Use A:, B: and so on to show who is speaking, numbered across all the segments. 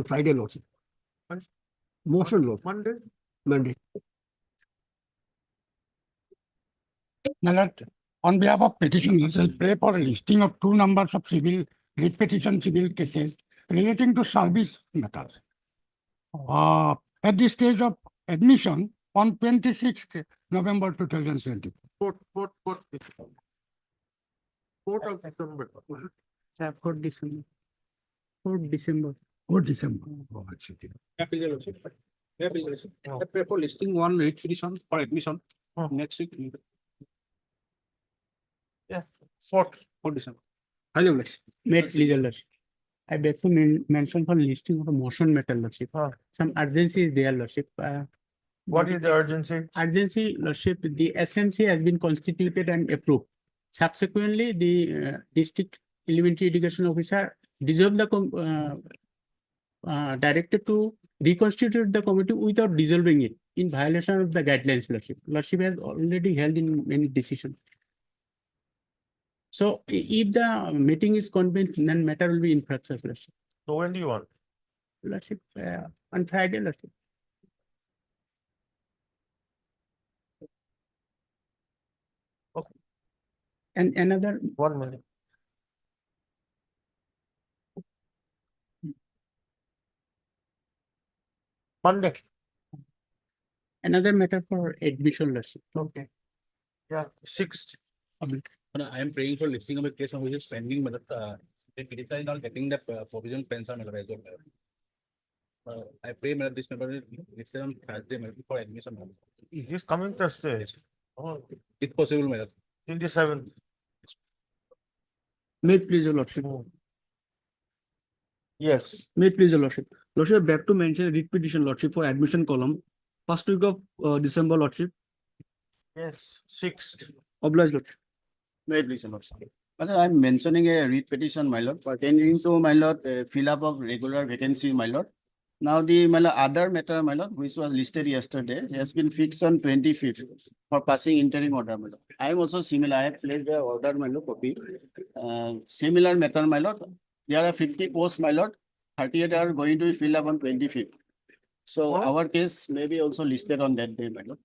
A: Friday, Lordship. Motion, Lord. Monday.
B: My lord, on behalf of petitioners, I pray for a listing of 2 numbers of civil writ petition civil cases relating to service matters. At the stage of admission on 26th November 2020.
C: 4th of December.
D: 4th December. 4th December.
B: 4 December.
E: I pray for listing 1 writ petition for admission next week.
C: Yeah, 4th.
E: 4 December. Highly blessed.
D: Made legal lordship. I beg to mention for listing of a motion matter lordship. Some urgency is there lordship.
C: What is the urgency?
D: Urgency lordship, the SMC has been constituted and approved. Subsequently, the district elementary education officer dissolved the directed to reconstitute the committee without dissolving it in violation of the guidelines lordship. Lordship has already held in many decisions. So if the meeting is convened, then matter will be in practice lordship.
C: So when do you want?
D: Lordship, on Friday lordship.
C: Okay.
D: And another
C: 1 minute. Monday.
D: another matter for admission lordship.
C: Okay. Yeah, 6th.
E: I am praying for listing of a case on which is pending, but the petitioner is not getting the provisional pension as well. I pray that this member is listed on Thursday for admission.
C: He's coming Thursday. Oh,
E: If possible, madam.
C: 27th.
A: May it please your Lordship.
C: Yes.
A: May it please your Lordship. Lordship, back to mention writ petition, Lordship, for admission column. First week of December, Lordship.
C: Yes, 6th.
A: Oblige, Lordship.
F: May it please, your Lordship. I'm mentioning a writ petition, my lord, pertaining to, my lord, fill up of regular vacancy, my lord. Now the, my lord, other matter, my lord, which was listed yesterday, has been fixed on 25th for passing interim order, my lord. I am also similar. I have placed the order, my lord, copy. Similar matter, my lord. There are 50 posts, my lord. 38 are going to be filled up on 25th. So our case may be also listed on that day, my lord.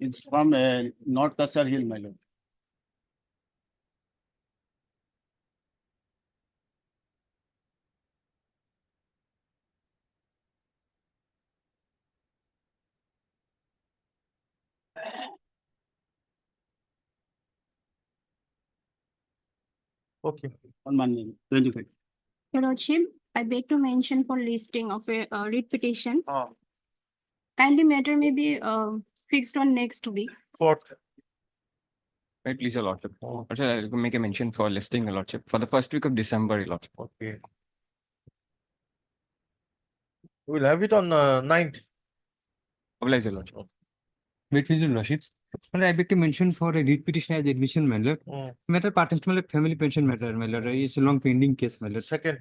F: It's from North Kasar Hill, my lord.
C: Okay.
F: On Monday, 25th.
G: Your Lordship, I beg to mention for listing of a writ petition. Kindly matter may be fixed on next week.
C: 4th.
H: Right, please, your lordship. Also, I'll make a mention for listing, your lordship, for the first week of December, your lordship.
C: Okay. We'll have it on 9th.
H: Oblige, your lordship.
I: Wait, please, your Lordships. I beg to mention for a writ petition as admission, my lord. Matter pertains to my lord, family pension matter, my lord. It's a long pending case, my lord.
C: 2nd.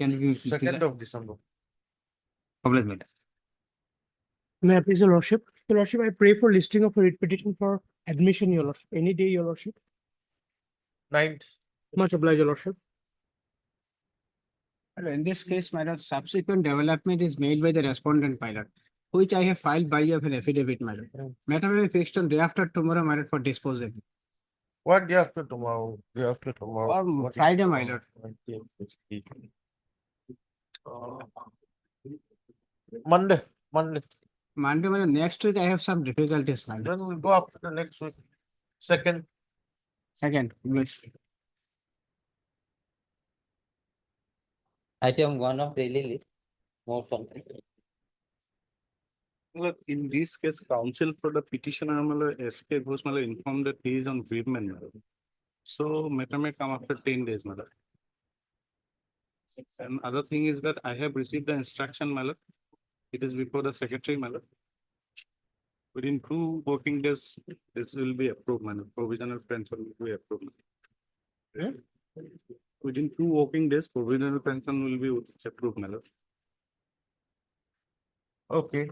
I: Can you
C: 2nd of December.
I: Oblige, my lord.
J: May I please, your Lordship? Your Lordship, I pray for listing of a writ petition for admission, your Lordship. Any day, your Lordship.
C: 9th.
J: Much obliged, your Lordship.
A: In this case, my lord, subsequent development is made by the respondent, my lord, which I have filed by you of an affidavit, my lord. Matter will be fixed on day after tomorrow, my lord, for disposal.
C: What day after tomorrow? Day after tomorrow.
A: Or
C: What is
A: Friday, my
C: tomorrow? Monday.
A: Monday, my lord, next week I have some difficulties, my lord.
C: Then we'll go after the next week. 2nd.
A: Second, which
K: Item 1 of daily list. Motion.
E: Look, in this case, counsel for the petitioner, SK Ghosh informed that he is on bereavement. So matter may come after 10 days, my lord. And other thing is that I have received the instruction, my lord. It is before the secretary, my lord. Within 2 working days, this will be approved, my lord. Provisional pension will be approved.
C: Yeah.
E: Within 2 working days, provisional pension will be approved, my lord.
C: Okay.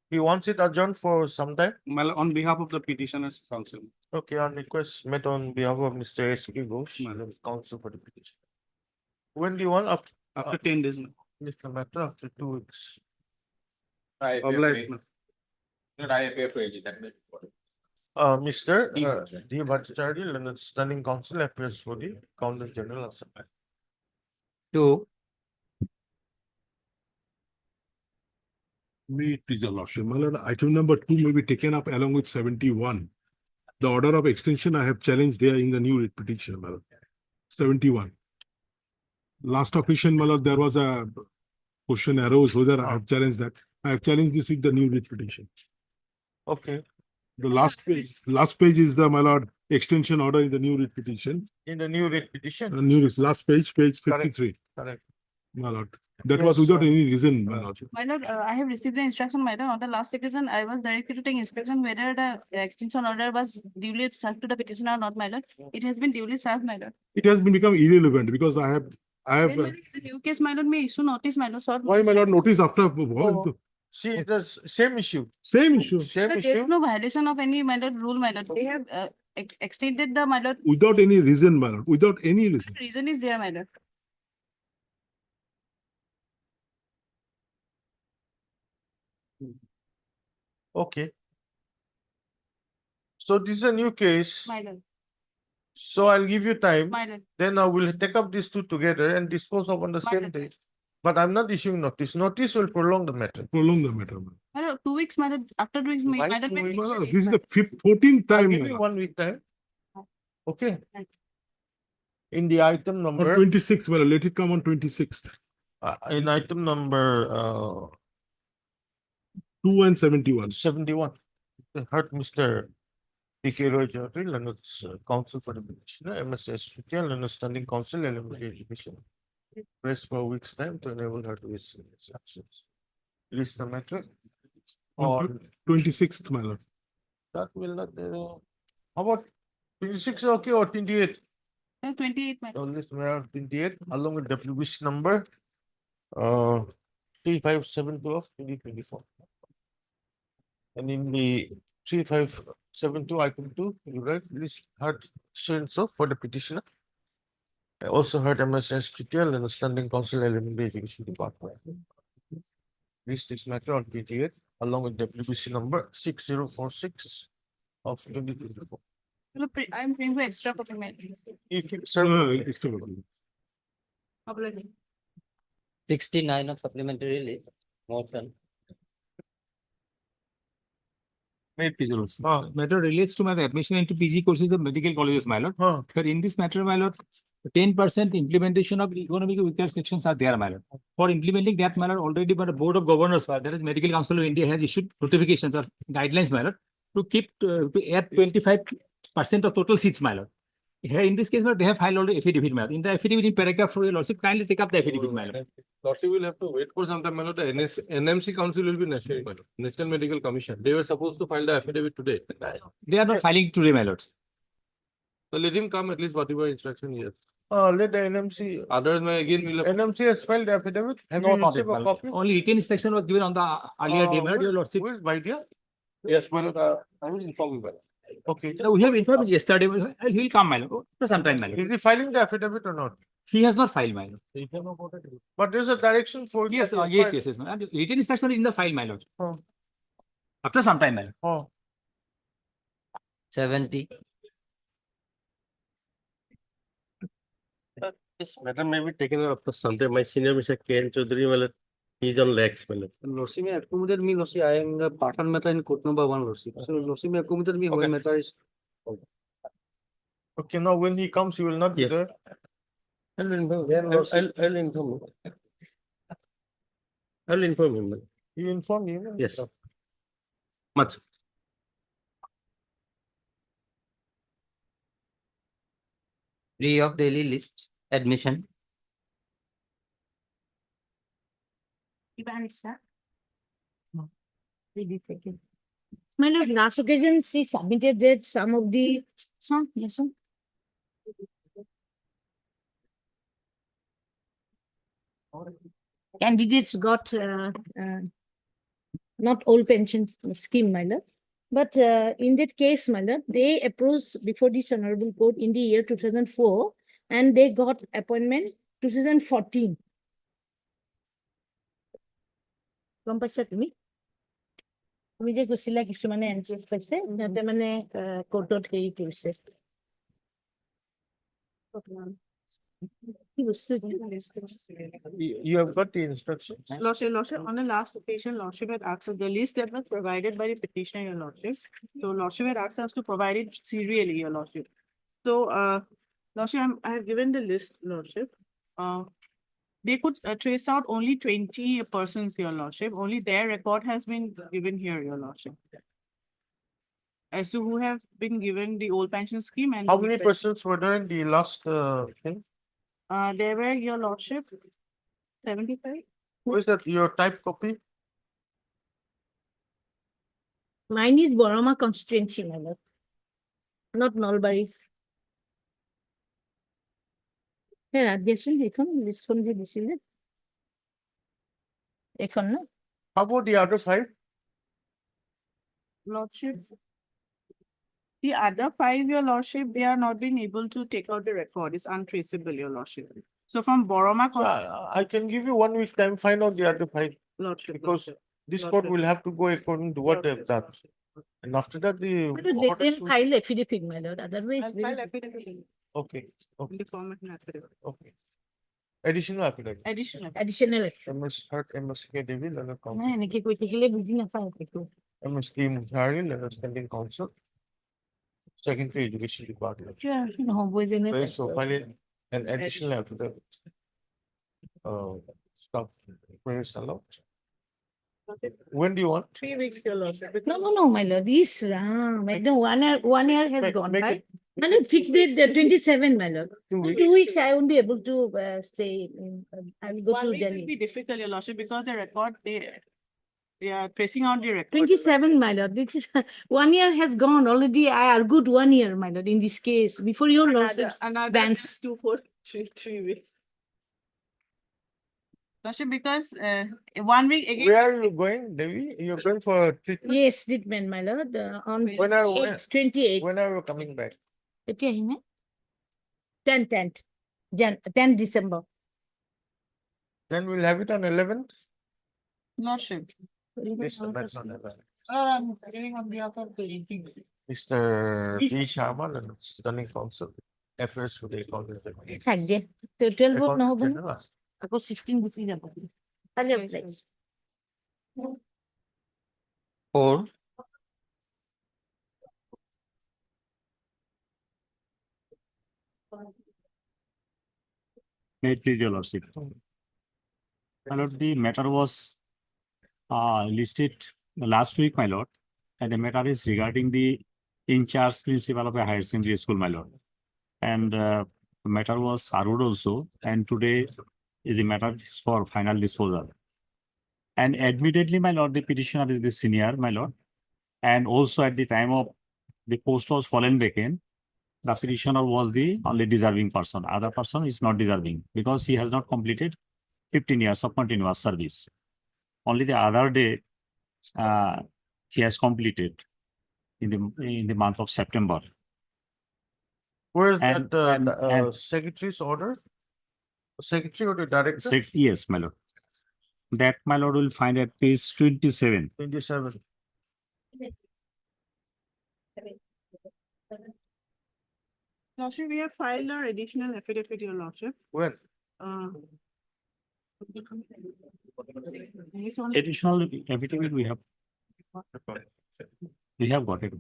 C: He wants it adjourned for some time.
E: My lord, on behalf of the petitioner's counsel.
C: Okay, on request met on behalf of Mr. S.K. Ghosh,
E: My lord.
C: counsel for the petition. When do you want?
A: After 10 days.
C: List the matter after 2 weeks.
A: Obliged, ma'am.
C: Mr. D. Bhattacharya, London Standing Council appears for the Accountant General Assembly.
L: Two,
M: Me, it is your lordship. My lord, item number 2 may be taken up along with 71. The order of extension I have challenged there in the new writ petition, my lord. 71. Last occasion, my lord, there was a question arose whether I have challenged that. I have challenged this with the new writ petition.
C: Okay,
M: The last page is the, my lord, extension order in the new writ petition.
C: in the new writ petition.
M: Last page, page
C: Correct.
M: 53,
C: Correct.
M: my lord. That was
C: Yes,
M: without
C: sir.
M: any reason, my lord.
G: My lord, I have received the instruction, madam. On the last occasion, I was directed to take inspection whether the extension order was duly served to the petitioner or not, my lord. It has been duly served, my lord.
M: It has become irrelevant because I have,
G: When my lord, the new case, my lord, may issue notice, my lord. short
M: why
G: notice.
M: my lord notice after,
C: Oh. See, the same issue.
M: same issue.
C: Same
G: Sir, there
C: issue.
G: is no violation of any, my lord, rule, my lord. They have extended the, my lord.
M: Without any reason, my lord, without any reason.
G: Reason is there, my lord.
C: Okay. So this is a new case.
G: My lord,
C: So I'll give you time.
G: my lord.
C: Then I will take up these two together and dispose of on the
G: My
C: same
G: lord.
C: day. But I'm not issuing notice. Notice will prolong the matter.
M: Prolong the matter, my lord.
G: My lord, 2 weeks, my lord. After 2 weeks, my
C: Why
G: lord,
C: 2
G: may
C: weeks?
G: fix
M: My
G: the
M: lord,
G: date,
M: this is
G: my
M: the 14th
C: I'll
M: time.
C: give
M: my
C: you
M: lord.
C: 1 week time. Okay.
G: Thank
C: In the item
M: On
C: number,
M: 26th, well, let it come on 26th.
C: in item number
M: 2 and 71.
C: 71. I heard Mr. P.K. Roy Chaudhary, London's Council for the Petitioner, MSS Shutiya, London Standing Council, Elementary Education. Press for a week's time to enable her to issue instructions. Release the matter. Or
M: 26th, my lord.
C: that will not, how about 26 okay or 28?
G: 28, my lord.
C: On this matter 28 along with WBC number 3572 of 2024. And in the 3572 item 2, you write list heard so and so for the petitioner. I also heard MSS TTL and the Standing Council Elementary Education Department. List this matter on 28 along with WBC number 6046 of 2024.
G: Look, I am praying for extra copy, my lord.
C: You keep
M: No,
C: serving.
M: it's still okay.
G: Apology.
K: 69 of supplementary list, motion.
I: Matter relates to my admission into PG courses of medical colleges, my lord.
C: Huh.
I: But in this matter, my lord, 10% implementation of economic weaker sections are there, my lord. For implementing that, my lord, already by the Board of Governors, that is Medical Council of India has issued notifications or guidelines, my lord, to keep to add 25% of total seats, my lord. Here in this case, my lord, they have filed already affidavit, my lord. In the affidavit in paragraph 4, your lordship kindly take up the affidavit, my lord.
N: Lordship will have to wait for some time, my lord. The NMC Council will be national, my lord. National Medical Commission. They were supposed to file the affidavit today.
I: They are not filing today, my lord.
N: So let him come at least whatever instruction he has.
C: Let the NMC,
N: Otherwise, my again will have.
C: NMC has filed the affidavit. Have
I: No,
C: you
I: not
C: received
I: yet, my
C: a
I: lord.
C: copy?
I: Only written instruction was given on the earlier day, my lord, your lordship.
C: Where's Vaidya?
N: Yes, my lord. I will inform you. by-
C: Okay.
I: No, we have informed yesterday. He will come, my lord. For some time, my lord.
C: Is he filing the affidavit or not?
I: He has not filed, my lord.
C: But there's a direction for.
I: Yes,
C: that he
I: yes,
C: filed.
I: yes, yes. Written instruction is in the file, my lord.
C: Oh.
I: After some time, my lord.
C: Oh,
K: 70,
N: This matter may be taken up after some time. My senior Mr. K. Chaudhary, my lord, he's on legs, my lord.
L: Lordship may accommodate me, Lordship, I am the pattern matter in court number 1, Lordship. So Lordship may accommodate me
C: Okay.
L: when matter is.
C: okay. Now when he comes, he will not be
N: Yes.
C: there.
N: I'll inform
L: Then Lordship-
N: I'll inform him. I'll inform him. my lord.
C: You inform him.
N: Yes. Much.
K: free of daily list, admission.
O: My lord, last occasion she submitted that some of the, yes, sir. Candidates got not all pensions scheme, my lord. But in that case, my lord, they approached before this honorable court in the year 2004, and they got appointment 2014. গম পাইছা তুমি? তুমি যে কৈছিলা কিছুমানে NCS পাইছে, সিহঁতে মানে কোৰ্টত হেৰি কৰিছে। কি বস্তু এইটো?
C: You have got the instructions?
G: Lordship, on the last occasion, Lordship had asked us the list that was provided by the petitioner, Your Lordship. So Lordship had asked us to provide it serially, Your Lordship. So, Lordship, I have given the list, Lordship. They could trace out only 20 persons, Your Lordship. Only their record has been given here, Your Lordship. As to who have been given the old pension scheme and.
C: How many persons were there in the last thing?
G: There were, Your Lordship, 75.
C: Who is that? Your type copy?
O: Mine is Boroma constituency, my lord. Not Nalbari. হ্যাঁ রাজ্যেশন এখন লিস্টখন যে দিছিলে এখন না
C: How about the other 5?
G: Lordship. The other 5, Your Lordship, they are not being able to take out the record. It's untraceable, Your Lordship. So from Boroma.
C: I can give you 1 week time, find out the other 5.
G: Lordship.
C: Because this court will have to go according to what they've done. And after that, the.
O: But let
C: orders
O: them
C: will-
O: file affidavit, my lord, otherwise.
G: I'll file affidavit in
C: Okay, okay,
G: the format of affidavit.
C: okay. Additional affidavit.
G: Additional.
O: Additional.
C: MS Hart, MSK David, Leonard
O: না
C: Council.
O: এনেকে কৈ থাকিলে বুজি নাপায় একো।
C: MSK Muzari, Leonard Standing Council. Secretary Education Department.
O: এইটো আৰু নহবই যেনে
C: Okay,
O: পাইছো।
C: so file an additional affidavit. Stuff, where is allowed? When do you want?
G: 3 weeks, Your Lordship.
O: No, my lord, this Ram, like the 1 year has
C: Make-
O: gone
C: make
O: by.
C: it-
O: My lord, fixed date, the 27, my lord.
C: 2
O: In
C: weeks.
O: 2 weeks, I won't be able to stay, I will go
G: 1
O: to
G: week will
O: Delhi.
G: be difficult, Your Lordship, because the record, they are tracing out the record.
O: 27, my lord, this is, 1 year has gone already, I argued 1 year, my lord, in this case, before your lordship.
G: Another
O: bans.
G: 2, 4, 3 weeks. Lordship, because 1 week again.
C: Where are you going, Devi? You're going for treatment?
O: Yes, treatment, my lord, on
C: When are,
O: 28.
C: when are you coming back?
O: এতিয়া আহিমে 10 December.
C: Then we'll have it on 11th?
G: Lordship.
C: Yes, that's not that.
G: I'm hearing on behalf of the EPB.
C: Mr. B. Sharma, and Stunning Council. Affairs with the economic.
O: থাক যে 12 vote
C: Econ-
O: নহব ন?
C: General.
O: আকৌ 16 Gucci যাব খালি applies.
K: 4,
I: May it please your lordship. My lord, the matter was listed last week, my lord, and the matter is regarding the in-charge principal of a higher secondary school, my lord. And the matter was argued also, and today is the matter is for final disposal. And admittedly, my lord, the petitioner is the senior, my lord. And also at the time of the post was fallen vacant, the petitioner was the only deserving person. Other person is not deserving because he has not completed 15 years of continuous service. Only the other day, he has completed in the month of September.
C: Where's
I: And-
C: that,
I: and-
C: secretary's order? Secretary or the director?
I: Yes, my lord. That, my lord, will find at page 27.
C: 27.
G: Lordship, we have filed our additional affidavit, Your Lordship.
C: When?
G: Based on-
I: Additional affidavit we have. We have got it.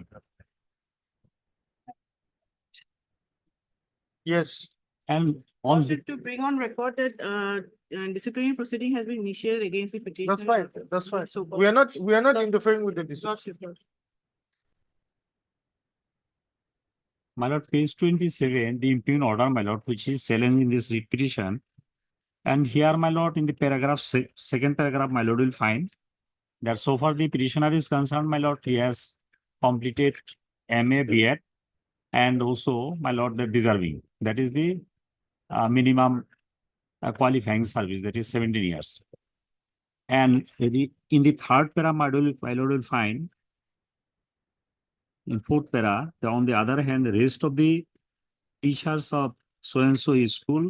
C: Yes,
I: And on the,
G: Lordship, to bring on record that disciplinary proceeding has been initiated against the petitioner.
C: that's fine, that's fine.
G: So-
C: We are not interfering with the decision.
G: Lordship.
I: my lord, page 27, the impugned order, my lord, which is challenging this writ petition. And here, my lord, in the paragraph, second paragraph, my lord will find that so far the petitioner is concerned, my lord, he has completed MA, B.Ed, and also, my lord, the deserving. That is the minimum qualifying service, that is 17 years. And in the third para, my lord will find in fourth para, on the other hand, the rest of the teachers of so-and-so school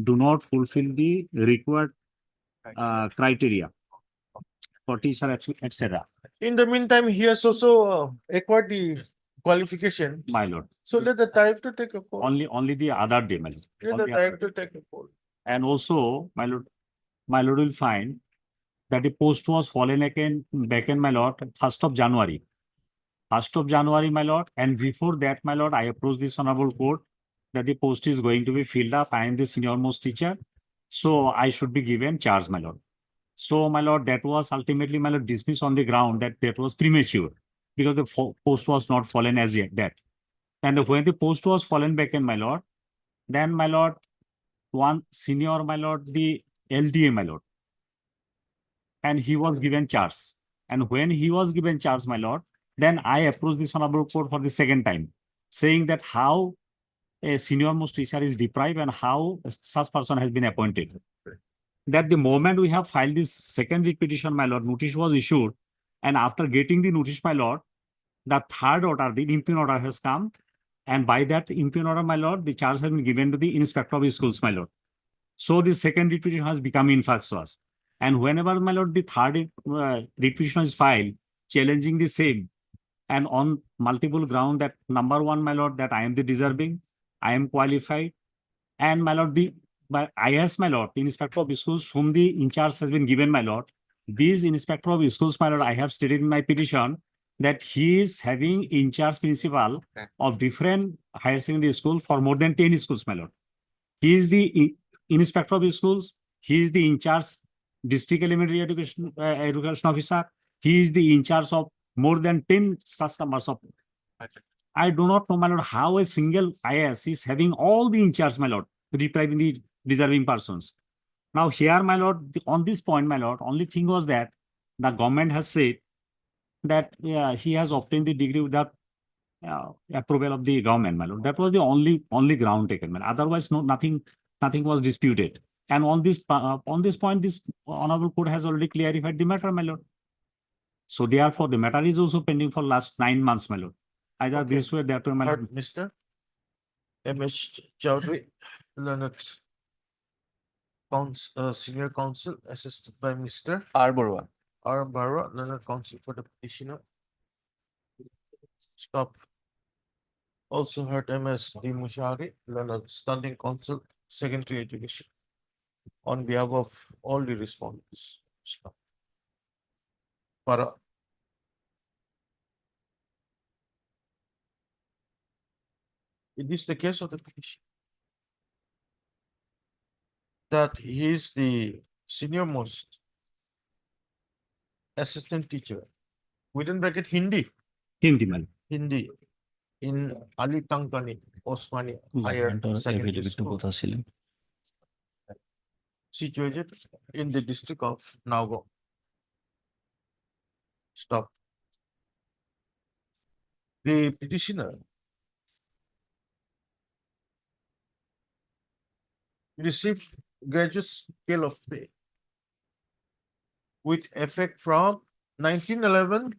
I: do not fulfill the required criteria for teacher, etc.
C: In the meantime, he has also acquired the qualification.
I: My lord,
C: So let the director take a call.
I: only the other day, my lord.
C: Let the director take a call.
I: And also, my lord will find that the post was fallen again back in, my lord, 1st of January. 1st of January, my lord, and before that, my lord, I approached this honorable court that the post is going to be filled up. I am the senior most teacher, so I should be given charge, my lord. So, my lord, that was ultimately, my lord, dismissed on the ground that that was premature because the post was not fallen as yet. That, and when the post was fallen back in, my lord, then, my lord, one senior, my lord, the LDA, my lord, and he was given charge. And when he was given charge, my lord, then I approached this honorable court for the second time, saying that how a senior most teacher is deprived and how such person has been appointed. That the moment we have filed this second petition, my lord, notice was issued. And after getting the notice, my lord, the third order, the impugn order has come. And by that impugn order, my lord, the charge has been given to the inspector of schools, my lord. So the second petition has become infructuous. And whenever, my lord, the third petition is filed, challenging the same, and on multiple ground that number one, my lord, that I am the deserving, I am qualified, and my lord, I ask, my lord, the inspector of schools whom the in charge has been given, my lord, these inspector of schools, my lord, I have stated in my petition that he is having in charge principal of different higher secondary school for more than 10 schools, my lord. He is the inspector of schools. He is the in charge district elementary education officer. He is the in charge of more than 10 such numbers of. I do not know, my lord, how a single IAS is having all the in charge, my lord, depriving the deserving persons. Now here, my lord, on this point, my lord, only thing was that the government has said that he has obtained the degree without approval of the government, my lord. That was the only ground taken, man. Otherwise, nothing was disputed. And on this point, this honorable court has already clarified the matter, my lord. So therefore, the matter is also pending for last 9 months, my lord. Either
C: Okay.
I: this way, that way, my lord.
C: Mr. M.H. Chowdhury, Learned Senior Counsel, assisted by Mr.
H: R. Barua.
C: R. Barra, Learned Counsel for the petitioner. Stop. Also heard M.S. D. Mushari, Learned Standing Counsel, Secondary Education. On behalf of all the respondents. Stop. Para. It is the case of the petition that he is the senior most assistant teacher within bracket Hindi
I: Hindi, my lord.
C: Hindi in Ali Tangkani Osmani Higher Secondary School situated in the district of Nagaon. Stop. The petitioner received graduate scale of pay with effect from 1911,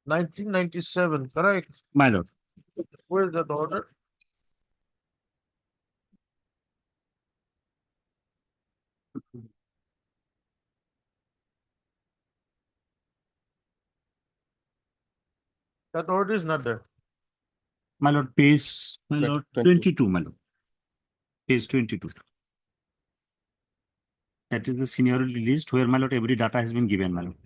C: 1997, correct?
I: My lord.
C: Where is that order? That order is not there.
I: My lord, page, my lord, 22, my lord. Page 22. That is the seniority list where, my lord, every data has been given, my lord.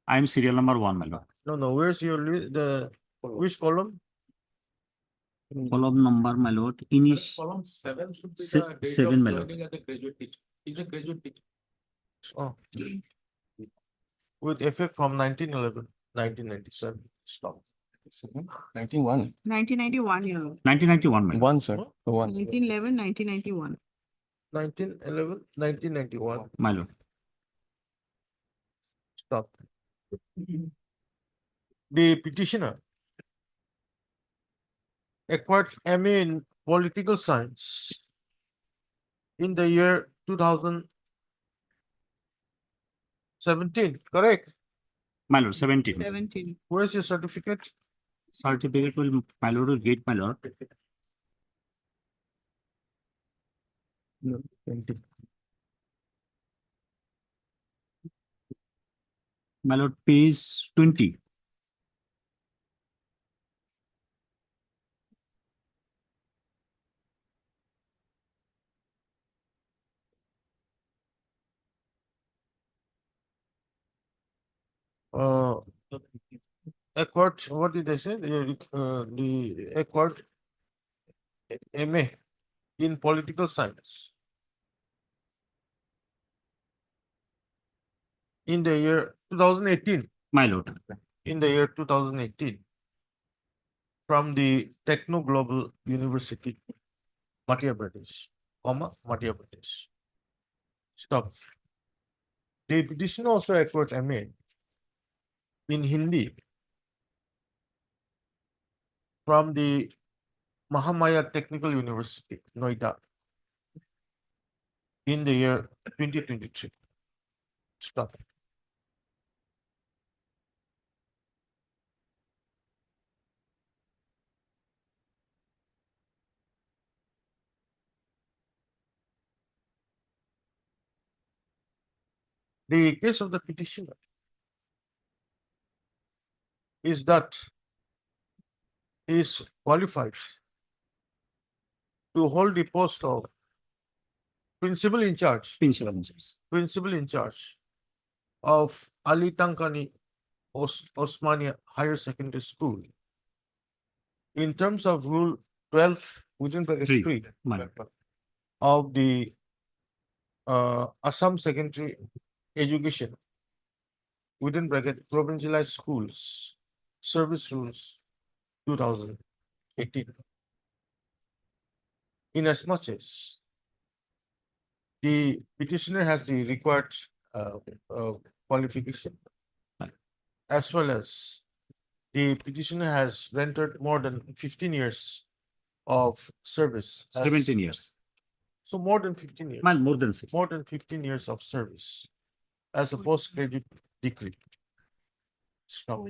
I: I am serial number 1, my lord.
C: No. Where's your which column?
I: Column number, my lord,
E: Column 7 should be
I: Se-
E: the date
I: seven,
E: of
I: my lord.
E: joining as a graduate teacher. He's a graduate teacher.
C: Oh. With effect from 1911, 1997. Stop.
H: 91.
G: 1991, you know.
I: 1991, my lord.
H: One, sir. One.
G: 1911, 1991.
C: 1911, 1991.
I: My lord.
C: Stop. The petitioner acquired MA in political science in the year 2017, correct?
I: My lord, 17.
G: 17.
C: Where's your certificate?
I: Certificate will, my lord, will get, my lord. No, 20. My lord, page 20.
C: Uh, acquired, what did I say? The acquired MA in political science in the year 2018.
I: My lord.
C: In the year 2018 from the Techno Global University, Madhya Pradesh, Madhya Pradesh. Stop. The petitioner also acquired MA in Hindi from the Mahamaya Technical University, Noida, in the year 2023. Stop. The case of the petitioner is that he is qualified to hold the post of principal in charge, principal in charge of Ali Tankani Osmania Higher Secondary School in terms of Rule 12 within bracket 3 of the Assam Secondary Education within bracket Provincialized Schools Service Rules 2018. In as much as the petitioner has the required qualification, as well as the petitioner has rendered more than 15 years of service.
I: 17 years.
C: So more than 15 years.
I: Man, more than 6.
C: More than 15 years of service as a postgraduate degree. Stop.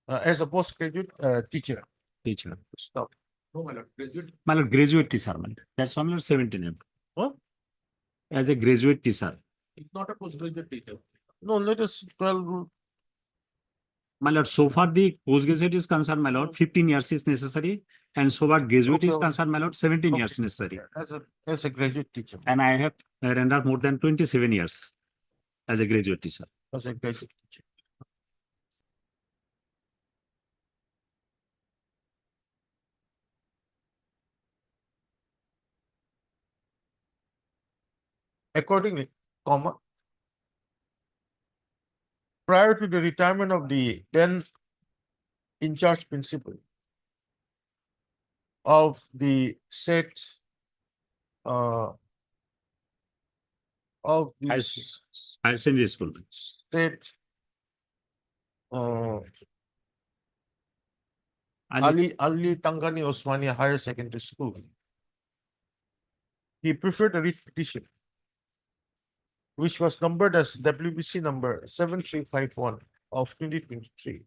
C: As a postgraduate teacher.
I: Teacher.
C: Stop.
N: No, my lord, graduate.
I: My lord, graduate teacher, man. That's only 17.
C: What?
I: As a graduate teacher.
N: It's not a postgraduate teacher.
C: No, let us 12.
I: My lord, so far the postgraduate is concerned, my lord, 15 years is necessary. And so far graduate is
C: Okay.
I: concerned, my lord, 17 years
C: Okay.
I: necessary.
C: As a graduate teacher.
I: And I have rendered more than 27 years as a graduate teacher.
C: As a graduate teacher. Accordingly, prior to the retirement of the then in charge principal of the said of the
I: Higher secondary school.
C: state Ali Tangani Osmania Higher Secondary School. He preferred a writ petition, which was numbered as WBC number 7351 of 2023,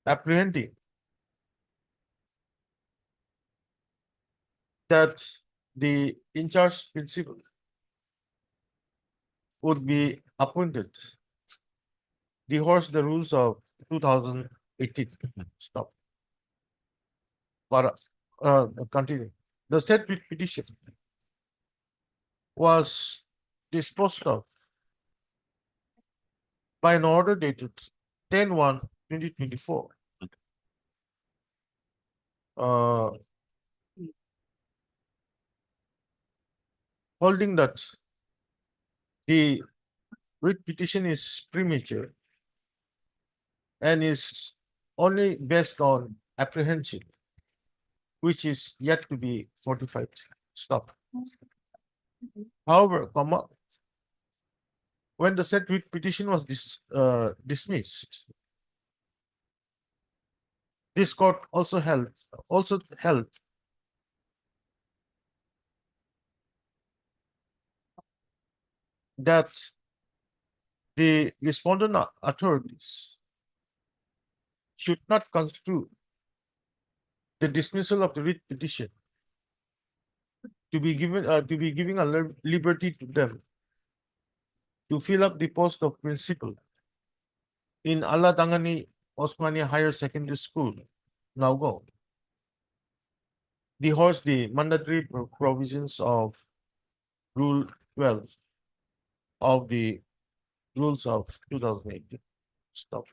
C: apprehending that the in charge principal would be appointed. The rules of 2018. Stop. But continue. The said writ petition was disposed of by an order dated 10/1/2024. Holding that the writ petition is premature and is only based on apprehension, which is yet to be fortified. Stop. However, when the said writ petition was dismissed, this court also held that the respondent authorities should not construe the dismissal of the writ petition to be giving a liberty to them to fill up the post of principal in Allah Tangani Osmania Higher Secondary School, Naugao. The horse the mandatory provisions of Rule 12 of the rules of 2018. Stop.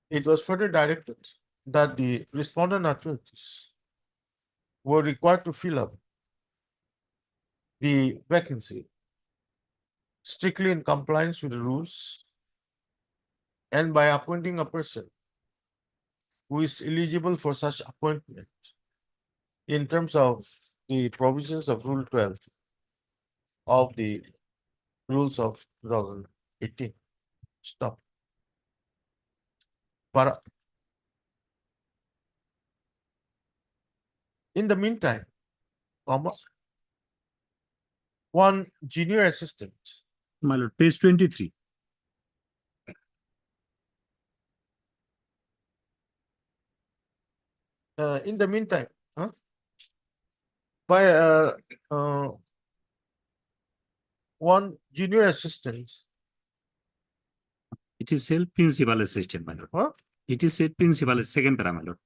C: It was further directed that the respondent authorities were required to fill up the vacancy strictly in compliance with the rules and by appointing a person who is eligible for such appointment in terms of the provisions of Rule 12 of the rules of 2018. Stop. But in the meantime, one junior assistant,
I: My lord, page 23.
C: in the meantime, by one junior assistant,
I: It is said principal assistant, my lord.
C: huh?
I: It is said principal, second para, my lord.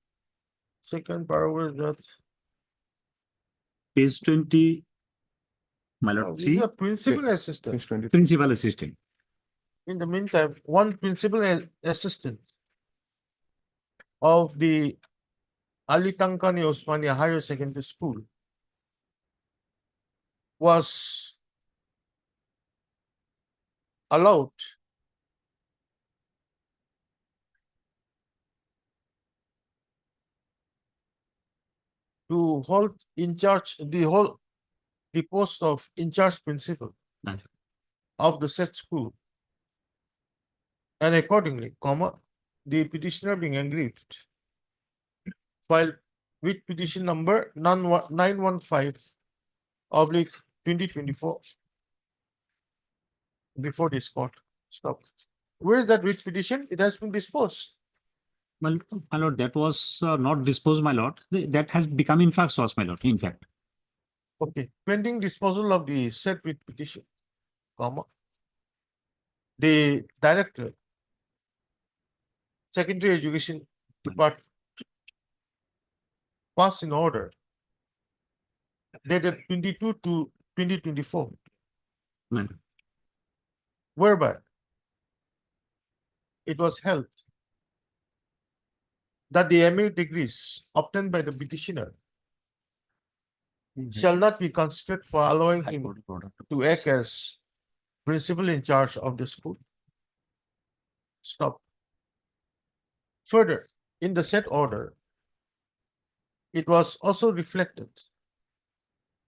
C: Second paragraph is that
I: Page 20, my lord,
C: these
I: 3,
C: are principal assistant.
H: Page 23.
I: principal assistant.
C: In the meantime, one principal assistant of the Ali Tankani Osmania Higher Secondary School was allowed to hold in charge the post of in charge principal
I: Right.
C: of the said school, and accordingly, the petitioner being aggrieved filed with petition number 915/2024 before this court. Stop. Where is that writ petition? It has been disposed.
I: Well, my lord, that was not disposed, my lord. That has become in fact source, my lord, in fact.
C: Okay, pending disposal of the said writ petition, the director, Secondary Education Department, passed in order dated 22/2024,
I: Well,
C: whereby it was held that the MA degrees obtained by the petitioner shall not be considered for allowing him to act as principal in charge of the school. Stop. Further, in the said order, it was also reflected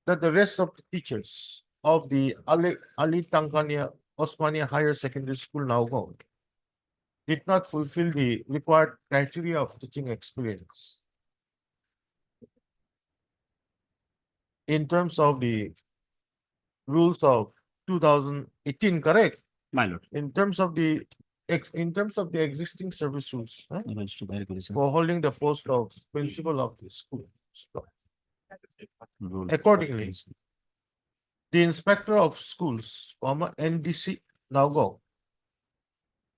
C: that the rest of the teachers of the Ali Tankania Osmania Higher Secondary School, Naugao, did not fulfill the required criteria of teaching experience in terms of the rules of 2018, correct?
I: my lord.
C: In terms of the existing service rules, for holding the post of principal of the school. Stop. Accordingly, the inspector of schools, NDC Naugao,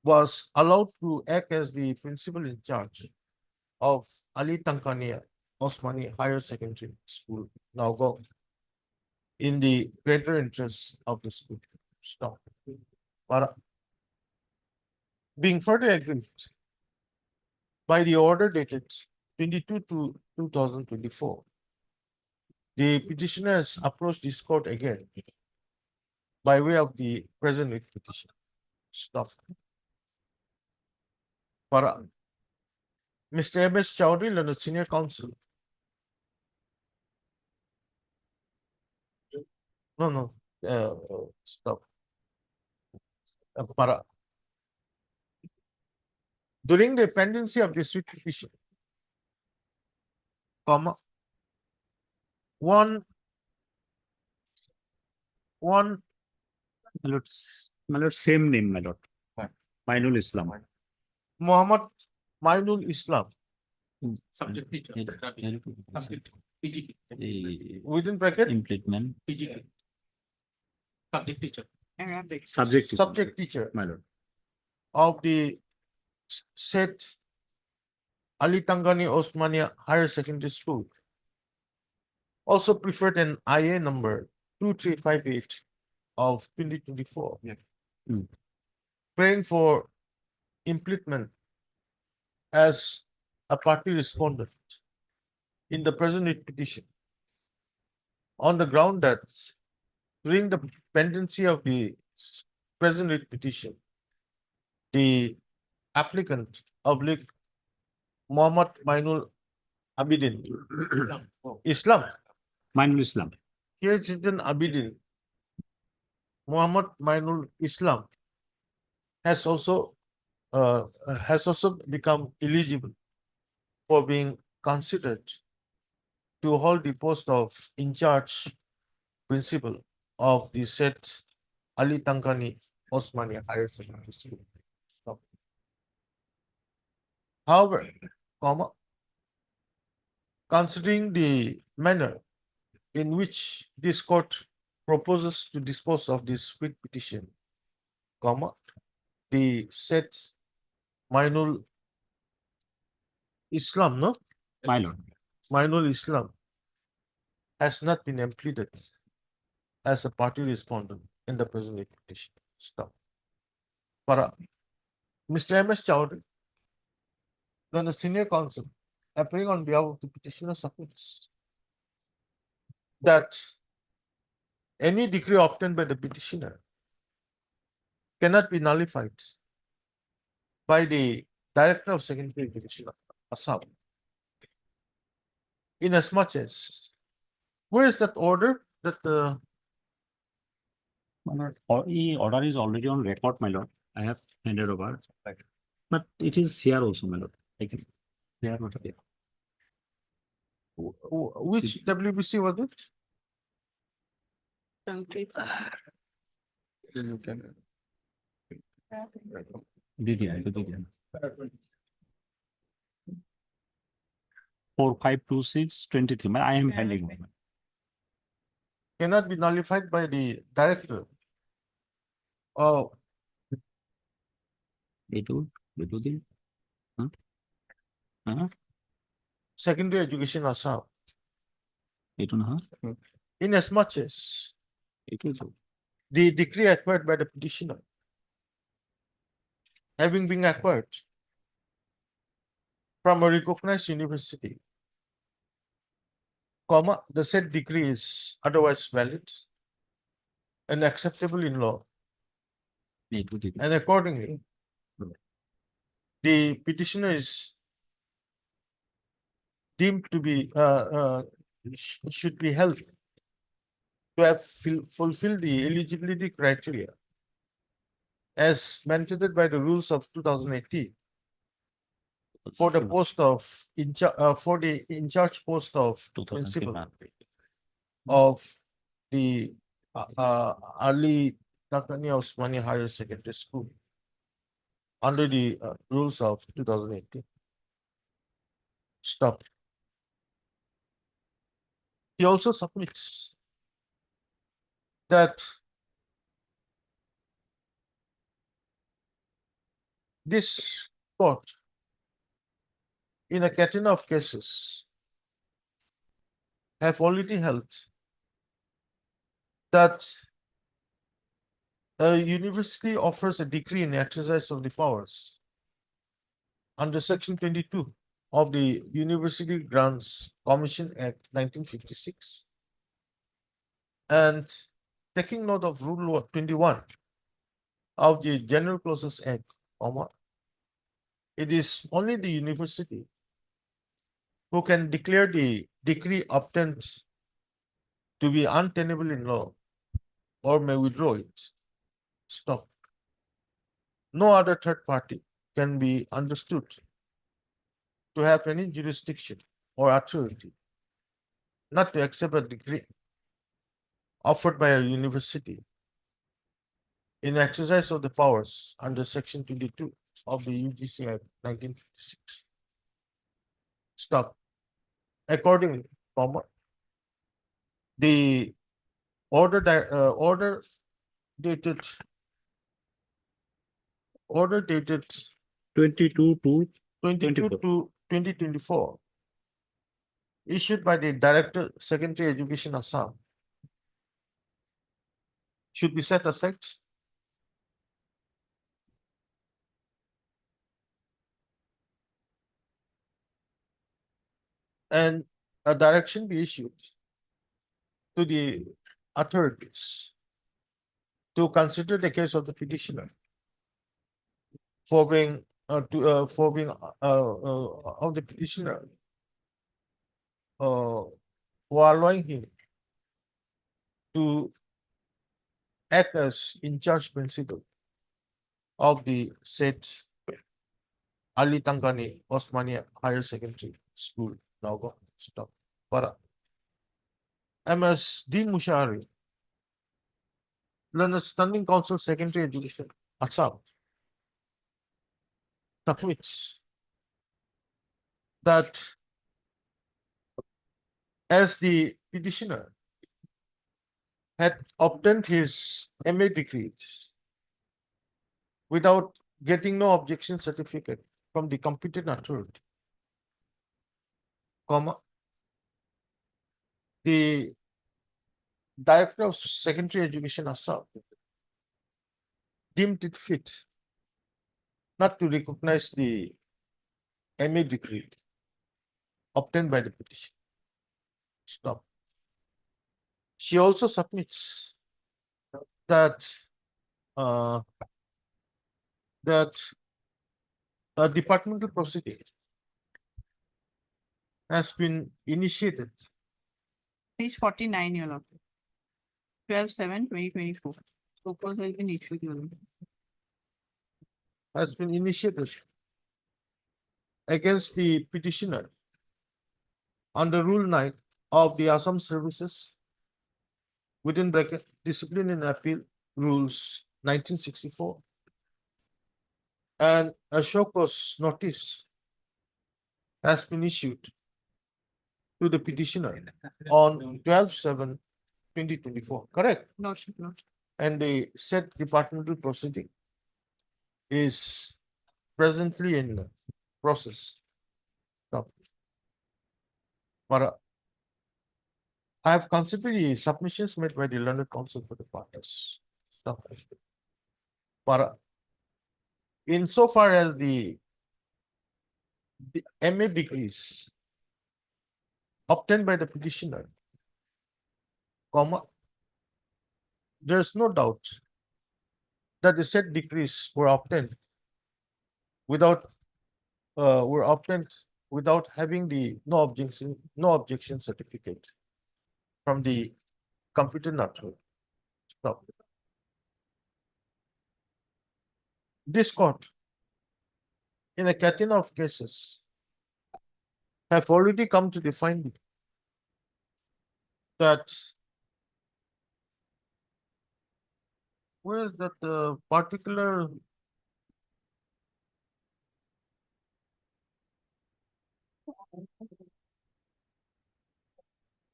C: was allowed to act as the principal in charge of Ali Tankania Osmani Higher Secondary School, Naugao, in the greater interest of the school. Stop. But being further aggrieved by the order dated 22/2024, the petitioners approached this court again by way of the present writ petition. Stop. Para Mr. M.S. Chowdhury, Learned Senior Counsel. No, stop. Para during the pendency of this writ petition, one
I: My lord, same name, my lord. Mainul Islam.
C: Muhammad Mainul Islam.
E: Subject teacher. Subject. PGT.
C: Within bracket,
I: Implement.
E: PGT. Subject teacher.
G: Arabic.
C: subject teacher
I: My lord.
C: of the said Ali Tangani Osmania Higher Secondary School. Also preferred an IA number 2358 of 2024.
I: Hmm.
C: Praying for implement as a party respondent in the present writ petition on the ground that during the pendency of the present writ petition, the applicant oblique Muhammad Mainul Abidin Islam.
I: Mainul Islam.
C: Here it's written Abidin. Muhammad Mainul Islam has also become eligible for being considered to hold the post of in charge principal of the said Ali Tangani Osmania Higher Secondary School. However, comma, considering the manner in which this court proposes to dispose of this writ petition, comma, the said Mainul Islam, no?
I: My lord.
C: Mainul Islam has not been pleaded as a party respondent in the present writ petition. Stop. Para. Mr. M.S. Chowdhury, then the senior counsel, appearing on behalf of the petitioner, submits that any decree obtained by the petitioner cannot be nullified by the director of secondary education, Assam. Inasmuch as, where is that order that the
I: My lord, order is already on record, my lord. I have handed over. But it is here also, my lord. I can. They are not here.
C: which WBC was it?
G: Concrete.
C: You can.
I: Did I do the 452623. I am handing over.
C: Cannot be nullified by the director of
I: They do the.
C: secondary education Assam.
I: It on her.
C: Inasmuch as
I: It will.
C: the decree acquired by the petitioner having been acquired from a recognized university, comma, the said decree is otherwise valid and acceptable in law, and accordingly, the petitioner is deemed to be should be held to have fulfilled the eligibility criteria as mandated by the rules of 2018 for the post of for the in charge post of principal of the Ali Takani Osmani Higher Secondary School under the rules of 2018. Stop. He also submits that this court in a catena of cases have already held that a university offers a decree in exercise of the powers under Section 22 of the University Grants Commission Act 1956 and taking note of Rule 21 of the General Clauses Act, it is only the university who can declare the decree obtained to be untenable in law or may withdraw it. Stop. No other third party can be understood to have any jurisdiction or authority not to accept a decree offered by a university in exercise of the powers under section 22 of the UGC Act 1956. Stop. Accordingly, comma, the order dated order dated
D: 22 to
C: 22 to 2024 issued by the Director Secondary Education Assam should be set aside. And a direction be issued to the authorities to consider the case of the petitioner for being of the petitioner for allowing him to act as in charge principal of the said Ali Tangani Osmania Higher Secondary School, Nago. Stop. Para. MS D. Mushari, Learned Standing Council Secondary Education, Assam, submits that as the petitioner had obtained his MA degree without getting no objection certificate from the competent authority, comma, the Director of Secondary Education Assam deemed it fit not to recognize the MA degree obtained by the petition. Stop. She also submits that a departmental proceeding has been initiated
G: Page 49, Your Lord. 12/7/2024. So has been issued, Your Lord.
C: has been initiated against the petitioner under Rule 9 of the Assam Services within bracket Discipline and Appeal Rules 1964, and a show cause notice has been issued to the petitioner on 12/7/2024. Correct?
G: Lordship, Lordship.
C: And the said departmental proceeding is presently in process. Stop. Para. I have considered the submissions made by the learned counsel for the parties. Stop. Para. Insofar as the MA degrees obtained by the petitioner, comma, there is no doubt that the said degrees were obtained without having the no objection certificate from the competent authority. Stop. This court, in a catena of cases, have already come to the finding that where is that particular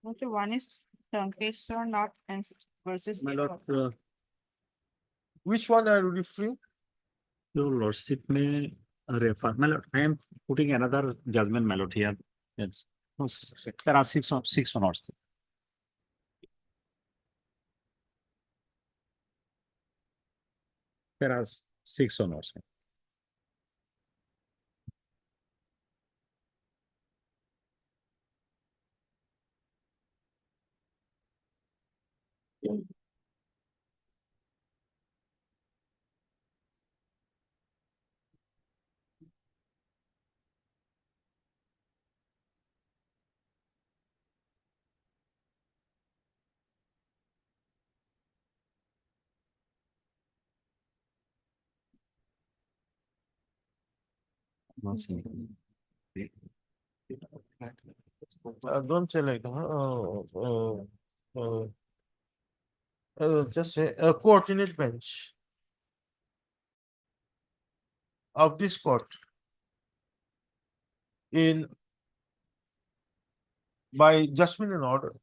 G: Okay, one is Tankeshwar not and versus.
D: My lord,
C: which one are you referring?
D: your lordship may refer. My lord, I am putting another judgment, my lord, here. Yes. No, there are six honors. There are six honors.
C: Don't say like just say a coordinate bench of this court in by judgment and order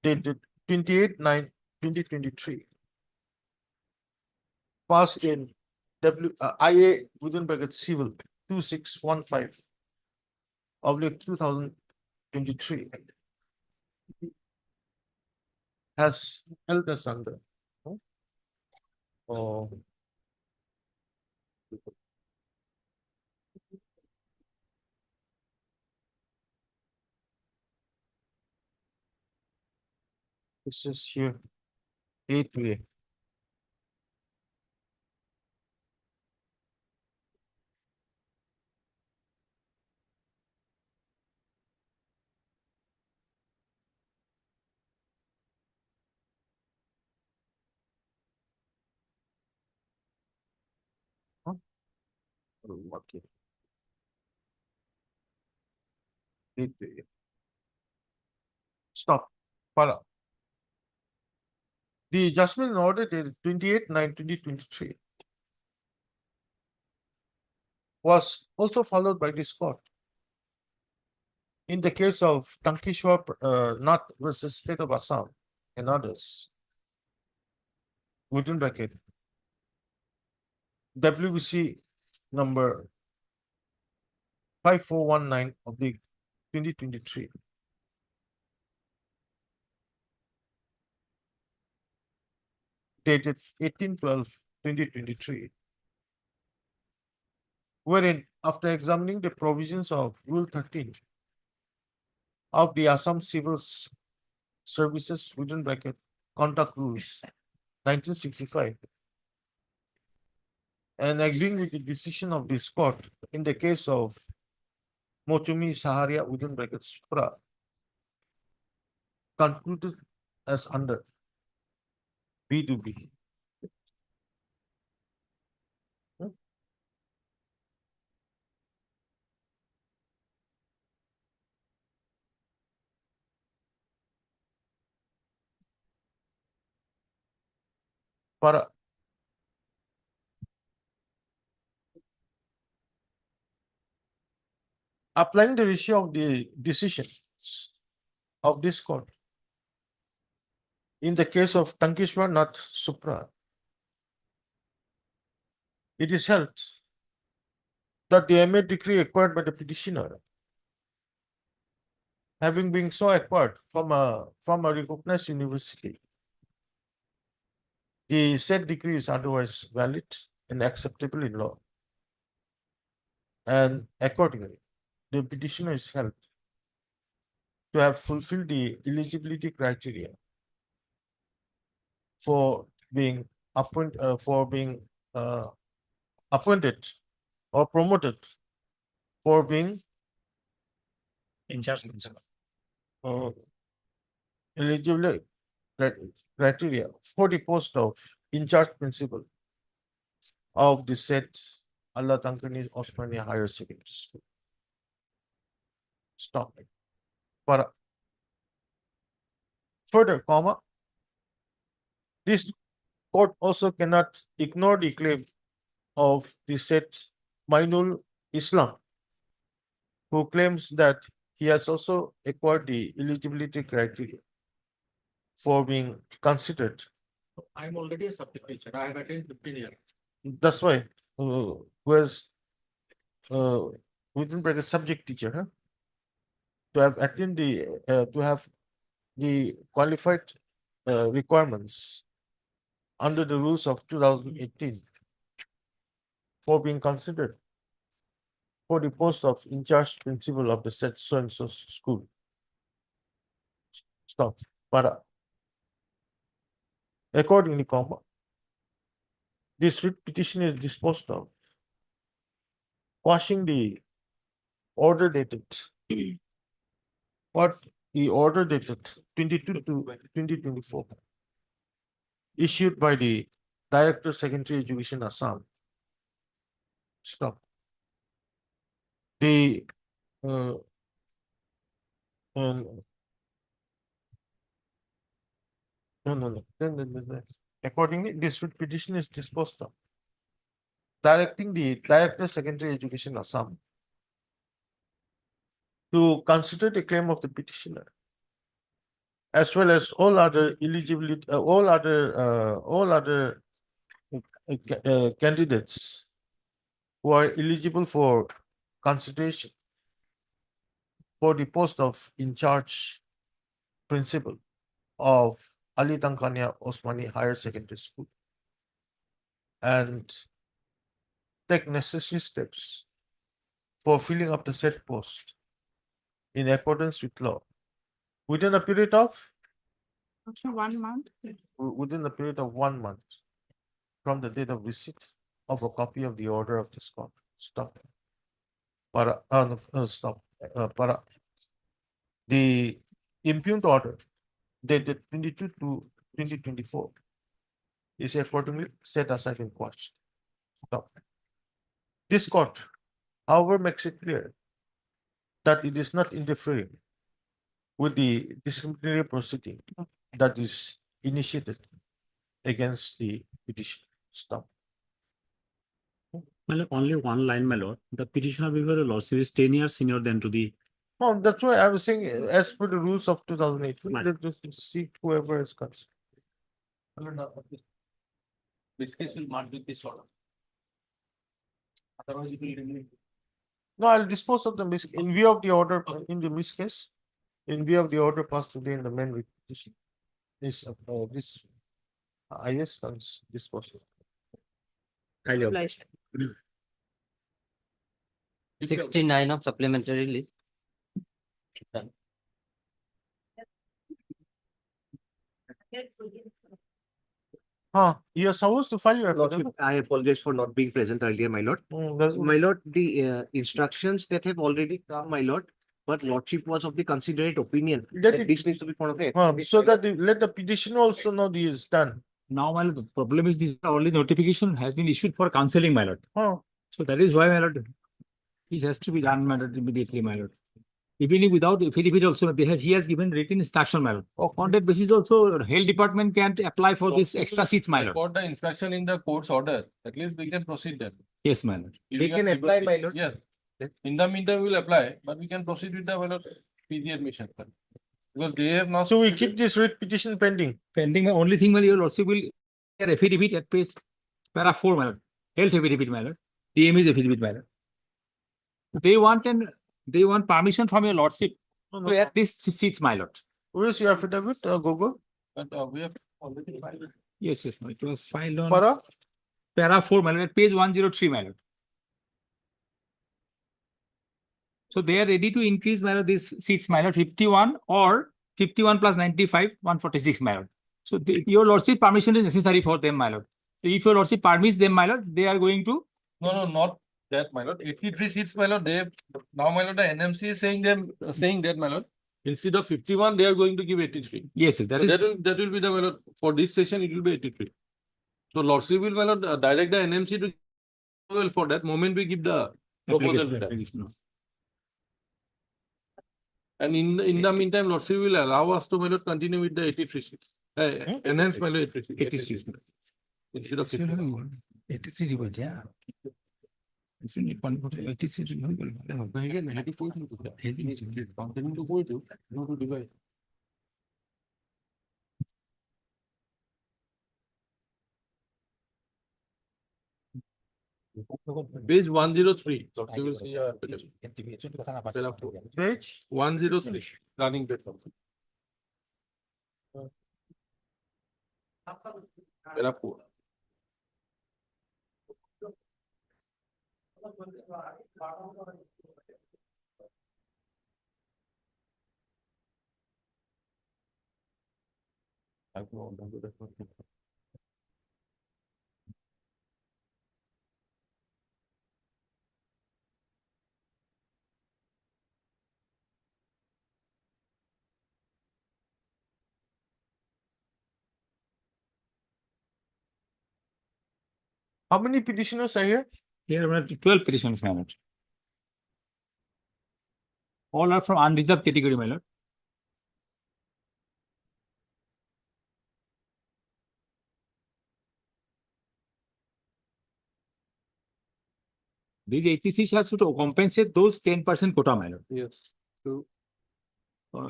C: dated 28/9/2023, passed in IA within bracket civil 2615 oblique 2023, has held us under. Oh. This is here, A to A. Huh? Okay. A to A. Stop. Para. The judgment in order dated 28/9/2023 was also followed by this court. In the case of Tankishwar Nath versus State of Assam and others, within bracket, WBC number 5419 of the 2023. Dated 18/12/2023, wherein after examining the provisions of Rule 13 of the Assam Civil Services within bracket Conduct Rules 1965 and agreeing with the decision of this court in the case of Mochumi Saharia within brackets Pra, concluded as under B to B. Para applying the ratio of the decisions of this court in the case of Tankishwar Nath Supra, it is held that the MA degree acquired by the petitioner, having been so acquired from a recognized university, the said degree is otherwise valid and acceptable in law. And accordingly, the petitioner is held to have fulfilled the eligibility criteria for being appointed or promoted for being
I: In charge.
C: eligible criteria for the post of in charge principal of the said Allah Tankani Osmania Higher Secondary School. Stop it. But further, comma, this court also cannot ignore the claim of the said Mainul Islam, who claims that he has also acquired the eligibility criteria for being considered.
E: I'm already a subject teacher. I have attained 15 years.
C: That's why, was within bracket subject teacher, huh? To have attained to have the qualified requirements under the rules of 2018 for being considered for the post of in charge principal of the said so and so school. Stop. Para. Accordingly, comma, this writ petition is disposed of, quashing the order dated what the order dated 22 to 2024 issued by the Director Secondary Education Assam. Stop. The no, no. Accordingly, this writ petition is disposed of. directing the Director Secondary Education Assam to consider the claim of the petitioner as well as all other eligibility, all other candidates who are eligible for consideration for the post of in charge principal of Ali Tankania Osmani Higher Secondary School and take necessary steps for filling up the said post in accordance with law within a period of
G: Also 1 month.
C: within a period of 1 month from the date of receipt of a copy of the order of this court. Stop. Para, no, stop. Para. The impugned order dated 22 to 2024 is accordingly set aside and quashed. Stop. This court, however, makes it clear that it is not interfering with the disciplinary proceeding that is initiated against the petition. Stop.
I: Well, only one line, my lord. The petitioner before a lawsuit is 10 years senior than to the.
C: No, that's why I was saying, as per the rules of 2008,
I: Right.
C: let's just see whoever is concerned.
E: This case will not be this order. Otherwise, it will remain.
C: No, I'll dispose of them in view of the order in the miss case. In view of the order passed today in the main petition. This IS stands disposal.
G: Obliged.
K: 69 of supplementary list. Done.
C: You're supposed to file your
A: Lordship,
C: affidavit.
A: I apologize for not being present earlier, my lord. My lord, the instructions that have already come, my lord, but lordship was of the considerate opinion
C: Let
A: that
C: it-
A: this needs to be part of it.
C: So that let the petitioner also know this is done.
I: Now, my lord, the problem is this only notification has been issued for counseling, my lord.
C: Oh,
I: So that is why, my lord, this has to be done, my lord, immediately, my lord. Even if without affidavit also, he has given written instruction, my lord. On that basis also, health department can't apply for this extra seats, my lord.
N: Record the instruction in the court's order. At least we can proceed then.
I: Yes, my lord.
A: They can apply, my lord.
N: Yes. In the meantime, we'll apply, but we can proceed with the PG admission. Because they have now.
C: so we keep this writ petition pending.
I: Pending, the only thing, my lord, also will their affidavit at page para 4, my lord. Health affidavit, my lord. DME's affidavit, my lord. They want permission from your lordship to at least seats, my lord.
C: Where's your affidavit, Gogo?
N: But we have already filed.
I: Yes, yes, my lord. It was filed on
C: Para?
I: para 4, my lord, at page 103, my lord. So they are ready to increase, my lord, these seats, my lord, 51 or 51 plus 95, 146, my lord. So your lordship permission is necessary for them, my lord. So if your lordship permits them, my lord, they are going to.
N: No, not that, my lord. 83 seats, my lord. They now, my lord, the NMC is saying that, my lord. Instead of 51, they are going to give 83.
I: Yes, yes,
N: That will be the, my lord, for this session, it will be 83. So lordship will, my lord, direct the NMC to, well, for that moment, we give the proposal.
I: application.
N: And in the meantime, lordship will allow us to, my lord, continue with the 83 seats. Enhance, my lord, 83 seats. Instead of 51.
I: 83 was, yeah. If you need 86, you know,
N: Again, I had to put it to that. Continue to put it, not to divide. Page 103. So you will see
C: Page?
N: 103. Running page. Para 4.
C: How many petitioners are here?
I: here are 12 petitions, my lord. All are from unreserved category, my lord. These 86 has to compensate those 10% quota, my lord.
N: Yes. So,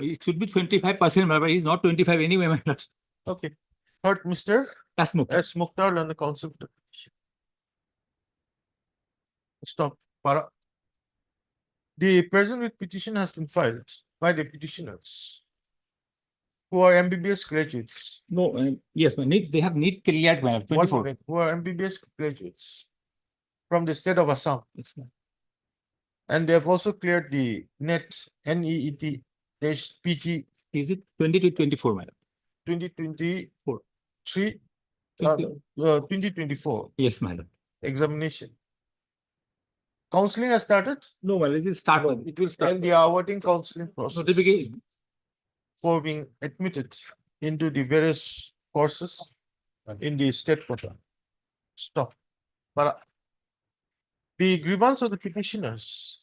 I: It should be 25%, but he's not 25 anyway, my lord.
C: Okay. Heard Mr.
I: That's no.
C: S. Mukhtar on the council. Stop. Para. The present writ petition has been filed by the petitioners who are MBBS graduates.
I: No, yes, they have need cleared, my lord,
C: One
I: 24.
C: moment, who are MBBS graduates from the state of Assam.
I: Yes, ma'am.
C: And they have also cleared the NEET PG
I: Is it 20 to 24, my lord?
C: 2024
I: 20
C: 2024
I: Yes, my lord.
C: examination. Counseling has started
I: No, my lord, it will start.
N: it will start.
C: and they are awaiting counseling process
I: Notification.
C: for being admitted into the various courses in the state quota. Stop. But the grievance of the petitioners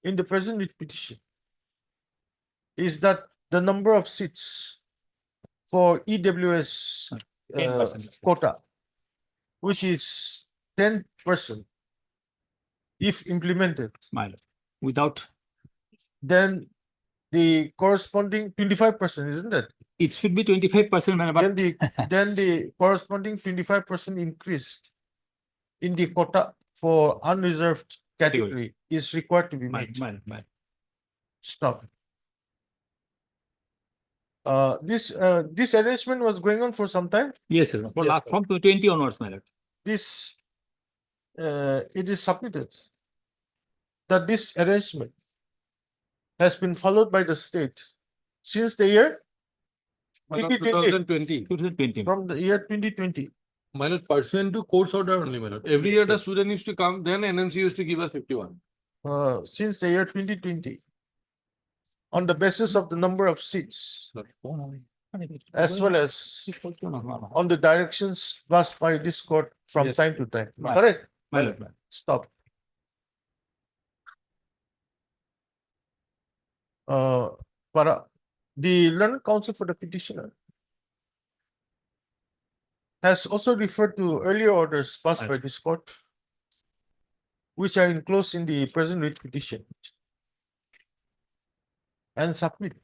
C: in the present writ petition is that the number of seats for EWS
I: 10%.
C: quota, which is 10%, if implemented,
I: My lord. Without,
C: then the corresponding 25%, isn't it?
I: it should be 25%, my lord,
C: Then
I: but
C: then the corresponding 25% increase in the quota for unreserved category is required to be
I: my,
C: made.
I: my.
C: Stop. This arrangement was going on for some time.
I: Yes, yes, for last, from 20 onwards, my lord.
C: This it is submitted that this arrangement has been followed by the state since the year 2020,
I: 2020.
C: from the year 2020.
N: My lord, pursuant to course order only, my lord. Every year the student used to come, then NMC used to give us 51.
C: Since the year 2020, on the basis of the number of seats, as well as on the directions passed by this court from
N: Yes.
C: time to time.
I: Right.
C: Correct?
I: My lord, my lord.
C: Stop. Para, the learned counsel for the petitioner has also referred to earlier orders passed by this court, which are enclosed in the present writ petition, and submit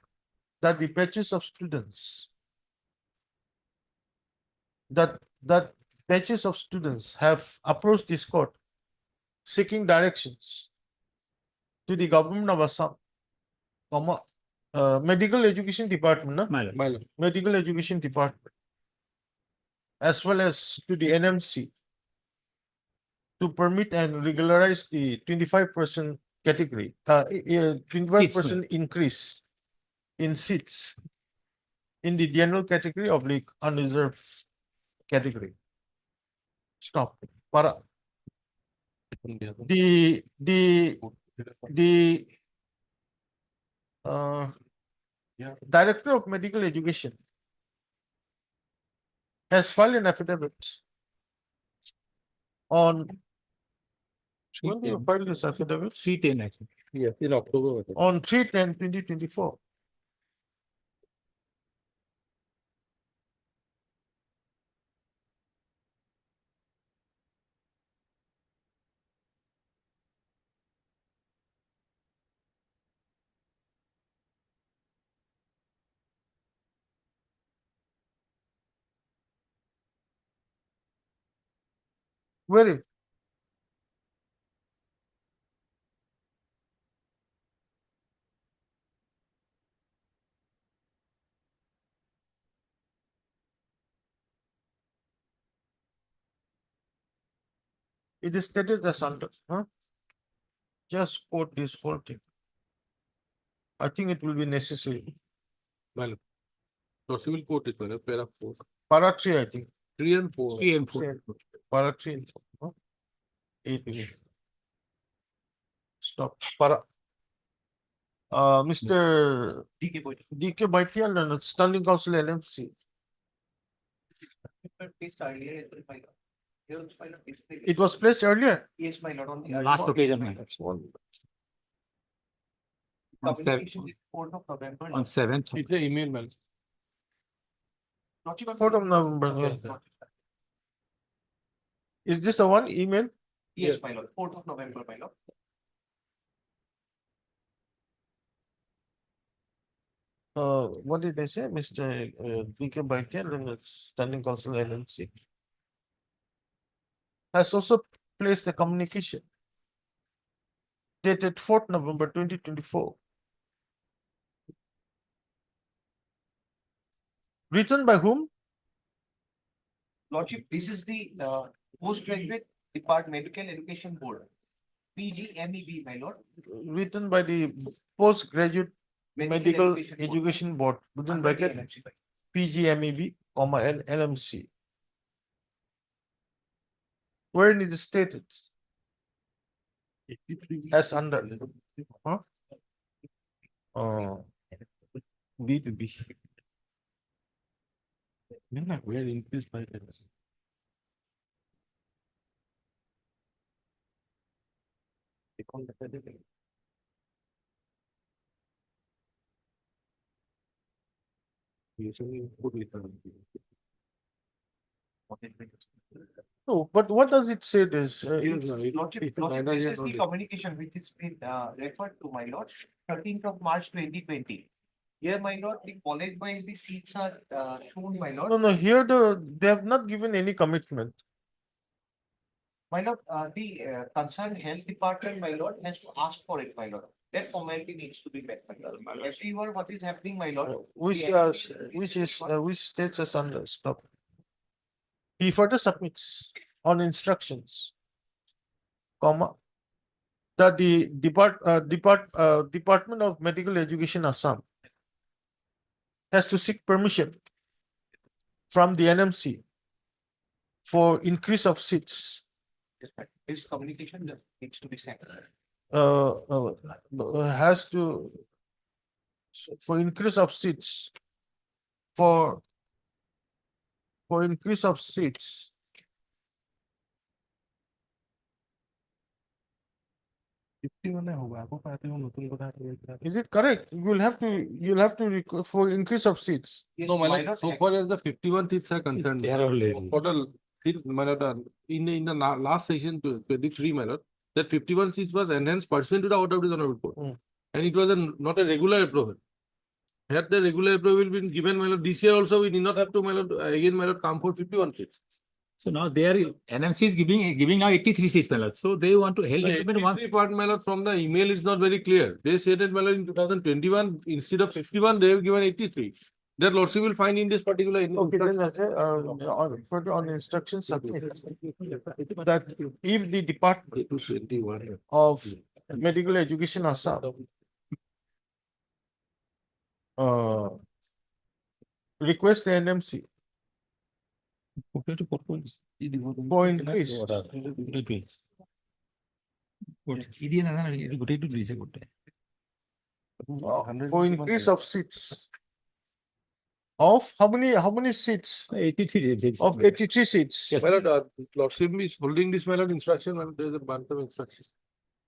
C: that the batches of students that batches of students have approached this court seeking directions to the government of Assam, medical education department, no?
I: My lord.
N: My lord.
C: Medical education department, as well as to the NMC to permit and regularize the 25% category, 25% increase in seats in the general category of the unreserved category. Stop. Para. The Director of Medical Education has filed an affidavit on, when did you file this affidavit?
I: 310, actually.
N: Yes, in October.
C: On 3/10/2024. Where is? It is stated as under, huh? Just quote this whole thing. I think it will be necessary.
N: My lord. Civil court is, my lord, para 4.
C: Para 3, I think.
N: 3 and 4.
I: 3 and 4.
C: Para 3 and 4. Huh? 8 again. Stop. Para. Mr. DK Bhatia, Standing Council LMC. It was placed earlier.
E: Yes, my lord, on the.
I: Last occasion, my lord. On on 7th.
N: It's an email, my lord.
C: 4th of November. Is this the one email?
N: Yes.
F: my lord, 4th of November, my lord.
C: What did I say, Mr. DK Baikel, Standing Council NMC? Has also placed a communication dated 4th November 2024. Written by whom?
F: Lordship, this is the Postgraduate Department Medical Education Board, PGMEB, my lord.
C: Written by the Postgraduate Medical Education Board, within
F: Under the
C: bracket
F: NMC, my
C: PGMEB, comma, and NMC. Wherein it is stated as under. Huh? B to B. Where increased by that. No, but what does it say this?
F: Lordship, this is the communication which is been referred to, my lord, 13th of March 2020. Here, my lord, the college wise the seats are shown, my lord.
C: No, here they have not given any commitment.
F: My lord, the concerned health department, my lord, has to ask for it, my lord. That formality needs to be met, my lord. As we were, what is happening, my lord?
C: Which
F: the
C: which states as under stop. He further submits on instructions, comma, that the Department of Medical Education Assam has to seek permission from the NMC for increase of seats.
F: Yes, ma'am. This communication needs to be sent.
C: Has to for increase of seats for increase of seats. Is it correct? You'll have to for increase of seats.
F: Yes,
N: No, my
F: my
N: lord,
F: lord,
N: so far as the 51 seats are concerned. Total seat, my lord, in the last session, 23, my lord, that 51 seats was enhanced pursuant to the order of the honorable court.
C: Mm.
N: And it was not a regular approval. Had the regular approval been given, my lord, this year also we did not have to, my lord, again, my lord, come for 51 seats.
I: So now they are, NMC is giving now 83 seats, my lord. So they want to help
N: The
I: implement once.
N: 83 part, my lord, from the email is not very clear. They said that, my lord, in 2021, instead of 51, they have given 83. That lordship will find in this particular.
C: Okay, then further on instructions that if the Department of Medical Education Assam request the NMC for increase for increase of seats of how many seats
I: 83.
C: of 83 seats.
I: Yes.
N: My lord, lordship is holding this, my lord, instruction, and there is a bunch of instructions.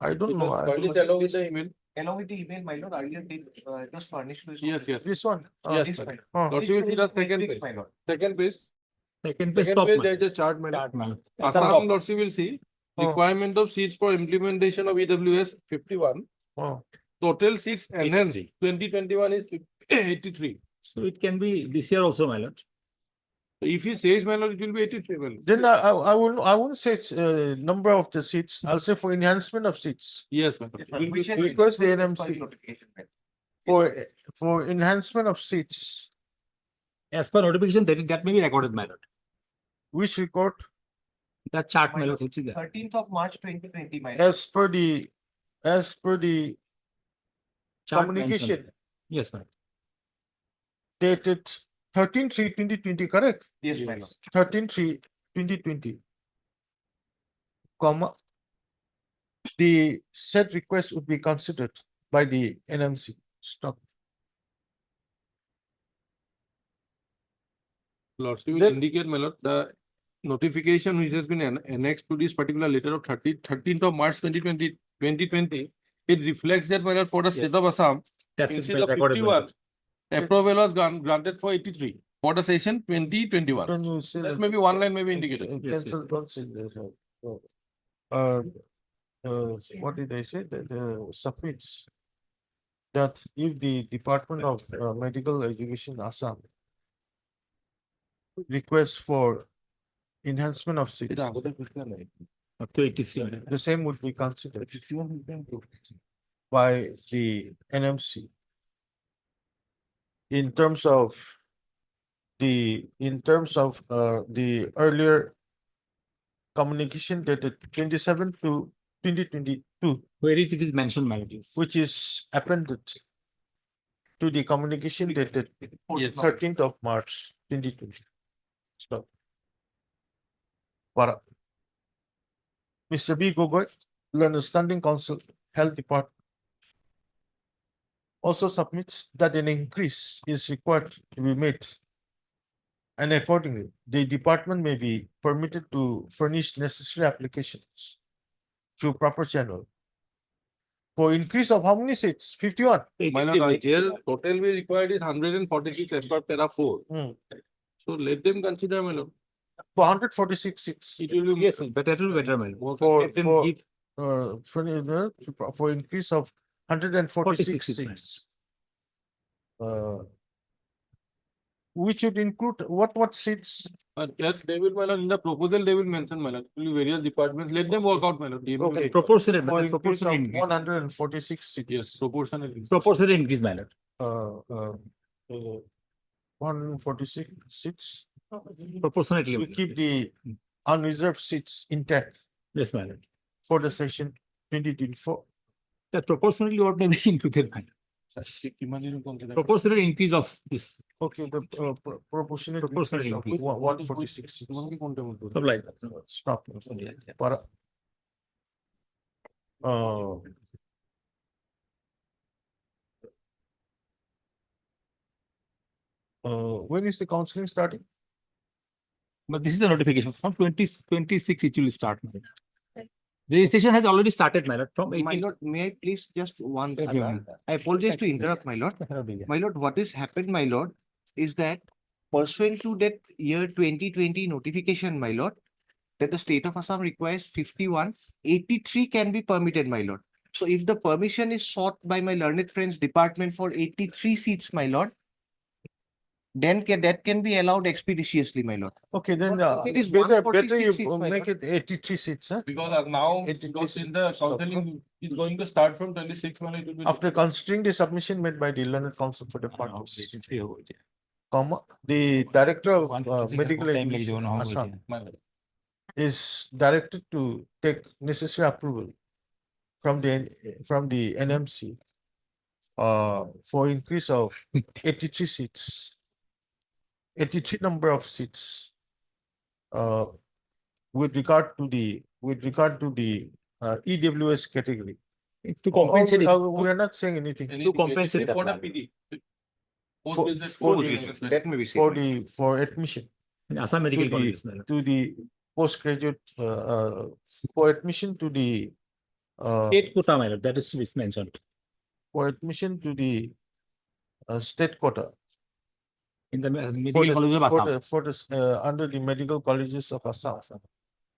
C: I don't know. I
N: Kindly
C: don't know.
N: along with the email.
F: along with the email, my lord, earlier they just furnished. to his
N: Yes,
F: office.
N: yes.
C: This one.
N: Yes,
F: This
N: sir.
F: my lord.
N: Lordship will see the
F: Next
N: second
F: week,
N: page.
F: my lord.
N: Second page.
I: Second page
N: Second
I: top,
N: page,
I: my
N: there
I: lord.
N: is a chart, my lord.
I: Chart, my lord. At the
N: Assam
I: top.
N: lordship will see
C: Oh.
N: requirement of seats for implementation of EWS 51.
C: Oh.
N: Total seats enhanced
I: 83.
N: 2021 is 83.
I: So it can be this year also, my lord.
N: If he says, my lord, it will be 83. My lord.
C: Then I won't say number of the seats. I'll say for enhancement of seats.
N: Yes, my lord.
F: Yes, ma'am. Which I
C: Request the
F: for
C: NMC
F: notification, ma'am.
C: for enhancement of seats.
I: As per notification, that may be recorded, my lord.
C: Which record
I: That chart,
F: My
I: my
F: lord,
I: lord, which is there.
F: 13th of March 2020, my lord.
C: as per the
I: Chart
C: communication
I: mentioned. Yes, my lord.
C: dated 13/3/2020, correct?
F: Yes, my lord.
C: 13/3/2020, comma, the said request would be considered by the NMC. Stop.
N: Lordship will
C: Then-
N: indicate, my lord, the notification which has been annexed to this particular letter of 13th of March 2020, it reflects that, my lord, for the state of Assam,
I: That's
N: instead of
I: recorded, my
N: 51,
I: lord.
N: approval was granted for 83 for the session 2021.
C: Then you say
N: That may be one line may be indicated.
I: Yes,
C: cancel, don't say this. uh, what did I say? The submits that if the Department of Medical Education Assam requests for enhancement of seats,
I: Up to 83.
C: the same would be considered by the NMC in terms of the earlier communication dated 27 to 2022,
I: Where is it is mentioned, my lord?
C: which is appended to the communication dated 13th of March 2020. Stop. Para. Mr. B. Gogoi, Learned Standing Council, Health Department, also submits that an increase is required to be made. And accordingly, the department may be permitted to furnish necessary applications through proper channel. For increase of how many seats? 51.
N: My lord, here total we required is 146 as per para 4. So let them consider, my lord.
C: For 146 seats.
I: It will be, yes, but that will be better, my lord.
C: For,
I: Let them
C: for,
I: give
C: for increase of 146
I: 46 seats.
C: seats. Which would include what seats?
N: Yes, they will, my lord, in the proposal, they will mention, my lord, various departments, let them work out, my lord.
C: Okay.
I: Proportionate, my
C: For
I: lord,
C: increase
I: proportionate
C: of
I: increase.
C: 146 seats.
N: Yes, proportional.
I: Proportionate increase, my lord.
C: 146 seats.
I: Proportionately.
C: We keep the unreserved seats intact
I: Yes, my lord.
C: for the session 2024.
I: That proportionately what may be included, my lord. Proportionate increase of this.
C: Okay, the proportionate
I: Proportionate
C: increase of
I: increase.
C: 146 seats.
I: Something like that.
C: Stop. Para. When is the counseling starting?
I: But this is the notification from 2026 it will start. My lord. Registration has already started, my lord. From
P: My
I: 18.
P: lord, may I please just one thing?
I: Yeah.
P: I apologize to interrupt, my lord. My lord, what has happened, my lord, is that pursuant to that year 2020 notification, my lord, that the state of Assam requires 51, 83 can be permitted, my lord. So if the permission is sought by my learned friends department for 83 seats, my lord, then that can be allowed expeditiously, my lord.
C: Okay, then
P: But if it is
C: better
P: 146
C: you
P: seats, my
C: make
P: lord.
C: it 83 seats, huh?
N: Because now,
C: 83
N: because in
C: seats.
N: the counseling is going to start from 26, my lord, it will be.
C: After considering the submission made by the Learned Council for the parties, comma, the director of medical education Assam
N: My lord.
C: is directed to take necessary approval from the NMC for increase of 83 seats, 83 number of seats with regard to the EWS category.
I: To compensate it.
C: We are not saying anything.
I: To compensate that,
N: For the
I: my lord.
N: PD.
C: For-
P: That may be said.
C: For admission
I: In Assam Medical
C: to the
I: Colleges, my lord.
C: to the postgraduate for admission to the
I: State quota, my lord, that is mentioned.
C: for admission to the state quota
I: In the
C: for
I: medical college of Assam.
C: under the medical colleges of Assam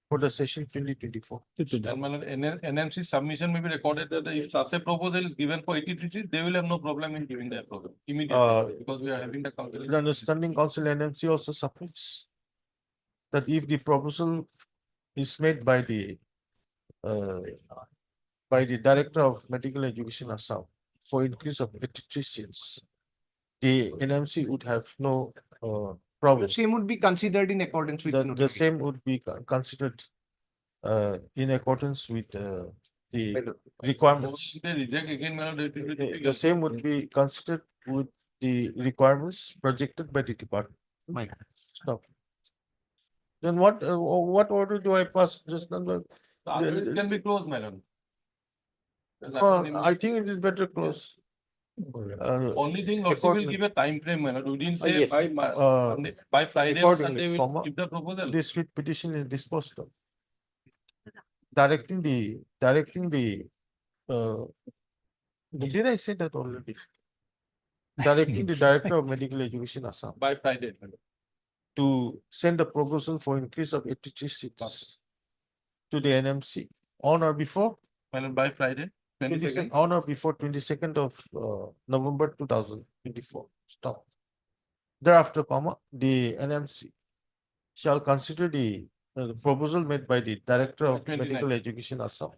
C: for the session 2024.
N: And my lord, NMC submission may be recorded that if such a proposal is given for 83 seats, they will have no problem in giving the approval immediately because we are having the counseling.
C: The understanding council NMC also submits that if the proposal is made by the director of medical education Assam for increase of 83 seats, the NMC would have no problem.
P: Same would be considered in accordance with
C: The
P: notification.
C: same would be considered in accordance with the requirements.
N: They reject again, my lord, it will be
C: The same would be considered with the requirements projected by the department.
P: My
C: Stop. Then what order do I pass just now?
N: The other it can be closed, my lord.
C: I think it is better close.
N: Only thing, lordship will
C: accordingly.
N: give a time frame, my lord. We didn't say
I: yes.
N: by Friday or Sunday
C: accordingly,
N: we will
C: comma,
N: give the proposal.
C: This writ petition is disposed of. Directing the did I say that already? Directing the director of medical education Assam
N: By Friday, my lord.
C: to send a proposal for increase of 83 seats to the NMC on or before
N: By Friday, 22nd.
C: on or before 22nd of November 2024. Stop. Thereafter, comma, the NMC shall consider the proposal made by the Director of
N: 29.
C: Medical Education Assam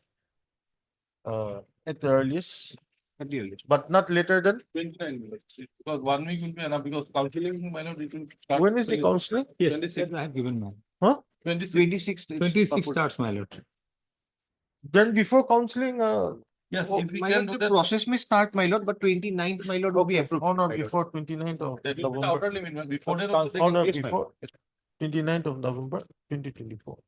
C: at the earliest,
I: At the earliest.
C: but not later than
N: 29 minutes. Because 1 week will be enough because counseling, my lord, it will start.
C: when is the counseling?
I: Yes,
N: 26.
I: that I have given, ma'am.
C: Huh?
N: 26.
I: 26 starts, my lord.
C: Then before counseling,
N: Yes,
P: Oh,
N: if we
P: my
N: can
P: lord,
N: do
P: the
N: that.
P: process may start, my lord, but 29th, my lord, will be approved.
C: on or
P: my lord.
C: before 29th of
N: That will be the outer
C: November.
N: limit, man. Before that.
C: On or
P: Yes, ma'am.
C: before 29th of November 2024.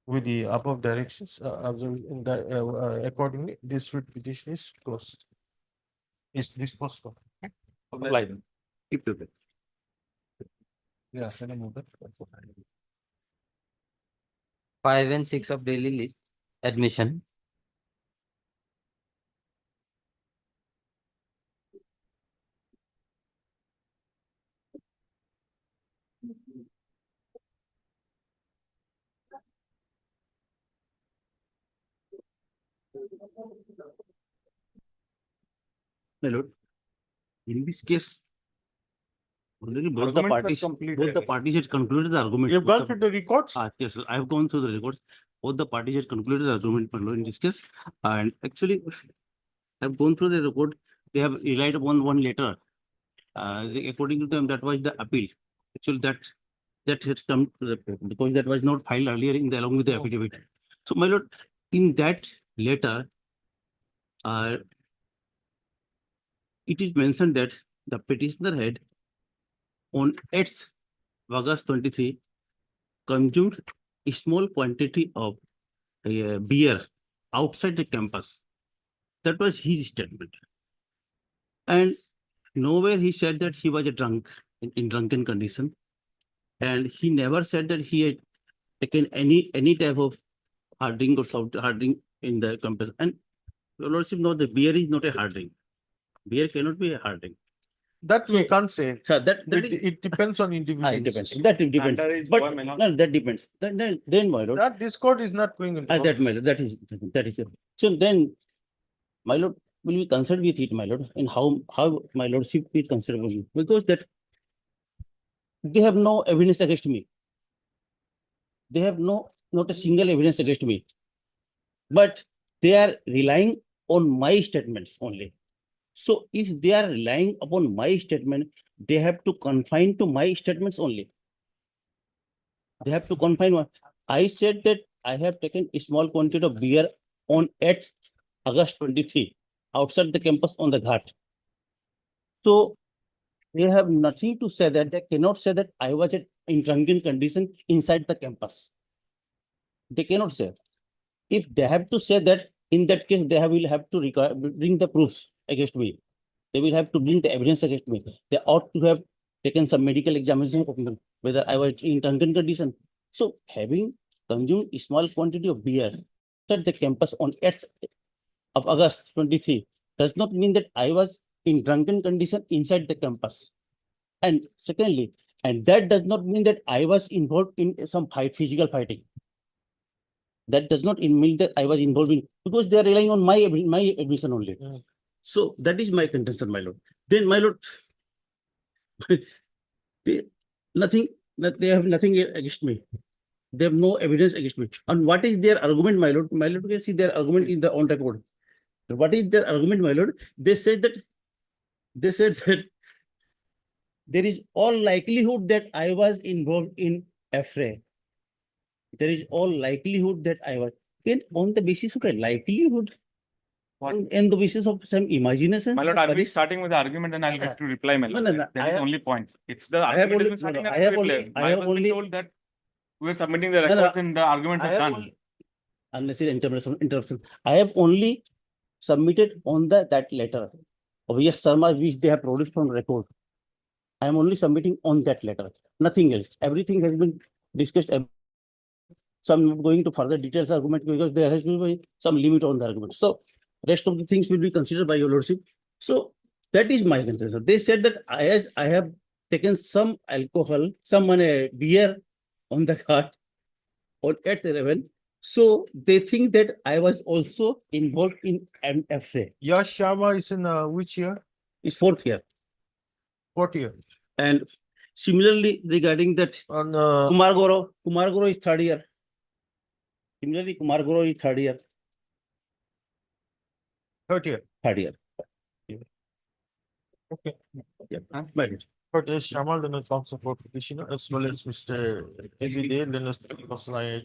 C: With the above directions, accordingly, this writ petition is closed. Is disposed of.
I: Apply.
P: Keep to it.
C: Yeah, can I move that?
K: 5 and 6 of daily list, admission.
L: My lord, in this case, already both the
H: Argument was completed.
L: parties had concluded the argument.
C: You've gone through the records?
L: Yes, sir, I have gone through the records. Both the parties had concluded the argument, my lord, in this case. And actually, I've gone through the report. They have relied upon one letter. According to them, that was the appeal. Actually, that has come to the paper because that was not filed earlier along with the affidavit. So, my lord, in that letter, it is mentioned that the petitioner had on 8th August 23 consumed a small quantity of beer outside the campus. That was his statement. And nowhere he said that he was a drunk in drunken condition. And he never said that he had taken any type of hard drink or soft hard drink in the campus. And your lordship know the beer is not a hard drink. Beer cannot be a hard drink.
C: That we can't say.
L: So that
C: It depends on individuals.
L: it depends. That depends.
H: Underage
L: But
H: boy may not-
L: no, that depends. Then my lord.
C: That this court is not going into.
L: That my lord, that is it. So then, my lord, will be concerned with it, my lord, and how my lordship will consider with you, because that they have no evidence against me. They have not a single evidence against me, but they are relying on my statements only. So if they are relying upon my statement, they have to confine to my statements only. They have to confine. I said that I have taken a small quantity of beer on 8th August 23 outside the campus on the Ghat. So they have nothing to say that. They cannot say that I was in drunken condition inside the campus. They cannot say. If they have to say that, in that case, they will have to bring the proofs against me. They will have to bring the evidence against me. They ought to have taken some medical examination of me, whether I was in drunken condition. So having consumed a small quantity of beer at the campus on 8th of August 23 does not mean that I was in drunken condition inside the campus. And secondly, and that does not mean that I was involved in some physical fighting. That does not mean that I was involved in, because they are relying on my admission only. So that is my contention, my lord. Then, my lord, they have nothing against me. They have no evidence against me. And what is their argument, my lord? My lord, you can see their argument in the on record. What is their argument, my lord? They said that there is all likelihood that I was involved in affray. There is all likelihood that I was. And on the basis of a likelihood, on the basis of some imagination.
H: My lord, I'll be starting with the argument and I'll get to reply, my lord.
L: No,
H: That is the only point. If the
L: I have
H: argument
L: only-
H: is
L: I have only- I have only-
H: told that we are submitting the
L: No, no,
H: records and the arguments
L: I
H: are
L: have
H: done.
L: only- Unnecessary interruption. I have only submitted on that letter of yes, Sharma, which they have produced from record. I am only submitting on that letter, nothing else. Everything has been discussed. So I'm going to further details argument because there has been some limit on the argument. So rest of the things will be considered by your lordship. So that is my contention. They said that I have taken some alcohol, some beer on the cart on 8th 11 So they think that I was also involved in MFA.
C: Yash Sharma is in which year?
L: It's fourth year.
C: What year?
L: And similarly, regarding that,
C: On
L: Kumar Goro is third year. Similarly, Kumar Goro is third year.
C: third year.
L: Third year.
C: Okay.
L: Yeah. Right.
C: But there's Shamal, then it's also for petitioner as well as Mr. Everyday, then it's personal.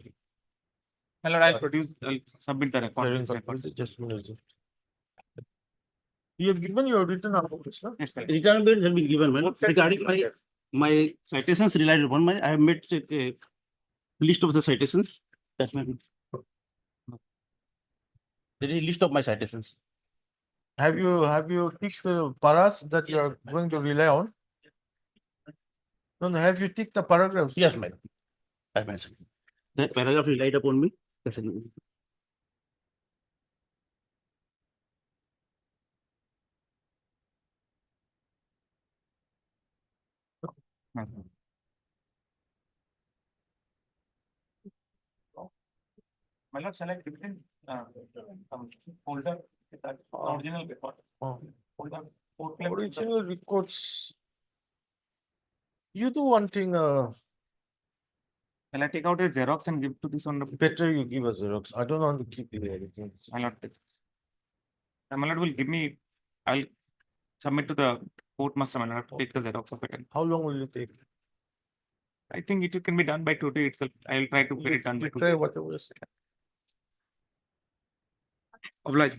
H: My lord, I'll produce, I'll submit the record.
C: Just a minute. You have given your written application.
H: Yes, correct.
L: Return bill has been given. Well, regarding my citations related upon my, I have made a list of the citations. That's my. There is a list of my citations.
C: Have you ticked the paras that you are going to rely on? No, have you ticked the paragraphs?
L: Yes, madam. I mentioned. That paragraph relied upon me. That's it.
H: My lord, shall I give it in folder? Original record. Folder.
C: Original records. You do one thing,
H: Shall I take out a Xerox and give to this one?
C: better you give us Xerox. I don't want to keep it everything.
H: My lord, my lord will give me, I'll submit to the court master, my lord, to take the Xerox of it.
C: How long will it take?
H: I think it can be done by today itself. I'll try to get it done by
C: Try
H: today.
C: whatever is.
H: Oblige.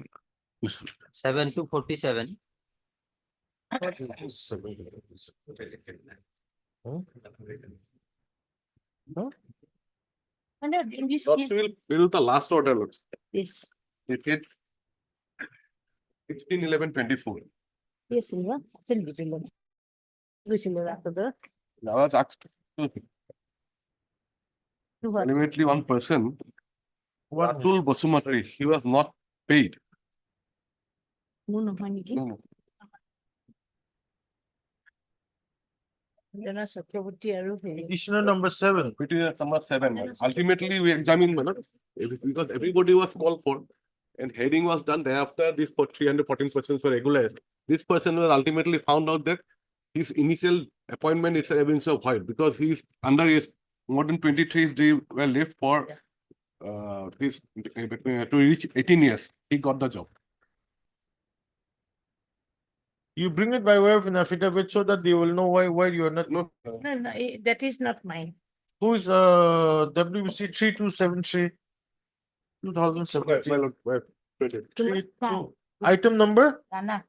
K: 7 to 47.
O: And in this
M: Lords
O: case,
M: will build the last order, Lords.
O: yes,
M: It is 16/11/24.
O: yes, Silva, send it below. We will after that.
M: I was asked
O: To what?
M: ultimately one person, Atul Basumati, he was not paid.
O: No, no, honey.
M: No.
C: Petitioner number 7.
M: Petitioner number 7. Ultimately, we examined because everybody was called for and hearing was done. Thereafter, this for 314 persons were regularized. This person was ultimately found out that his initial appointment is evidence of void because he is under his more than 23 days were left for his to reach 18 years. He got the job.
C: You bring it by way of an affidavit so that they will know why you are not.
M: No,
O: No, no, that is not mine.
C: Who is WC 3273 2017?
M: my lord,
C: Item number?
O: Dana,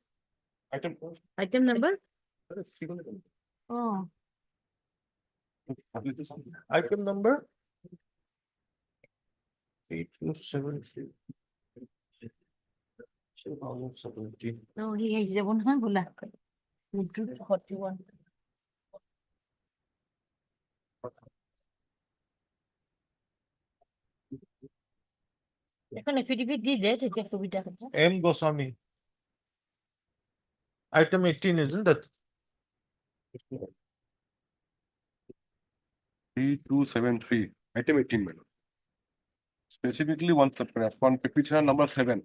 M: item.
O: item number? Oh,
C: Item number? 8273. 2017.
O: no, he is the one who bola. 41. এখন affidavit দি দে তেতিয়া সুবিধা হ'ব।
C: M. Goswami. Item 18, isn't that?
M: 3273, item 18, madam. Specifically, one petitioner number 7.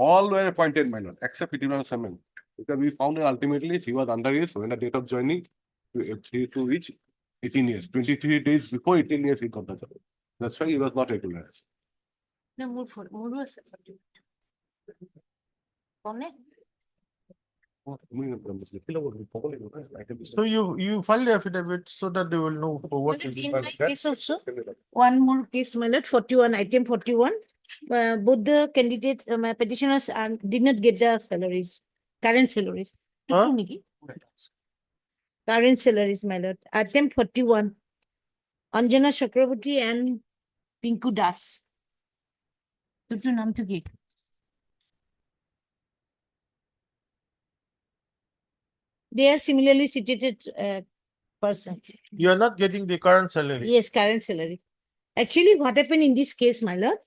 M: All were appointed, my lord, except petitioner 7. Because we found that ultimately he was underage when the date of joining to reach 18 years. 23 days before 18 years, he got the job. That's why he was not regularized.
O: না মোৰো আছে। কোনে?
C: So you file the affidavit so that they will know for what is
O: In
C: the
O: my case also, one more case, my lord, 41, item 41. Both the candidates, my petitioners did not get the salaries, current salaries.
C: Huh?
O: Current salaries, my lord. Item 41. Anjana Chakraborty and Pinku Das. Tutu naam to ki? They are similarly situated persons.
C: You are not getting the current salary.
O: Yes, current salary. Actually, what happened in this case, my lord,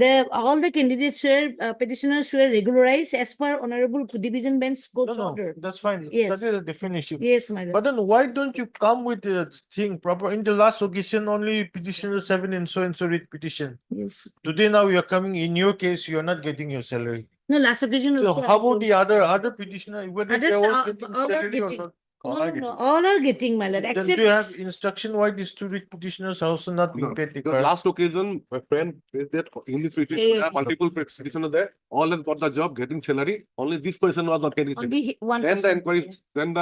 O: all the candidates were, petitioners were regularized as per Honorable Division Bench
C: No,
O: Court's
C: no,
O: order.
C: that's fine. That
O: Yes.
C: is a different issue.
O: Yes, my lord.
C: But then why don't you come with the thing proper? In the last occasion, only petitioners have an so and so writ petition.
O: Yes.
C: Today now you are coming, in your case, you are not getting your salary.
O: No, last occasion.
C: So
O: also
C: how
O: I
C: about
O: told-
C: the other petitioner, whether they
O: Others
C: are all
O: are-
C: getting
O: all are
C: salary or
O: getting.
C: not?
O: No, no, no, all are getting, my lord,
C: Then do
O: except.
C: you have instruction why these two writ petitioners are also not being
M: No,
C: paid?
M: the last occasion, my friend says that in this retreat,
O: Yeah.
M: there are multiple petitioners there, all have got the job, getting salary, only this person was not getting salary.
O: Only one.
M: Then the
O: person.
M: inquiry, then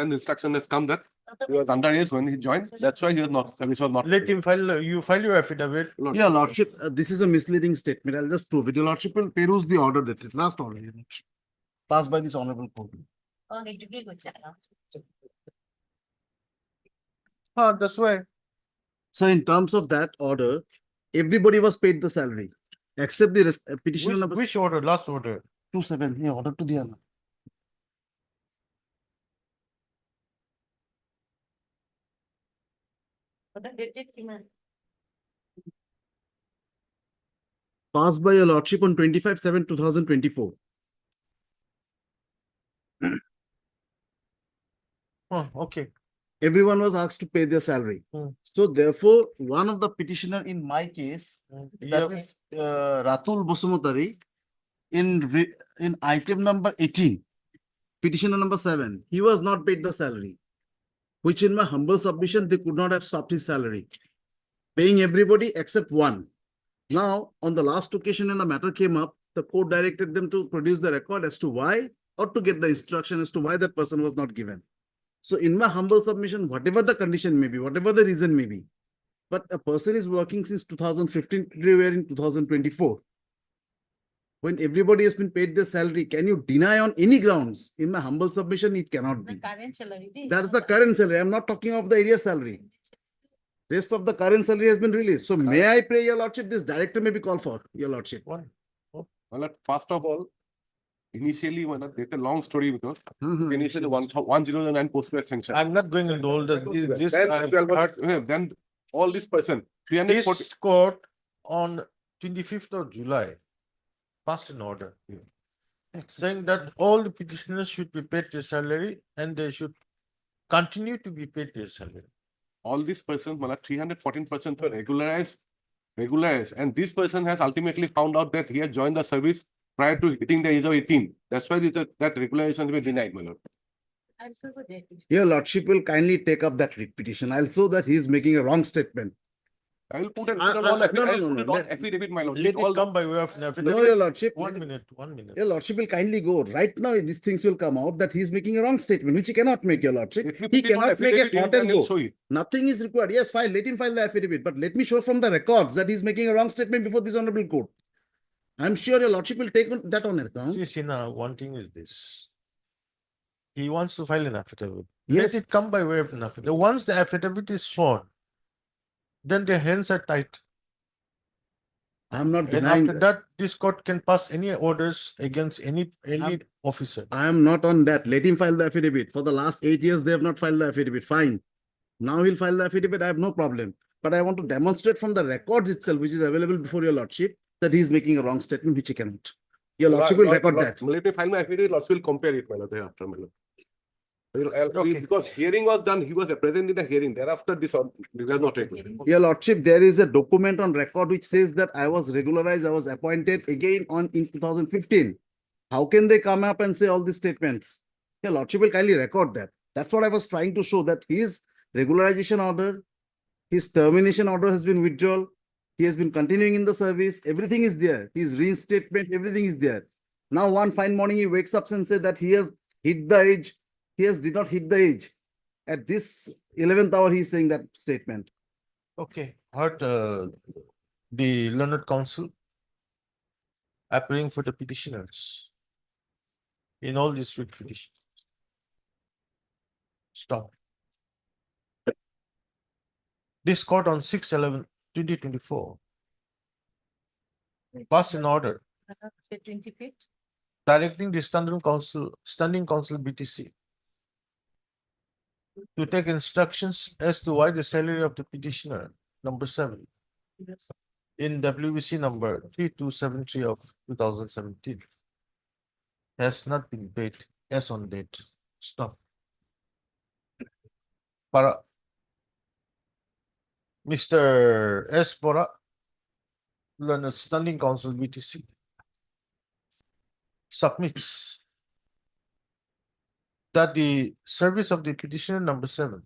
M: the instruction has come that he was underage when he joined, that's why he was not, service was not.
C: Let him file, you file your affidavit.
Q: Your lordship, this is a misleading statement. I'll just prove it. Your lordship will peruse the order that last order, your lordship, passed by this honorable court.
C: That's why.
Q: So in terms of that order, everybody was paid the salary, except the petitioner number
C: Which order, last order?
Q: 27, yeah, order to the other. Passed by your lordship on 25/7/2024.
C: Oh, okay.
Q: Everyone was asked to pay their salary.
C: Hmm.
Q: So therefore, one of the petitioner in my case, that
C: Yeah.
Q: is Ratul Bosumotari, in item number 18, petitioner number 7, he was not paid the salary, which in my humble submission, they could not have stopped his salary, paying everybody except one. Now, on the last occasion when the matter came up, the court directed them to produce the record as to why, or to get the instruction as to why that person was not given. So in my humble submission, whatever the condition may be, whatever the reason may be, but a person is working since 2015, today we are in 2024. When everybody has been paid their salary, can you deny on any grounds? In my humble submission, it cannot be.
O: Current salary.
Q: That's the current salary. I'm not talking of the area salary. Rest of the current salary has been released. So may I pray your lordship, this director may be called for, your lordship.
C: One.
M: Well, first of all, initially, when there's a long story because
Q: Mhm.
M: initially 109 postgrad sanction.
C: I'm not going into all that. This, I've heard
M: Then all this person, 340.
C: this court on 25th of July passed an order saying that all the petitioners should be paid their salary and they should continue to be paid their salary.
M: All these persons, 314% were regularized, and this person has ultimately found out that he had joined the service prior to hitting the age of 18. That's why that regularization will be denied, my lord.
Q: Your lordship will kindly take up that petition. I'll show that he is making a wrong statement.
M: I will put it
Q: I-
M: on
Q: I- no,
M: affidavit.
Q: no,
M: I will
Q: no,
M: put it
Q: no,
M: on
Q: let-
M: affidavit, my lord.
C: Let
M: All
C: it come by way of an
Q: No,
C: affidavit.
Q: your lordship.
C: 1 minute, 1 minute.
Q: Your lordship will kindly go. Right now, these things will come out that he is making a wrong statement, which he cannot make, your lordship.
M: Let me
Q: He
M: put it on
Q: cannot make a
M: affidavit,
Q: thought
M: then
Q: and
M: I'll
Q: go.
M: show you.
Q: Nothing is required. Yes, fine, let him file the affidavit, but let me show from the records that he is making a wrong statement before this honorable court. I'm sure your lordship will take that on account.
C: See, Sina, one thing is this. He wants to file an affidavit.
Q: Yes.
C: Let it come by way of an affidavit. Once the affidavit is sworn, then their hands are tied.
Q: I'm not
C: And
Q: denying.
C: after that, this court can pass any orders against any officer.
Q: I am not on that. Let him file the affidavit. For the last 8 years, they have not filed the affidavit. Fine. Now he'll file the affidavit. I have no problem. But I want to demonstrate from the records itself, which is available before your lordship, that he is making a wrong statement, which he cannot. Your lordship will record that.
M: Let me file my affidavit, lordship will compare it, my lord, thereafter, my lord.
C: Okay.
M: Because hearing was done, he was present in the hearing. Thereafter, this was not taken.
Q: Your lordship, there is a document on record which says that I was regularized, I was appointed again in 2015. How can they come up and say all these statements? Your lordship will kindly record that. That's what I was trying to show, that his regularization order, his termination order has been withdrawn. He has been continuing in the service. Everything is there. His reinstatement, everything is there. Now one fine morning he wakes up and says that he has hit the age. He did not hit the age. At this 11th hour, he is saying that statement.
C: Okay, heard the learned counsel appearing for the petitioners in all these writ petitions. Stop. This court on 6/11/2024 passed an order
O: Say 25th.
C: directing the standing council BTC to take instructions as to why the salary of the petitioner, number 7, in WBC number 3273 of 2017 has not been paid as on date. Stop. Para Mr. S. Bora, Learned Standing Council BTC, submits that the service of the petitioner number 7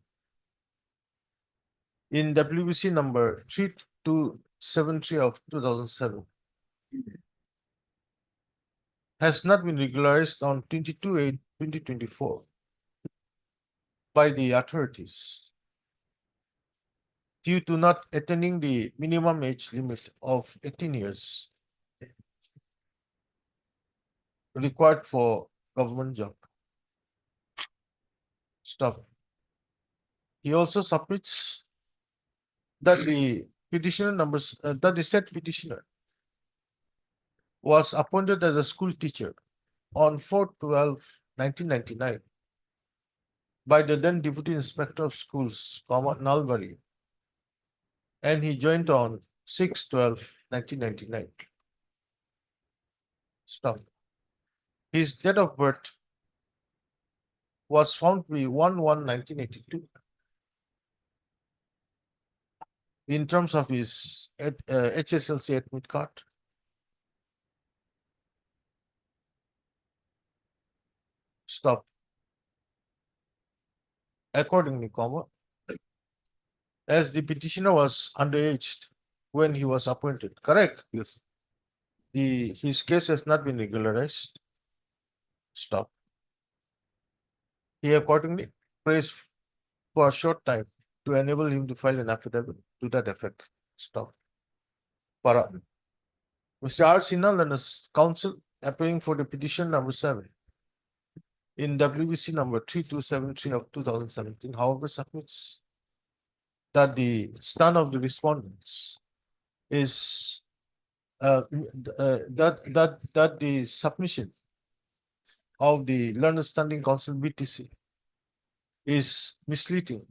C: in WBC number 3273 of 2007 has not been regularized on 22/8/2024 by the authorities due to not attaining the minimum age limit of 18 years required for government job. Stop. He also submits that the petitioner numbers, that the said petitioner was appointed as a school teacher on 4/12/1999 by the then Deputy Inspector of Schools, Nalbari, and he joined on 6/12/1999. Stop. His date of birth was found to be 1/1/1982. In terms of his HSLC admit card. Stop. Accordingly, as the petitioner was underage when he was appointed, correct?
N: Yes.
C: His case has not been regularized. Stop. He accordingly prays for a short time to enable him to file an affidavit to that effect. Stop. Para. Mr. R. Sinal and his counsel appearing for the petition number 7 in WBC number 3273 of 2017, however, submits that the stand of the respondents is that the submission of the Learned Standing Council BTC is misleading,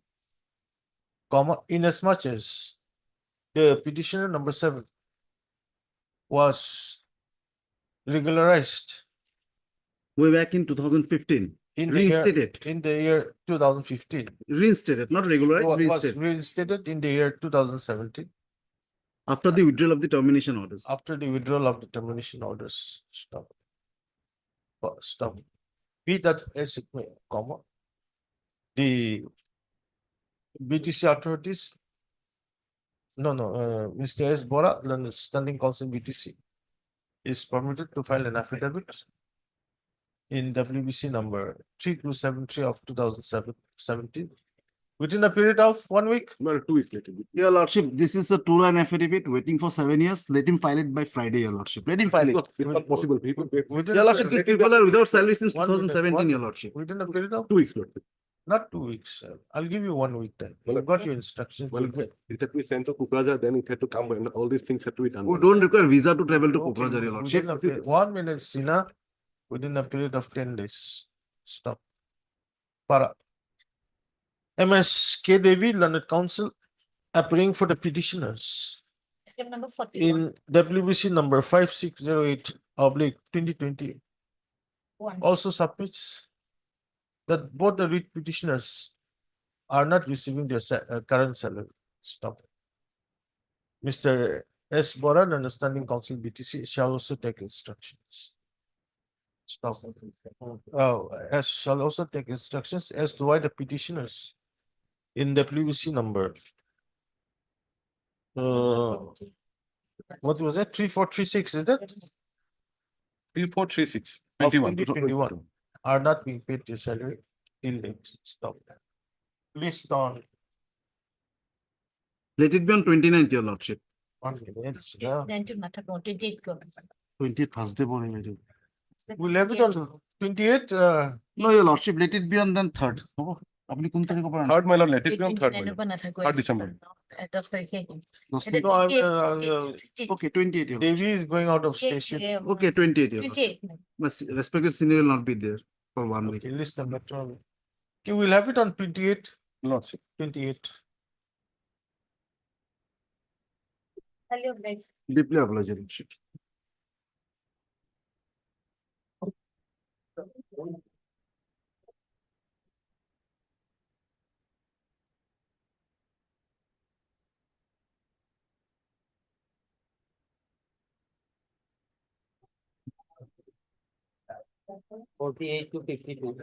C: inasmuch as the petitioner number 7 was regularized
Q: Way back in 2015.
C: in
Q: Reinstated.
C: the year 2015.
Q: Reinstated, not regularized,
C: Was
Q: reinstated.
C: reinstated in the year 2017
Q: After the withdrawal of the termination orders.
C: after the withdrawal of the termination orders. Stop. Stop. Be that as it may, the BTC authorities, Mr. S. Bora, Learned Standing Council BTC, is permitted to file an affidavit in WBC number 3273 of 2017 within a period of 1 week.
N: Well, 2 weeks later.
Q: Your Lordship, this is a two-line affidavit waiting for 7 years. Let him file it by Friday, Your Lordship. Let him file it.
N: It's not possible. People pay.
C: Within
Q: Your
C: a
Q: Lordship, these
C: period-
Q: people are without salary since
C: 1 minute,
Q: 2017, Your Lordship.
C: Within a period of
N: 2 weeks, Lord.
C: not 2 weeks. I'll give you 1 week time.
N: Well,
C: You've got your instructions.
N: Well, it had to be sent to Kukraja, then it had to come, and all these things had to be done.
Q: We don't require visa to travel to
C: Okay,
Q: Kokrajhar, Your Lordship.
C: within a period- 1 minute, Sina, within a period of 10 days. Stop. Para. MS K. Devi, Learned Council, appearing for the petitioners
O: Item number 41.
C: in WBC number 5608/2020 also submits that both the writ petitioners are not receiving their current salary. Stop. Mr. S. Boran, Understanding Council BTC, shall also take instructions. Stop. As shall also take instructions as to why the petitioners in WBC number what was that? 3436, is that?
N: 3436.
C: Of 2021 are not being paid their salary till date. Stop. List on
Q: Let it be on 29th, Your Lordship.
C: 1 minute. Yeah.
O: 19 মাথা কোটে date কর
Q: 20th Thursday morning, I do.
C: We'll have it on 28.
Q: No, Your Lordship, let it be on then 3rd. Oh, আপনি কোন তারিখে পারেন?
N: 3rd, my lord, let it be on 3rd, my
O: 29
N: lord.
O: পর না থাকো
N: 3rd December.
O: 10 তারিখে
Q: দশ
C: No, I'm,
Q: Okay, 28, Your Lordship.
C: Devi is going out of station.
Q: Okay, 28, Your Lordship.
O: 28
Q: My respected senior will not be there for 1 week.
C: Okay, list number 12. Okay, we'll have it on 28.
N: Lordship.
C: 28.
O: Highly obliged.
Q: Deeply obliged, Your Lordship.
K: Forty-eight to 52.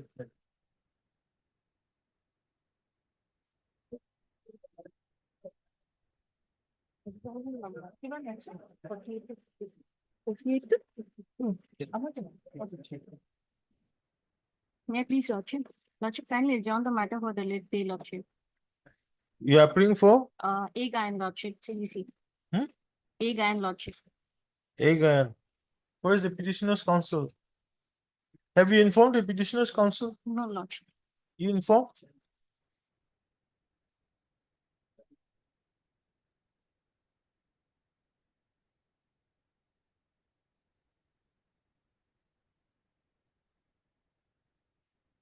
O: May I please, Lordship? Lordship, kindly adjourn the matter for the late day, Lordship.
C: You are praying for
O: A Gayan, Lordship, CGC.
C: Hmm?
O: A Gayan, Lordship.
C: Again. Where is the petitioner's counsel? Have you informed the petitioner's counsel?
O: No, Lordship.
C: You informed?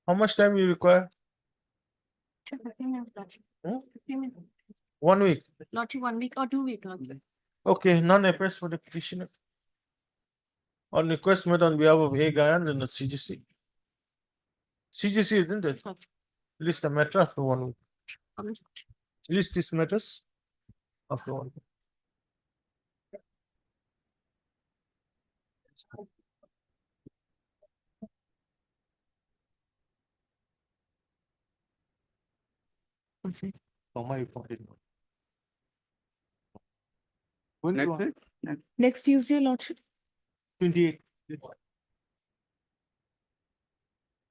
C: How much time you require?
O: 15 minutes, Lordship.
C: Hmm?
O: 15 minutes.
C: 1 week.
O: Lordship, 1 week or 2 weeks, Lordship.
C: Okay, none appears for the petitioner. On request made on behalf of A Gayan and the CGC. CGC, isn't it? List the matter after 1 week. List these matters after 1 week. Oh my God. When do you want?
G: Next Tuesday, Lordship,
C: 28.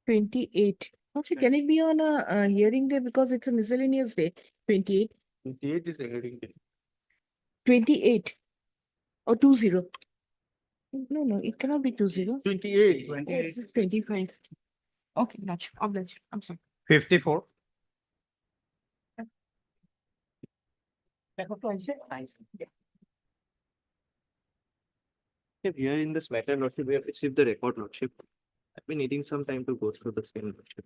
G: 28. Lordship, can it be on a hearing day because it's a miscellaneous day? 28,
C: 28 is the hearing day.
G: 28 or 20? No, it cannot be 20.
C: 28.
G: This is 25. Okay, Lordship, obliged. I'm sorry.
A: 54.
P: Here in this matter, Lordship, we have received the record, Lordship. I've been needing some time to go through the same, Lordship.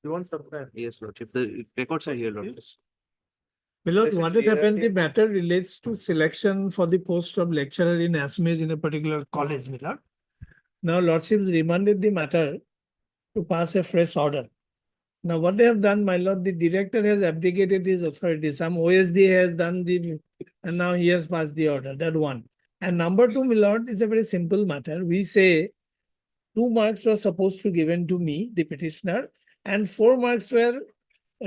C: You want some time?
P: Yes, Lordship, the records are here, Lordship.
J: Milord,
P: This is
J: what had
P: clear,
J: happened, the
P: okay.
J: matter relates to selection for the post of lecturer in Assamese in a particular college, Milord. Now, Lordships remanded the matter to pass a fresh order. Now, what they have done, my lord, the director has abdicated his authority. Some OSD has done and now he has passed the order. That one. And number two, my lord, is a very simple matter. We say 2 marks were supposed to given to me, the petitioner, and 4 marks were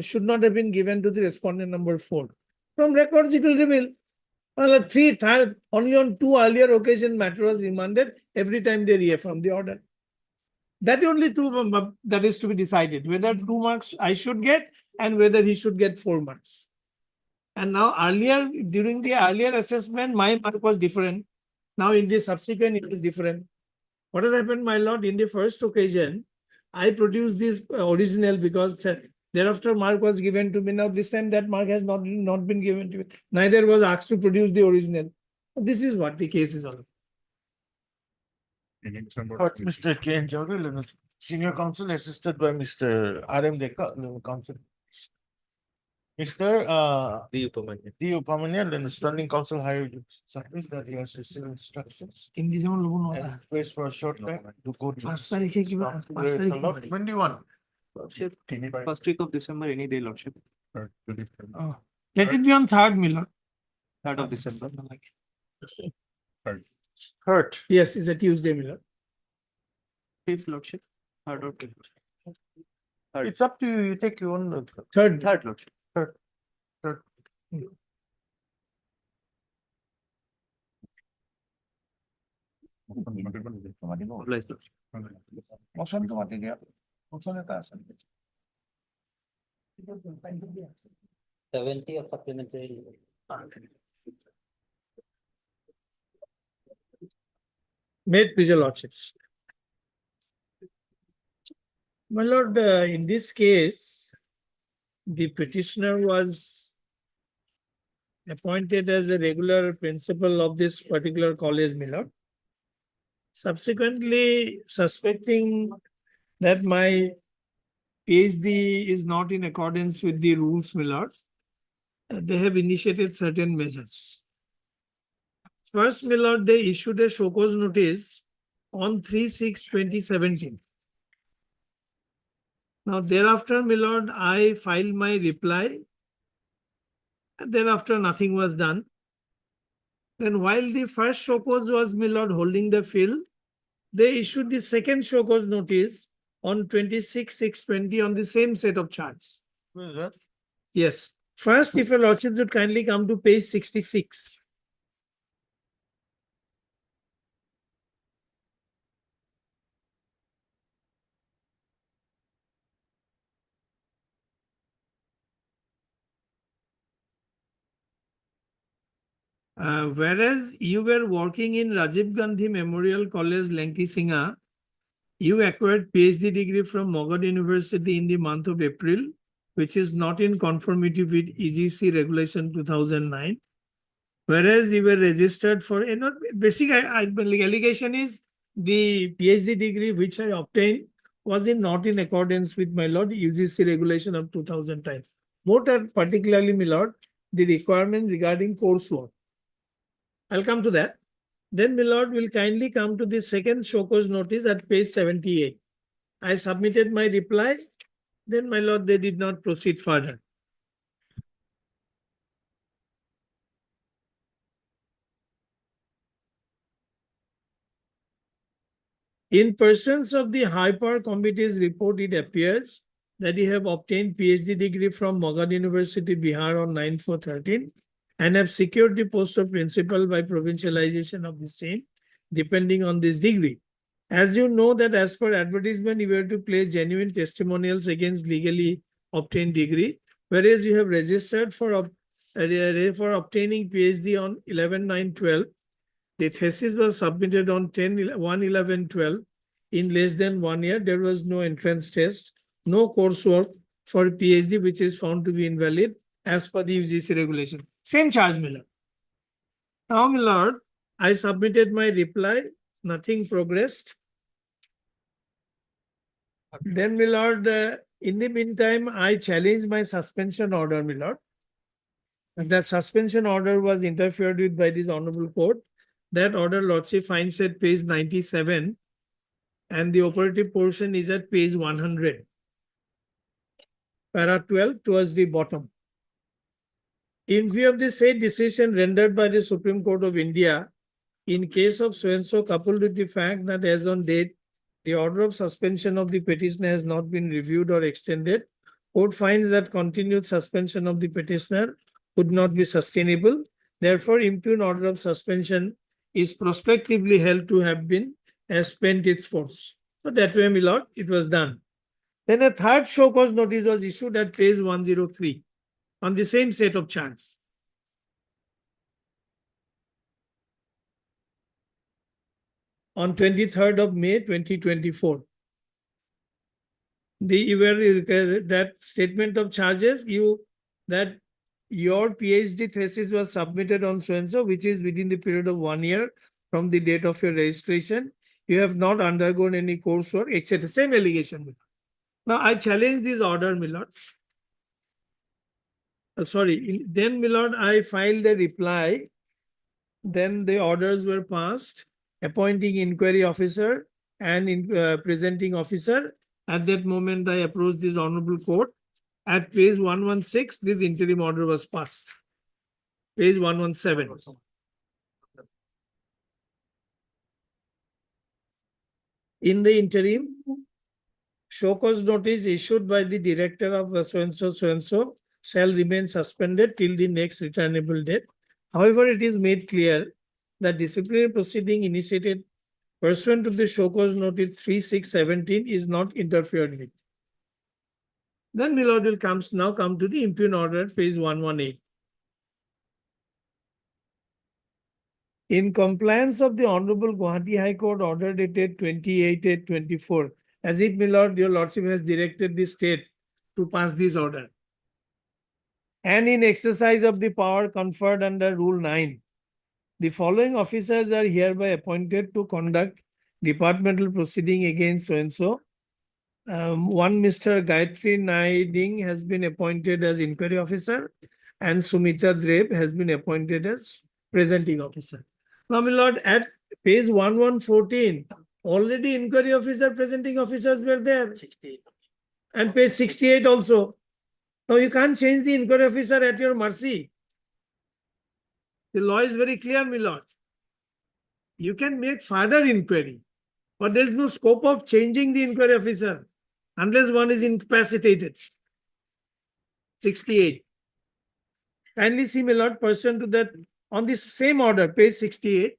J: should not have been given to the respondent number 4. From records, it will reveal. Only on 2 earlier occasion matter was remanded. Every time they reaffirm the order. That only 2 that is to be decided, whether 2 marks I should get and whether he should get 4 marks. And now earlier, during the earlier assessment, my mark was different. Now in the subsequent, it is different. What had happened, my lord, in the first occasion, I produced this original because thereafter mark was given to me. Now this time that mark has not been given to me. Neither was asked to produce the original. This is what the case is all about.
C: Mr. K. N. Jawahar, Senior Counsel assisted by Mr. R.M. Deka, Legal Counsel. Mr.
P: D. Upamanyan.
C: D. Upamanyan, and the Standing Counsel hired service that he has received instructions.
J: In this one,
C: And place for a short time to go to.
J: 5 তারিখে কি 5 তারিখে বাড়ি।
C: When do you want?
P: Lordship, first week of December, any day, Lordship.
J: Oh. Let it be on 3rd, Milord.
P: 3rd of December.
C: Hurt.
J: Yes, it's a Tuesday, Milord.
P: 5th, Lordship. 3rd or 5th.
C: It's up to you. You take your own.
J: 3rd.
P: 3rd, Lordship.
C: Third.
P: Obliged, Lordship.
J: বসন্ত মাটি দিয়া বসন্ত আছে
K: 70 of supplementary.
J: Made please, your lordships. My lord, in this case, the petitioner was appointed as a regular principal of this particular college, my lord. Subsequently, suspecting that my PhD is not in accordance with the rules, my lord, they have initiated certain measures. First, my lord, they issued a show cause notice on 3/6/2017. Now thereafter, my lord, I filed my reply. And thereafter, nothing was done. Then while the first show cause was, my lord, holding the field, they issued the second show cause notice on 26/6/20 on the same set of charts. Yes. First, if your lordship would kindly come to page 66. Whereas you were working in Rajiv Gandhi Memorial College, Lankisingha, you acquired PhD degree from Mogad University in the month of April, which is not in conformity with EGC regulation 2009. Whereas you were registered for, basic allegation is the PhD degree which I obtained was not in accordance with, my lord, UGC regulation of 2010. More particularly, my lord, the requirement regarding coursework. I'll come to that. Then, my lord, will kindly come to the second show cause notice at page 78. I submitted my reply. Then, my lord, they did not proceed further. In pursuance of the High Power Committee's report, it appears that you have obtained PhD degree from Mogad University, Bihar on 9/4/13 and have secured the post of principal by provincialization of the same, depending on this degree. As you know that as per advertisement, you were to place genuine testimonials against legally obtained degree, whereas you have registered for obtaining PhD on 11/9/12. The thesis was submitted on 1/11/12 in less than 1 year. There was no entrance test, no coursework for PhD, which is found to be invalid as per the UGC regulation. Same charge, my lord. Now, my lord, I submitted my reply. Nothing progressed. Then, my lord, in the meantime, I challenged my suspension order, my lord. And that suspension order was interfered with by this honorable court. That order, lordship finds at page 97, and the operative portion is at page 100. Para 12 towards the bottom. In view of the said decision rendered by the Supreme Court of India, in case of so-and-so, coupled with the fact that as on date, the order of suspension of the petitioner has not been reviewed or extended, court finds that continued suspension of the petitioner would not be sustainable. Therefore, impugn order of suspension is prospectively held to have been spent its force. So that way, my lord, it was done. Then a third show cause notice was issued at page 103 on the same set of charts. On 23rd of May 2024. That statement of charges, that your PhD thesis was submitted on so-and-so, which is within the period of 1 year from the date of your registration. You have not undergone any coursework, etc. Same allegation. Now, I challenge this order, my lord. Then, my lord, I filed a reply. Then the orders were passed, appointing inquiry officer and presenting officer. At that moment, I approached this honorable court. At page 116, this interim order was passed. Page 117. In the interim, show cause notice issued by the director of so-and-so shall remain suspended till the next returnable date. However, it is made clear that disciplinary proceeding initiated pursuant to the show cause notice 3/6/17 is not interfered with. Then, my lord, will now come to the impugn order, page 118. In compliance of the Honorable Guwahati High Court order dated 28/8/24, as if, my lord, your lordship has directed the state to pass this order. And in exercise of the power conferred under Rule 9, the following officers are hereby appointed to conduct departmental proceeding against so-and-so. One, Mr. Gayatri Naiding has been appointed as inquiry officer, and Sumita Dreb has been appointed as presenting officer. Now, my lord, at page 1114, already inquiry officer, presenting officers were there. 68. And page 68 also. Now, you can't change the inquiry officer at your mercy. The law is very clear, my lord. You can make further inquiry, but there is no scope of changing the inquiry officer unless one is incapacitated. 68. Kindly see, my lord, pursuant to that, on this same order, page 68,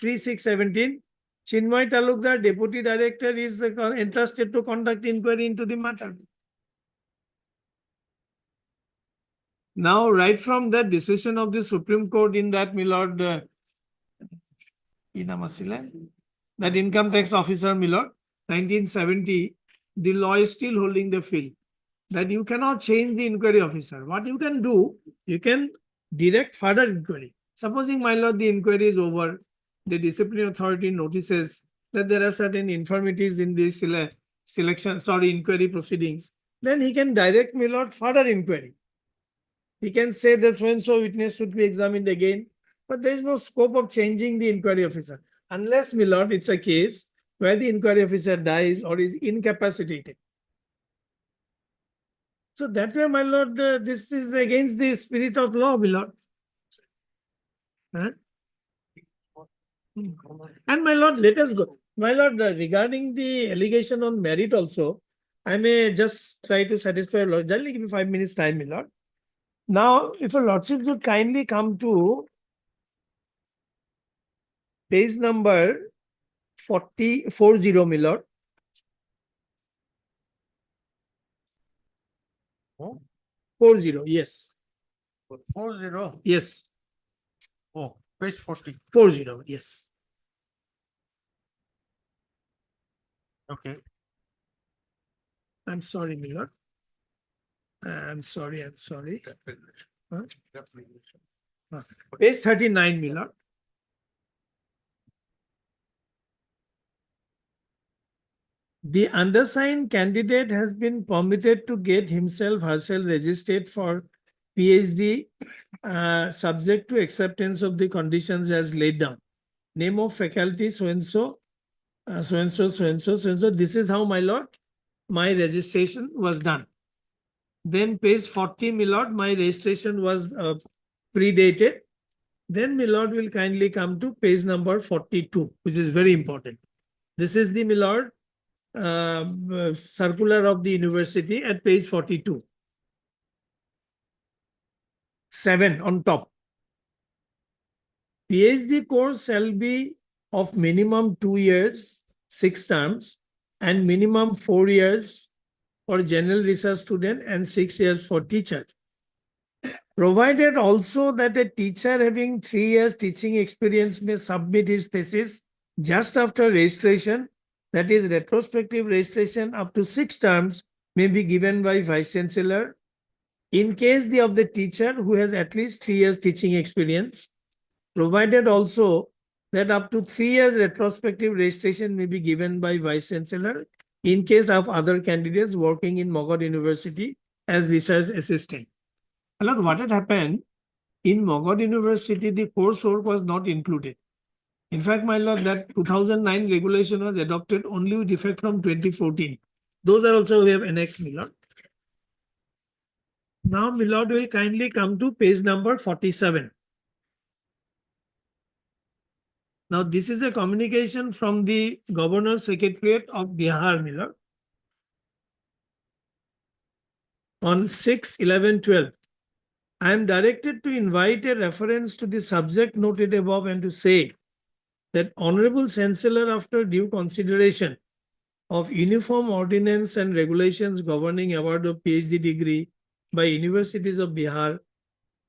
J: 3617, Chinmay Talukdar, Deputy Director, is entrusted to conduct inquiry into the matter. Now, right from that decision of the Supreme Court in that, my lord, that income tax officer, my lord, 1970, the law is still holding the field that you cannot change the inquiry officer. What you can do, you can direct further inquiry. Supposing, my lord, the inquiry is over, the disciplinary authority notices that there are certain infirmities in the inquiry proceedings, then he can direct, my lord, further inquiry. He can say that so-and-so witness should be examined again, but there is no scope of changing the inquiry officer. Unless, my lord, it's a case where the inquiry officer dies or is incapacitated. So that way, my lord, this is against the spirit of law, my lord. Huh? And my lord, let us go. My lord, regarding the allegation on merit also, I may just try to satisfy your lord. Just give me 5 minutes time, my lord. Now, if your lordship should kindly come to page number 40, my lord.
C: Oh,
J: 40, yes.
C: 40.
J: Yes.
C: Oh, page 40.
J: 40, yes.
C: Okay.
J: I'm sorry, my lord. I'm sorry. Huh? Page 39, my lord. The undersigned candidate has been permitted to get herself registered for PhD subject to acceptance of the conditions as laid down. Name of faculty so-and-so, so-and-so. This is how, my lord, my registration was done. Then page 40, my lord, my registration was predated. Then, my lord, will kindly come to page number 42, which is very important. This is the, my lord, circular of the university at page 42. 7 on top. PhD course shall be of minimum 2 years, 6 terms, and minimum 4 years for general research student and 6 years for teachers. Provided also that a teacher having 3 years teaching experience may submit his thesis just after registration, that is retrospective registration up to 6 terms may be given by Vice Chancellor. In case of the teacher who has at least 3 years teaching experience, provided also that up to 3 years retrospective registration may be given by Vice Chancellor in case of other candidates working in Magad University as research assistant. Lord, what had happened in Magad University, the coursework was not included. In fact, my lord, that 2009 regulation was adopted only with effect from 2014. Those are also we have annexed, my lord. Now, my lord will kindly come to page number 47. Now, this is a communication from the Governor Secretariat of Bihar, my lord. On 6/11/12, I am directed to invite a reference to the subject noted above and to say that Honorable Chancellor, after due consideration of Uniform Ordinance and Regulations governing award of PhD degree by Universities of Bihar,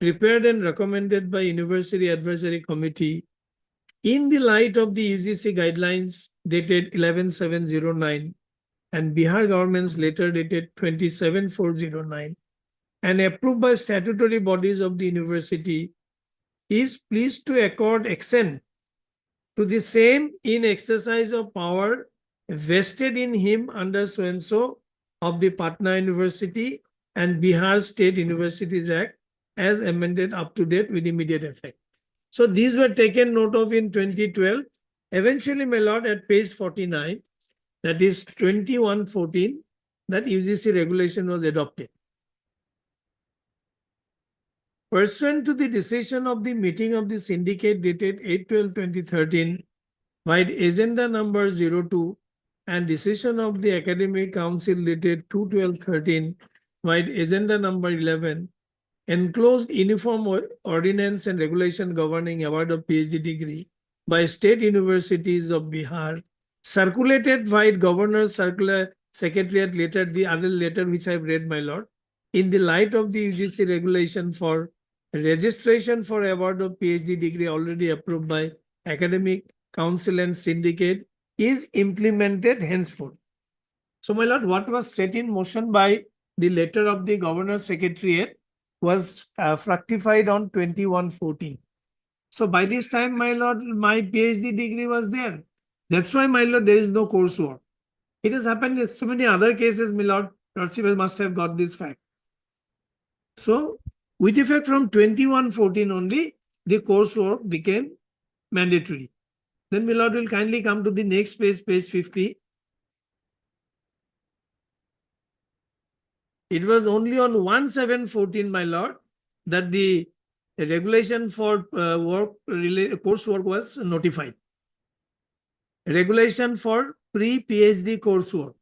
J: prepared and recommended by University Advisory Committee, in the light of the UGC guidelines dated 11/7/09 and Bihar government's letter dated 27/4/09 and approved by statutory bodies of the university, is pleased to accord assent to the same in exercise of power vested in him under so-and-so of the Patna University and Bihar State Universities Act as amended up to date with immediate effect. So these were taken note of in 2012. Eventually, my lord, at page 49, that is 2114, that UGC regulation was adopted. Pursuant to the decision of the meeting of the syndicate dated 8/12/2013, by agenda number 02 and decision of the academic council dated 2/12/13, by agenda number 11, enclosed uniform ordinance and regulation governing award of PhD degree by state universities of Bihar, circulated by Governor Circular Secretariat later, the other letter which I've read, my lord, in the light of the UGC regulation for registration for award of PhD degree already approved by academic council and syndicate is implemented henceforth. So, my lord, what was set in motion by the letter of the Governor Secretariat was fructified on 2114. So by this time, my lord, my PhD degree was there. That's why, my lord, there is no coursework. It has happened in so many other cases, my lord. Lordship must have got this fact. So, with effect from 2114 only, the coursework became mandatory. Then, my lord, will kindly come to the next page, page 50. It was only on 1714, my lord, that the regulation for coursework was notified. Regulation for pre-PhD coursework.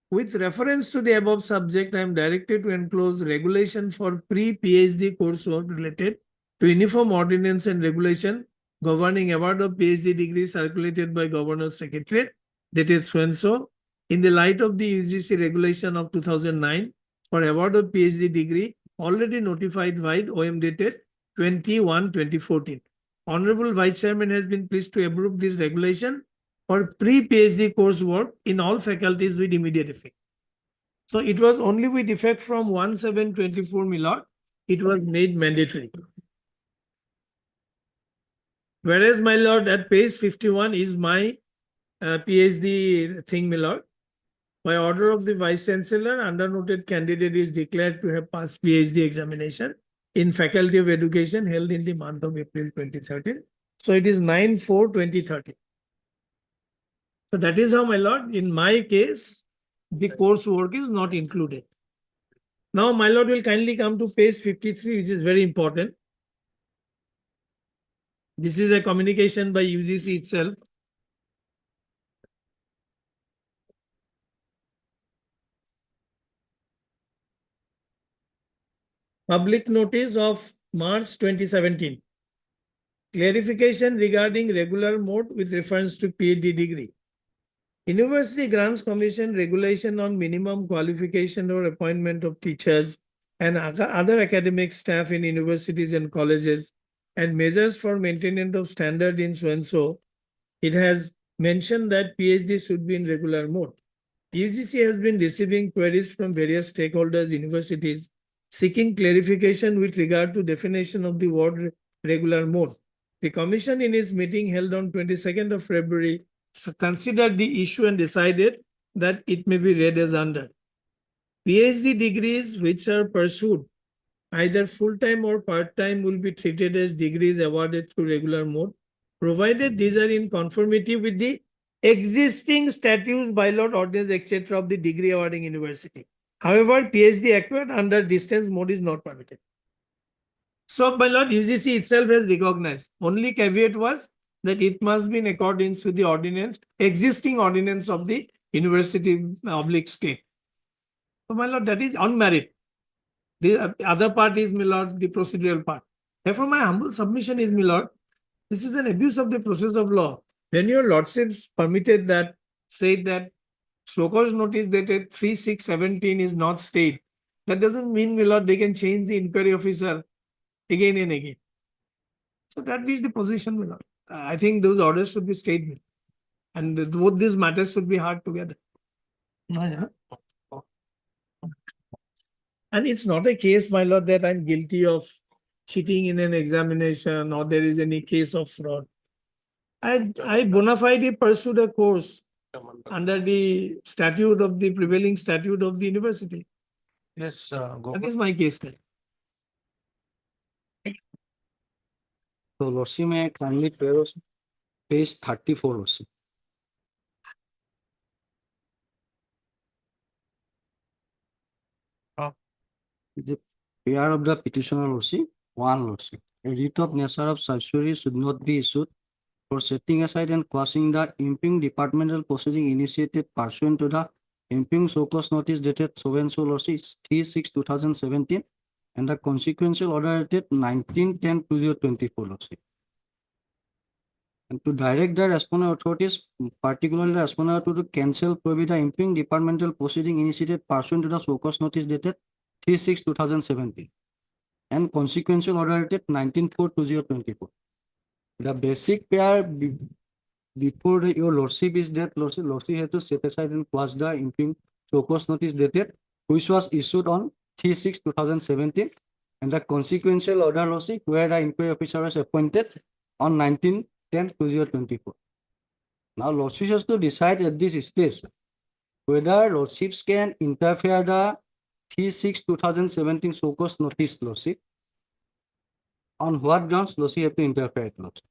J: With reference to the above subject, I am directed to enclose regulation for pre-PhD coursework related to uniform ordinance and regulation governing award of PhD degree circulated by Governor Secretariat, dated so and so, in the light of the UGC regulation of 2009 for award of PhD degree already notified by OM dated 21/2014. Honorable Vice Chairman has been pleased to approve this regulation for pre-PhD coursework in all faculties with immediate effect. So it was only with effect from 1724, my lord, it was made mandatory. Whereas, my lord, at page 51 is my PhD thing, my lord. By order of the Vice Chancellor, undernoted candidate is declared to have passed PhD examination in Faculty of Education held in the month of April 2013. So it is 9/4/2013. So that is how, my lord, in my case, the coursework is not included. Now, my lord, will kindly come to page 53, which is very important. This is a communication by UGC itself. Public notice of March 2017. Clarification regarding regular mode with reference to PhD degree. University Grants Commission regulation on minimum qualification or appointment of teachers and other academic staff in universities and colleges and measures for maintenance of standard in so and so. It has mentioned that PhD should be in regular mode. UGC has been receiving queries from various stakeholders, universities, seeking clarification with regard to definition of the word regular mode. The Commission in its meeting held on 22nd of February considered the issue and decided that it may be read as under. PhD degrees which are pursued either full-time or part-time will be treated as degrees awarded through regular mode, provided these are in conformity with the existing statutes, bylaws, ordinance, etc. of the degree awarding university. However, PhD acquired under distance mode is not permitted. So, my lord, UGC itself has recognized. Only caveat was that it must be in accordance with the ordinance, existing ordinance of the university oblique state. So, my lord, that is on merit. The other part is, my lord, the procedural part. Therefore, my humble submission is, my lord, this is an abuse of the process of law. When your lordships permitted that, said that show cause notice dated 3/6/17 is not stayed, that doesn't mean, my lord, they can change the inquiry officer again and again. So that is the position, my lord. I think those orders should be stayed, and both these matters should be heard together. And it's not a case, my lord, that I'm guilty of cheating in an examination or there is any case of fraud. I bona fide pursued a course under the statute of the prevailing statute of the university.
P: Yes,
J: That is my case.
A: So Lordship may kindly page 34 Lordship. The pair of the petitioner Lordship, one Lordship. A writ of nature of certiorari should not be issued for setting aside and quashing the imping departmental proceeding initiated pursuant to the imping so-cause notice dated so and so Lordship 3/6/2017 and the consequential order dated 19/10/2024 Lordship. And to direct the respondent authorities, particularly the respondent to cancel prohibit the imping departmental proceeding initiated pursuant to the so-cause notice dated 3/6/2017 and consequential order dated 19/4/2024. The basic pair before your Lordship is that Lordship has to set aside and quash the imping so-cause notice dated, which was issued on 3/6/2017 and the consequential order Lordship where the inquiry officer was appointed on 19/10/2024. Now Lordship has to decide at this stage whether Lordships can interfere the 3/6/2017 so-cause notice Lordship. On what grounds Lordship have to interfere it Lordship?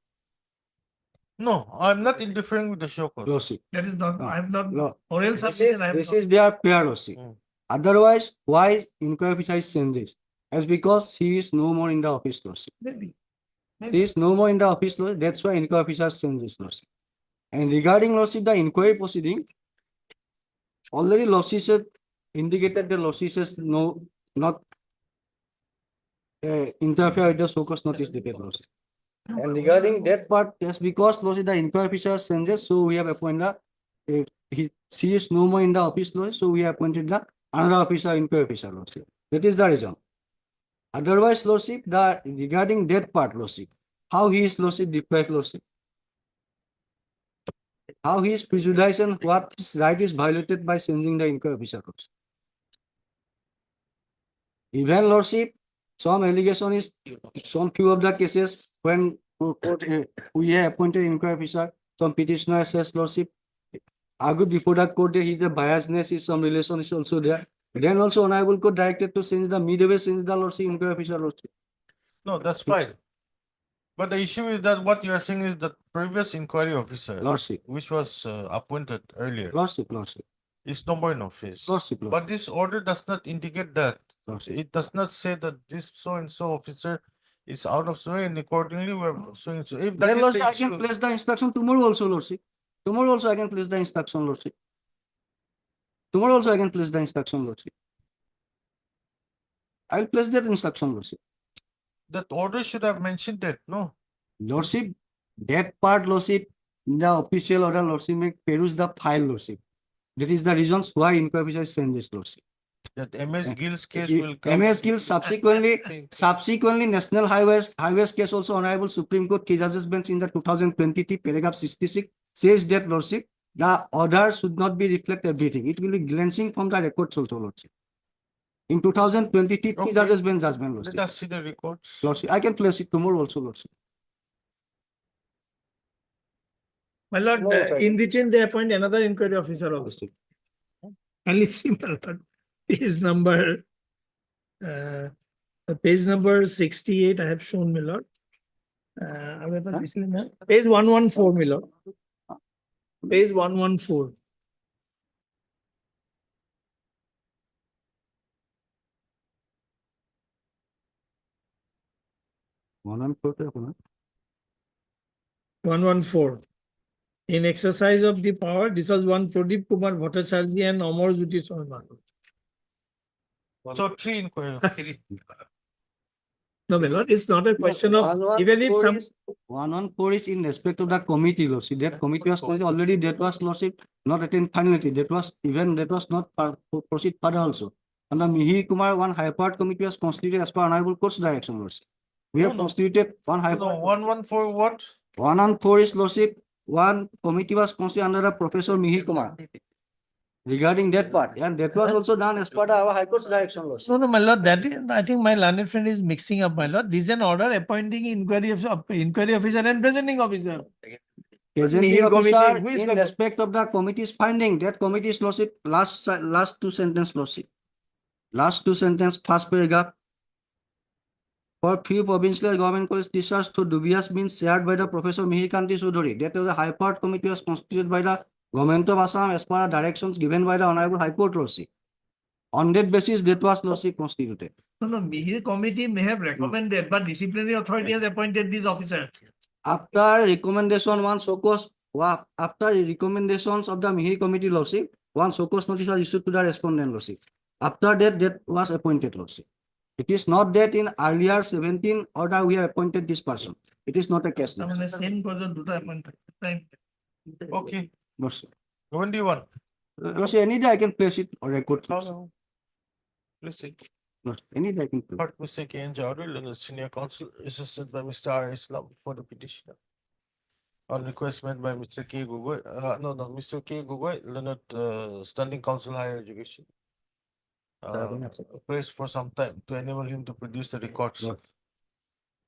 C: No, I'm not interfering with the show cause.
A: Lordship.
J: That is not,
A: No.
J: I have not,
A: No.
J: or else
A: This
J: submission,
A: is their pair Lordship. Otherwise, why inquiry officer is changes? As because he is no more in the office Lordship.
J: maybe.
A: He is no more in the office Lordship. That's why inquiry officer changes Lordship. And regarding Lordship, the inquiry proceeding, already Lordship has indicated that Lordship says no, not interfere with the so-cause notice dated Lordship. And regarding that part, just because Lordship, the inquiry officer changes, so we have appointed she is no more in the office Lordship, so we have appointed the another officer, inquiry officer Lordship. That is the reason. Otherwise, Lordship, the regarding that part Lordship, how he is Lordship deprived Lordship? How he is prejudiced and what his right is violated by changing the inquiry officer Lordship? Even Lordship, some allegation is some few of the cases when we have appointed inquiry officer, some petitioner says Lordship, argued before the court that his biasness is some relation is also there. Then also honorable court directed to change the midway change the Lordship inquiry officer Lordship.
C: No, that's fine. But the issue is that what you are saying is the previous inquiry officer,
A: Lordship.
C: which was appointed earlier,
A: Lordship.
C: is no more in office.
A: Lordship.
C: But this order does not indicate that.
A: Lordship.
C: It does not say that this so and so officer is out of sway and accordingly we are so and so. If that
A: Then
C: is
A: Lordship,
C: the
A: I can
C: issue,
A: place the instruction tomorrow also Lordship. Tomorrow also I can place the instruction Lordship. Tomorrow also I can place the instruction Lordship. I will place that instruction Lordship.
C: that order should have mentioned that, no?
A: Lordship, that part Lordship, in the official order Lordship may peruse the file Lordship. That is the reasons why inquiry officer changes Lordship.
C: That MS Gill's case will come.
A: MS Gill subsequently National Highways case also Honorable Supreme Court Key Judges Bench in the 2023 paragraph 66 says that Lordship, the order should not be reflect everything. It will be glancing from the records also Lordship. In 2023 Key Judges Bench judgment Lordship.
C: Let us see the records.
A: Lordship, I can place it tomorrow also Lordship.
J: My lord,
A: No, sir.
J: in between they appoint another inquiry officer also. Only see, my lord, page number, page number 68 I have shown, my lord. Page 114, my lord. Page 114.
A: One
J: 114. In exercise of the power, this was one Pradeep Kumar Bhattacharya and Amar Jyoti Sharma.
C: So three inquiries.
J: No, my lord, it's not a question of, even if some.
A: 114 is in respect of the committee Lordship. That committee was already, that was Lordship not attained finality. That was not proceed further also. And the Mihir Kumar, one high part committee was constituted as per Honorable Court's direction Lordship. We have constituted one high
C: No,
A: part.
C: 114 what?
A: 114 is Lordship. One committee was constituted under the Professor Mihir Kumar. Regarding that part, and that was also done as part of our High Court's direction Lordship.
J: No, my lord, that is, I think my learned friend is mixing up, my lord. This is an order appointing inquiry officer and presenting officer.
A: Presenting
J: Mihir
A: officer
J: committee, who is
A: in
J: the-
A: respect of the committee's finding, that committee's Lordship, last two sentence Lordship. Last two sentence, first paragraph. for few provincial government college teachers through dubious means shared by the Professor Mihirkanti Sudhuri. That was the High Court Committee was constituted by the Government of Assam as per the directions given by the Honorable High Court Lordship. On that basis, that was Lordship constituted.
J: No, Mihir committee may have recommended, but disciplinary authority has appointed these officers.
A: After recommendation, one SOCOS, after recommendations of the Mihir Committee Lordship, one SOCOS notice was issued to the respondent Lordship. After that, that was appointed Lordship. It is not that in earlier 17 order we have appointed this person. It is not a case.
J: তার same person দুটো appointed.
C: Okay,
A: Lordship.
C: when do you want?
A: Lordship, any day I can place it or record.
C: Let's see.
A: Lordship, any day I can place.
C: Third Mr. K. N. Jawahar, Leonard Senior Counsel, assisted by Mr. R. Islam for the petitioner. On request made by Mr. K. Gugoi, Mr. K. Gugoi, Leonard, Standing Counsel Higher Education. Prays for some time to enable him to produce the records.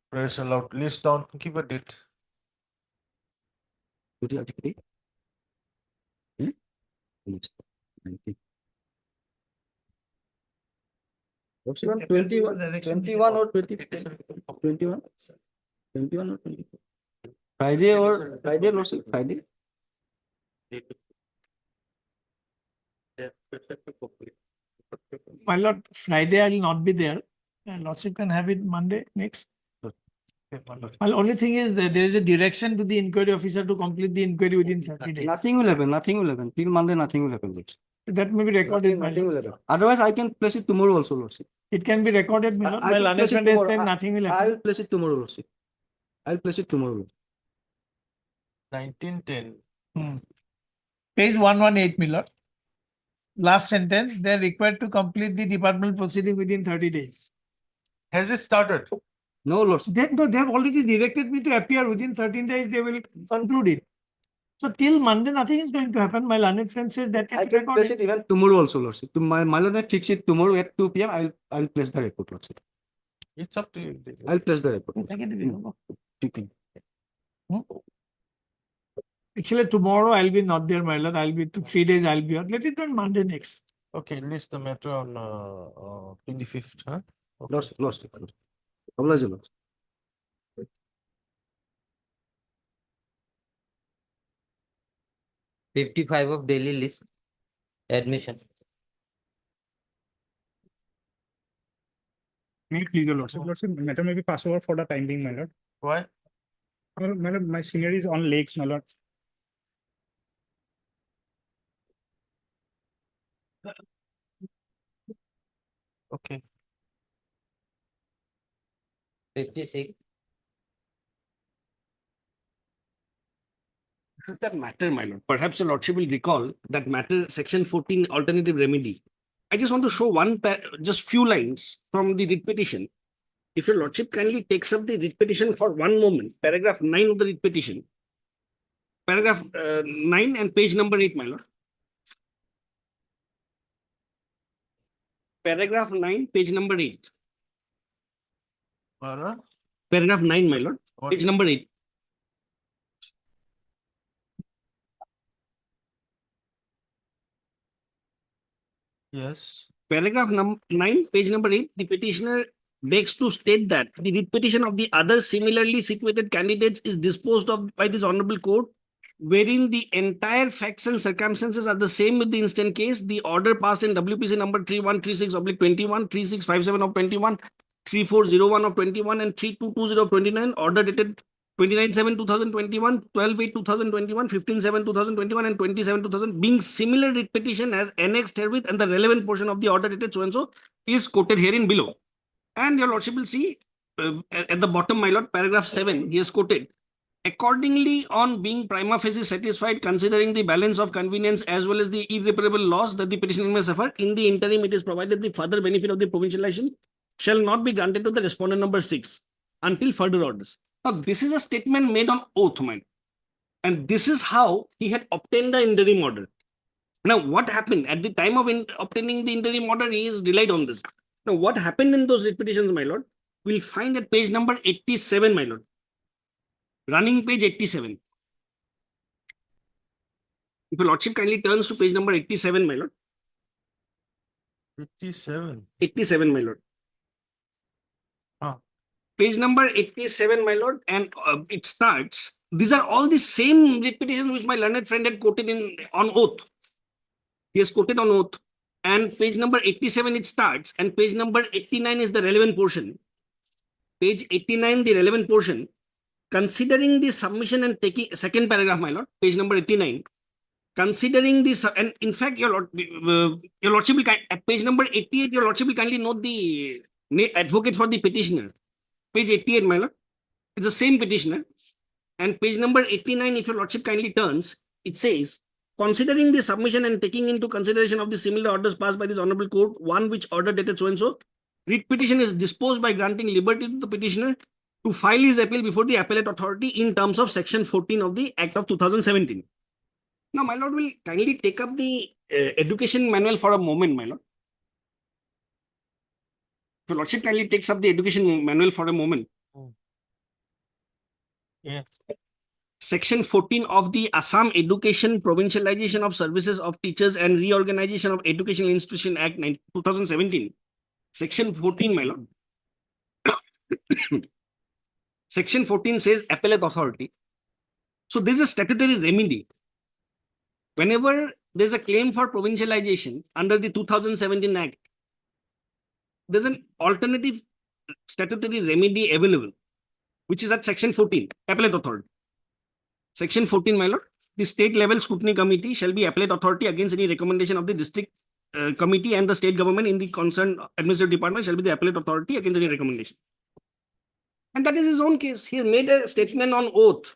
C: Prayers allowed. List down, give a date.
A: Today, today? Hmm? Yes, 19. What's it on? 21, 21 or 20? 21? 21 or 20? Friday or Friday, Lordship, Friday?
J: My lord, Friday I will not be there. Lordship can have it Monday next. Well, only thing is that there is a direction to the inquiry officer to complete the inquiry within 30 days.
A: Nothing will happen, nothing will happen. Till Monday, nothing will happen. Lordship.
J: That may be recorded.
A: Nothing will happen. Otherwise, I can place it tomorrow also, Lordship.
J: It can be recorded. My lord.
A: I
J: My
A: can place it
J: management is
A: tomorrow.
J: saying nothing will
A: I
J: happen.
A: will place it tomorrow, Lordship. I'll place it tomorrow.
C: 1910.
J: Page 118, my lord. Last sentence, they are required to complete the departmental proceeding within 30 days.
C: Has it started?
J: No, Lord. They have already directed me to appear within 13 days. They will conclude it. So till Monday, nothing is going to happen. My learned friend says that
A: I can place it even tomorrow also, Lordship. To my learned fix it tomorrow at 2 p.m. I'll place the report, Lordship.
C: It's up to you.
A: I'll place the report.
J: Actually, tomorrow I'll be not there, my lord. I'll be 2-3 days. I'll be out. Let it be on Monday next.
C: Okay, list the matter on 25th, huh? Okay.
A: Lordship. Oblige, Lordship.
K: $55 of daily list admission.
B: Make legal lordship. Lordship, matter may be passed over for the time being, my lord.
C: Why?
B: Well, my lord, my senior is on lakes, my lord.
C: Okay.
K: 56.
R: This is that matter, my lord. Perhaps your lordship will recall that matter, section 14, alternative remedy. I just want to show just few lines from the writ petition. If your lordship kindly takes up the writ petition for one moment, paragraph 9 of the writ petition. Paragraph 9 and page number 8, my lord. Paragraph 9, page number 8. Paragraph 9, my lord. Page number 8.
C: Yes.
R: Paragraph 9, page number 8, the petitioner begs to state that the writ petition of the other similarly situated candidates is disposed of by this honorable court, wherein the entire facts and circumstances are the same with the instant case. The order passed in WPC number 3136/21, 3657 of 21, 3401 of 21, and 3220 of 29, order dated 29/7/2021, 12/8/2021, 15/7/2021, and 27/2000, being similar writ petition as annexed herewith, and the relevant portion of the order dated so and so is quoted herein below. And your lordship will see at the bottom, my lord, paragraph 7, he has quoted. Accordingly, on being prima facie satisfied, considering the balance of convenience as well as the irreparable loss that the petitioner may suffer, in the interim, it is provided the further benefit of the provincialization shall not be granted to the respondent number 6 until further orders. Now, this is a statement made on oath, man. And this is how he had obtained the interim order. Now, what happened at the time of obtaining the interim order? He is relied on this. Now, what happened in those writ petitions, my lord? We'll find at page number 87, my lord. Running page 87. If your lordship kindly turns to page number 87, my lord.
C: 57.
R: 87, my lord. page number 87, my lord, and it starts. These are all the same repetitions which my learned friend had quoted on oath. He has quoted on oath. And page number 87, it starts, and page number 89 is the relevant portion. Page 89, the relevant portion. Considering the submission and taking, second paragraph, my lord, page number 89. Considering this, and in fact, your lordship will, at page number 88, your lordship will kindly note the advocate for the petitioner. Page 88, my lord. It's the same petitioner. And page number 89, if your lordship kindly turns, it says, considering the submission and taking into consideration of the similar orders passed by this honorable court, one which order dated so and so, writ petition is disposed by granting liberty to the petitioner to file his appeal before the appellate authority in terms of section 14 of the Act of 2017. Now, my lord will kindly take up the education manual for a moment, my lord. Your lordship kindly takes up the education manual for a moment.
C: Yeah.
R: Section 14 of the Assam Education Provincialization of Services of Teachers and Reorganization of Educational Institution Act 2017. Section 14, my lord. Section 14 says appellate authority. So there's a statutory remedy. Whenever there's a claim for provincialization under the 2017 Act, there's an alternative statutory remedy available, which is at section 14, appellate authority. Section 14, my lord, the state level scrutiny committee shall be appellate authority against any recommendation of the district committee, and the state government in the concerned administrative department shall be the appellate authority against any recommendation. And that is his own case. He has made a statement on oath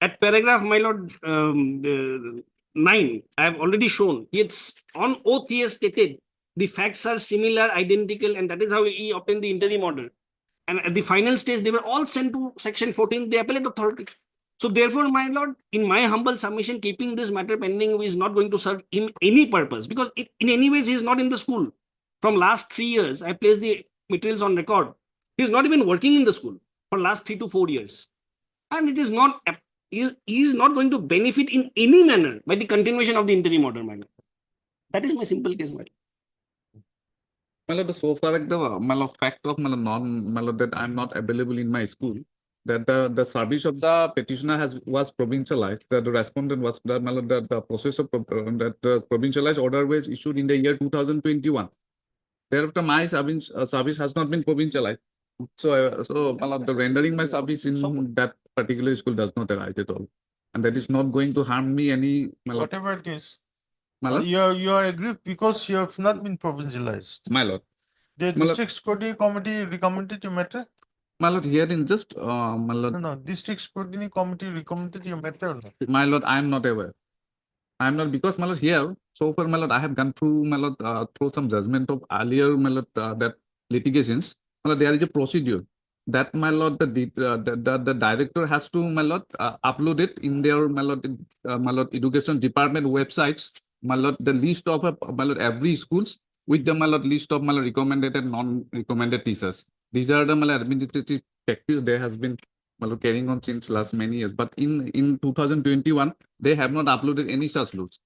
R: at paragraph, my lord, 9. I have already shown. It's on oath. He has stated the facts are similar, identical, and that is how he obtained the interim order. And at the final stage, they were all sent to section 14, the appellate authority. So therefore, my lord, in my humble submission, keeping this matter pending is not going to serve him any purpose, because in any ways, he is not in the school. From last 3 years, I placed the materials on record. He is not even working in the school for last 3 to 4 years. And it is not, he is not going to benefit in any manner by the continuation of the interim order, my lord. That is my simple case, my lord.
S: So far, the fact of that I'm not available in my school, that the service of the petitioner was provincialized, that the respondent was the process of that the provincialized order was issued in the year 2021. Thereafter, my service has not been provincialized. So the rendering my service in that particular school does not arise at all, and that is not going to harm me any.
C: Whatever it is. You are aggrieved because you have not been provincialized.
S: My lord.
C: The district scrutiny committee recommended your matter?
S: My lord, here in just my lord.
C: No, district scrutiny committee recommended your matter or not?
S: My lord, I am not aware. I am not, because my lord, here so far, my lord, I have gone through, my lord, through some judgment of earlier, my lord, that litigations. My lord, there is a procedure that, my lord, the director has to, my lord, upload it in their, my lord, education department websites, my lord, the list of my lord, every schools with the, my lord, list of, my lord, recommended and non-recommended teachers. These are the, my lord, administrative practice there has been, my lord, carrying on since last many years. But in 2021, they have not uploaded any such laws,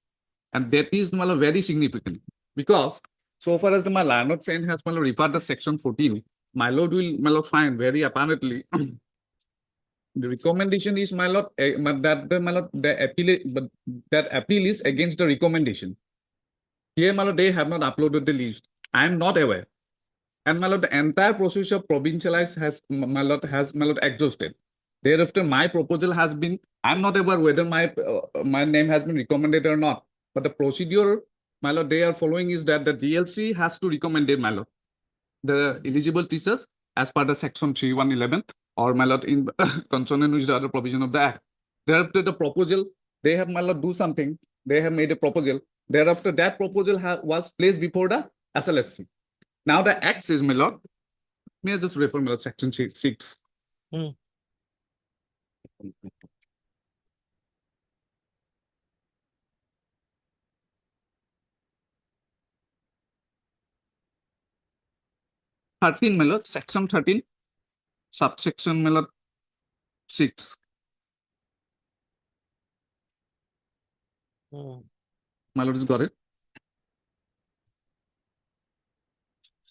S: and that is, my lord, very significant, because so far as my learned friend has, my lord, referred the section 14. My lord will, my lord, find very apparently the recommendation is, my lord, that the, my lord, the appeal, but that appeal is against the recommendation. Here, my lord, they have not uploaded the list. I am not aware. And, my lord, the entire process of provincialized has, my lord, exhausted. Thereafter, my proposal has been, I'm not aware whether my name has been recommended or not. But the procedure, my lord, they are following is that the DLC has to recommend it, my lord, the eligible teachers as per the section 3111, or, my lord, in consonant with the other provision of the act. Thereafter, the proposal, they have, my lord, do something. They have made a proposal. Thereafter, that proposal was placed before the SLSC. Now the act says, my lord, may I just refer, my lord, section 6. Section 13, subsection, my lord, 6. My lord has got it.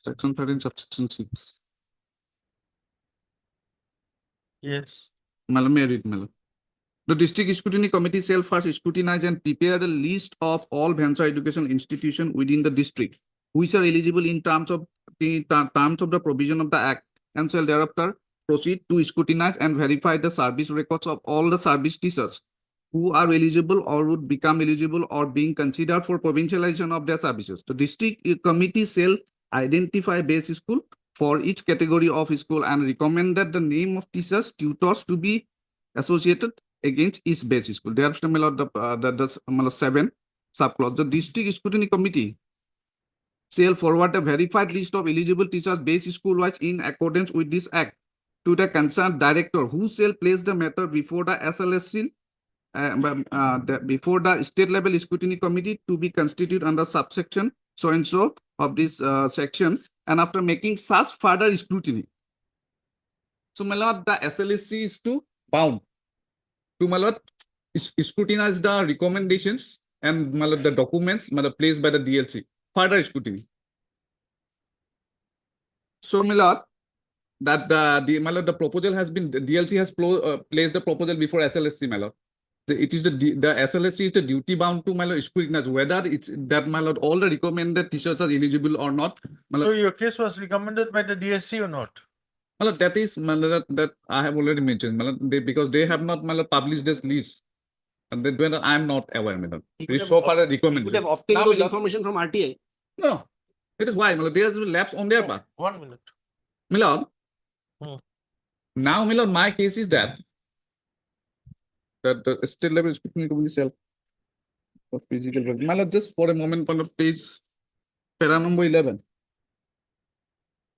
S: Section 13, subsection 6.
C: Yes.
S: Malad, may I read, Malad? The district scrutiny committee shall first scrutinize and prepare a list of all venture education institutions within the district which are eligible in terms of the provision of the act, and shall thereafter proceed to scrutinize and verify the service records of all the service teachers who are eligible or would become eligible or being considered for provincialization of their services. The district committee shall identify base school for each category of school and recommend that the name of teachers, tutors to be associated against each base school. Thereafter, the 7 subclause. The district scrutiny committee shall forward a verified list of eligible teachers based school-wise in accordance with this act to the concerned director, who shall place the matter before the SLSC, before the state level scrutiny committee to be constituted under subsection so and so of this section, and after making such further scrutiny. So, my lord, the SLSC is to bound to, my lord, scrutinize the recommendations and, my lord, the documents, my lord, placed by the DLC. Further scrutiny. So, my lord, that my lord, the proposal has been, the DLC has placed the proposal before SLSC, my lord. It is the SLSC is the duty bound to, my lord, scrutinize whether it's that, my lord, all the recommended teachers are eligible or not.
C: So your case was recommended by the DSC or not?
S: My lord, that is, my lord, that I have already mentioned, my lord, because they have not, my lord, published this list. And then I am not aware, my lord. It is so far a recommendation.
R: Would have obtained those information from RTI.
S: No, it is why, my lord, there is lapse on their part.
C: 1 minute.
S: My lord,
C: Hmm.
S: now, my case is that the state level scrutiny committee shall for physical. My lord, just for a moment, on the page, para number 11.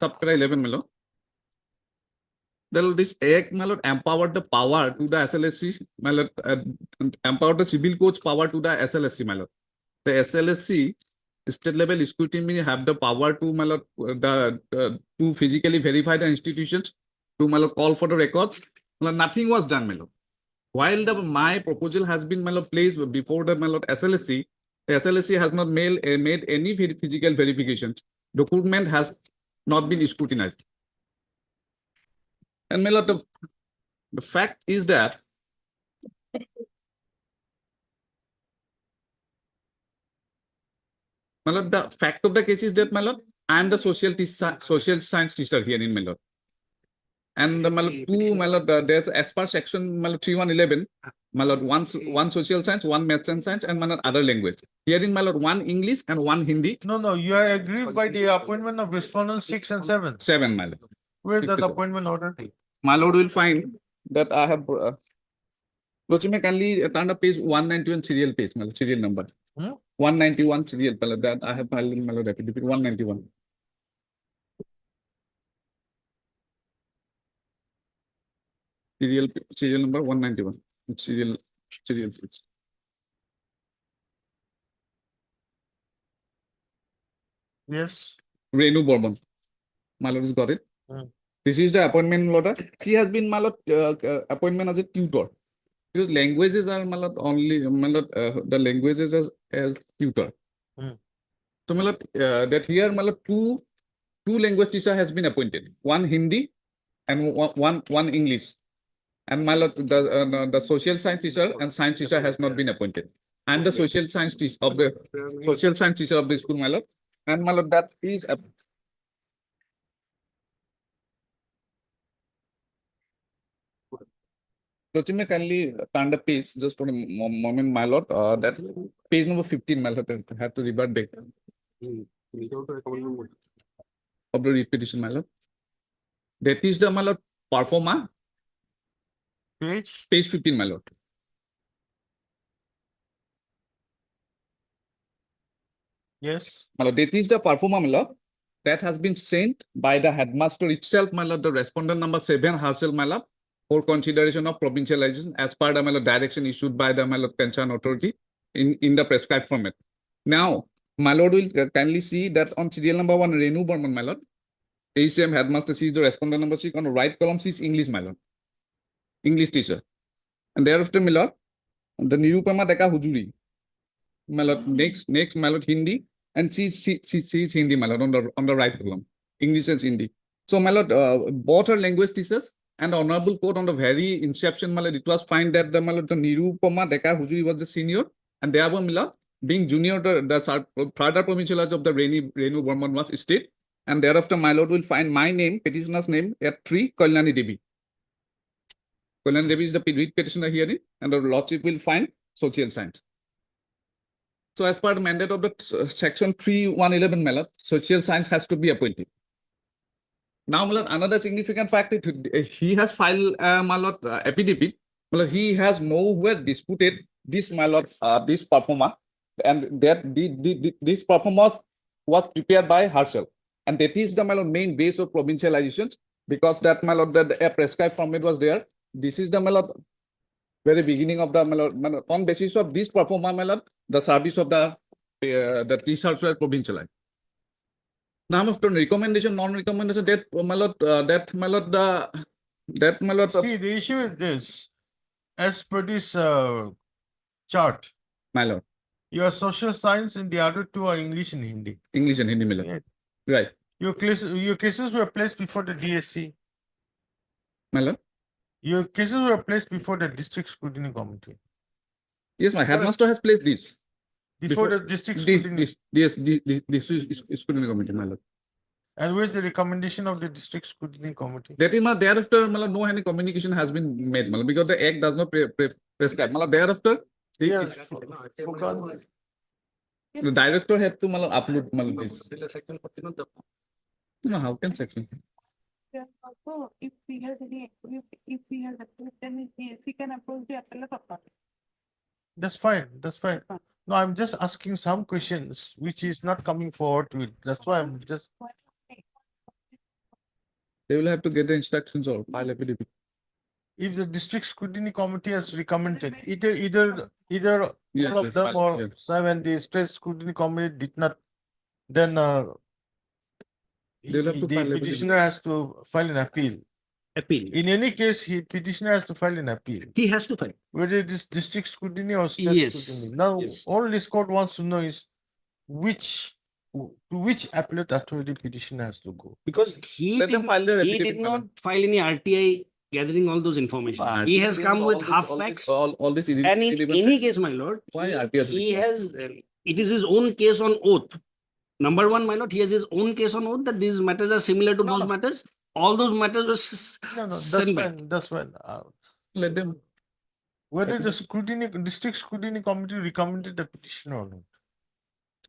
S: Subpara 11, my lord. This act, my lord, empowered the power to the SLSC, my lord, empowered the civil court's power to the SLSC, my lord. The SLSC, state level scrutiny, have the power to, my lord, to physically verify the institutions, to, my lord, call for the records. My lord, nothing was done, my lord. While my proposal has been, my lord, placed before the, my lord, SLSC, the SLSC has not made any physical verifications. Document has not been scrutinized. And, my lord, the fact is that my lord, the fact of the case is that, my lord, I am the social science teacher here in, my lord. And the, my lord, there's as per section, my lord, 3111, my lord, one social science, one maths and science, and, my lord, other language. Here in, my lord, one English and one Hindi.
C: No, you are aggrieved by the appointment of respondents 6 and 7.
S: 7, my lord.
C: Where's that appointment order?
S: My lord will find that I have. Can kindly turn the page 191 serial page, my lord, serial number. 191 serial, my lord, that I have filed in, my lord, affidavit 191. Serial number 191. Serial page.
C: Yes.
S: Renu Borman. My lord has got it. This is the appointment order. She has been, my lord, appointment as a tutor. Because languages are, my lord, only, my lord, the languages as tutor. So, my lord, that here, my lord, two language teacher has been appointed. One Hindi and one English. And, my lord, the social science teacher and science teacher has not been appointed. I am the social science teacher of the school, my lord. And, my lord, that is May kindly turn the page just for a moment, my lord. That page number 15, my lord, I have to revert back of the repetition, my lord. That is the, my lord, performer.
C: Page
S: 15, my lord.
C: Yes.
S: My lord, that is the performer, my lord. That has been sent by the headmaster itself, my lord, the respondent number 7 herself, my lord, for consideration of provincialization as per the, my lord, direction issued by the, my lord, concerned authority in the prescribed format. Now, my lord will kindly see that on serial number 1, Renu Burman, my lord, ACM headmaster sees the respondent number 6 on the right column sees English, my lord. English teacher. And thereafter, my lord, the Nirupama Deka Hujuri, my lord, next, my lord, Hindi, and she sees Hindi, my lord, on the right column, English and Hindi. So, my lord, both are language teachers, And the Honorable Court on the very inception, my lord, it was find that the Nirupama Deka Hujuri was the senior, and therefore, my lord, being junior, the further provincial judge of the Renu Burman was state, and thereafter, my lord will find my name, petitioner's name, at 3 Kalyani Devi. Kalyani Devi is the read petitioner hearing, and the lordship will find social science. So, as per the mandate of the section 3.111, my lord, social science has to be appointed. Now, my lord, another significant fact is he has filed, my lord, affidavit. My lord, he has nowhere disputed this, my lord, this performer, and that this performer was prepared by herself, and that is the, my lord, main base of provincialization, because that, my lord, that a prescribed format was there. This is the, my lord, very beginning of the, my lord, on basis of this performer, my lord, the service of the research was provincialized. Now, after recommendation, non-recommendation, that, my lord, that, my lord, that, my lord.
C: See, the issue is this, as per this chart,
S: My lord.
C: your social science and the other two are English and Hindi.
S: English and Hindi, my lord.
C: Yeah.
S: Right.
C: Your cases were placed before the DSC.
S: My lord.
C: Your cases were placed before the District Scrutiny Committee.
S: Yes, my headmaster has placed this.
C: Before the District Scrutiny.
S: This is Scrutiny Committee, my lord.
C: And where's the recommendation of the District Scrutiny Committee?
S: That is, my thereafter, my lord, no any communication has been made, my lord, because the Act does not prescribe. My lord, thereafter, the director had to, my lord, upload, my lord, this. No, how can section?
G: Also, if he has any, if he has approved, then he can approach the appellate authority.
C: That's fine. That's fine. No, I'm just asking some questions which is not coming forward to it. That's why I'm just.
S: They will have to get the instructions or file affidavit.
C: If the District Scrutiny Committee has recommended, either all of them or seven, the State Scrutiny Committee did not, then
S: They'll have to
C: the
S: file
C: petitioner has to file an appeal. In any case, petitioner has to file an appeal.
R: He has to file.
C: Whether it is District Scrutiny or State
R: Yes.
C: Scrutiny. Now, all this court wants to know is to which appellate authority petitioner has to go.
R: Because he
S: Let them file their
R: he
S: affidavit,
R: did
S: my
R: not file any RTI gathering all those information. He has come with half facts.
S: All this.
R: And in any case, my lord,
S: Why RTI?
R: he has, it is his own case on oath. Number one, my lord, he has his own case on oath that these matters are similar to those matters. All those matters were
C: No, that's
R: sent back.
C: fine. That's fine.
S: Let them.
C: Whether the District Scrutiny Committee recommended the petitioner or not.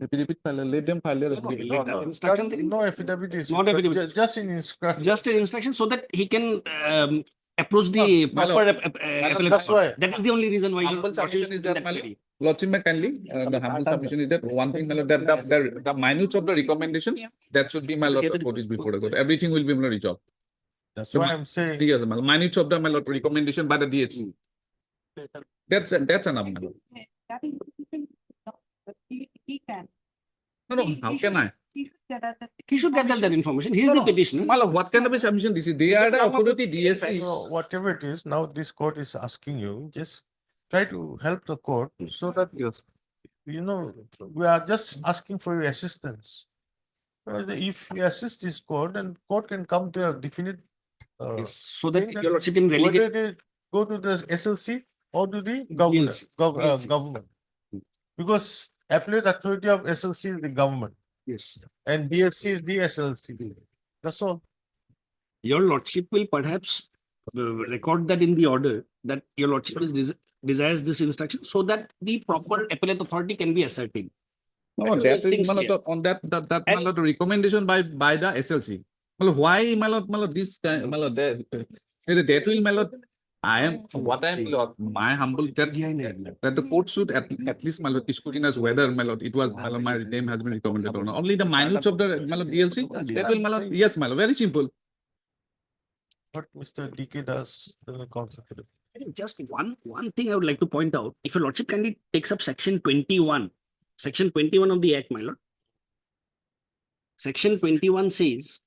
S: Affidavit file. Let them file their affidavit.
C: No affidavit is.
R: Not affidavit.
C: Just in instruction.
R: Just an instruction so that he can approach the proper appellate.
C: That's why.
R: That is the only reason why
S: Humble submission is that, my lord.
R: query.
S: Lordship, may kindly, the humble submission is that one thing, my lord, that the minutes of the recommendations, that should be, my lord, the court is before the court. Everything will be, my lord, resolved.
C: That's why I'm saying.
S: Yes, my lord. Minutes of the, my lord, recommendation by the DHC. That's enough, my lord.
G: That is, he can.
S: No, how can I?
R: He should get that information. He is the petitioner.
S: My lord, what kind of a submission this is? They are the authority, DSC.
C: So whatever it is, now this court is asking you, just try to help the court so that, you know, we are just asking for your assistance. If you assist this court, then court can come to a definite.
R: So that
C: thing
R: your lordship can relegate.
C: whether they go to the SLC or to the government. Because appellate authority of SLC is the government.
R: Yes.
C: And DFC is the SLC. That's all.
R: Your lordship will perhaps record that in the order that your lordship desires this instruction so that the proper appellate authority can be ascertained.
S: No, that is, my lord, on that, my lord, recommendation by the SLC. My lord, why, my lord, this, my lord, that will, my lord, my humble, that the court should at least, my lord, scrutinize whether, my lord, it was, my lord, my name has been recommended or not. Only the minutes of the, my lord, DLC, that will, my lord, yes, my lord, very simple.
C: What Mr. DK does concept.
R: Just one thing I would like to point out. If your lordship kindly takes up section 21 of the Act, my lord. Section 21 says,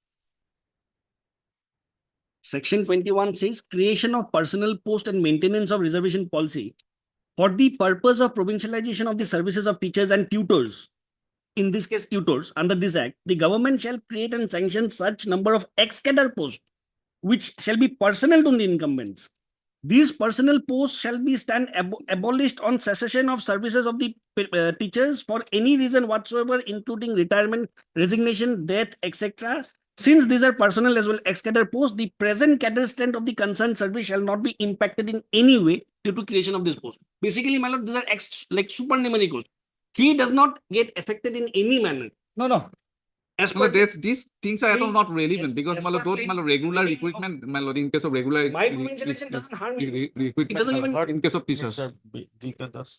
R: creation of personal post and maintenance of reservation policy for the purpose of provincialization of the services of teachers and tutors. In this case, tutors, under this Act, the government shall create and sanction such number of ex-cadre posts which shall be personal to the incumbents. These personal posts shall be abolished on cessation of services of the teachers for any reason whatsoever, including retirement, resignation, death, etc. Since these are personal as well ex cadre posts, the present cadre strength of the concerned service shall not be impacted in any way due to creation of this post. Basically, my lord, these are like supernumerary posts. He does not get affected in any manner.
S: No.
R: As
S: Well,
R: per
S: these things are not relevant because
R: as
S: Malad,
R: per
S: those Malad, regular recruitment, Malad, in case of regular
R: my provincialization doesn't harm you.
S: recruitment,
R: It doesn't even
S: Malad, in case of teachers.
C: Mr. BK Das,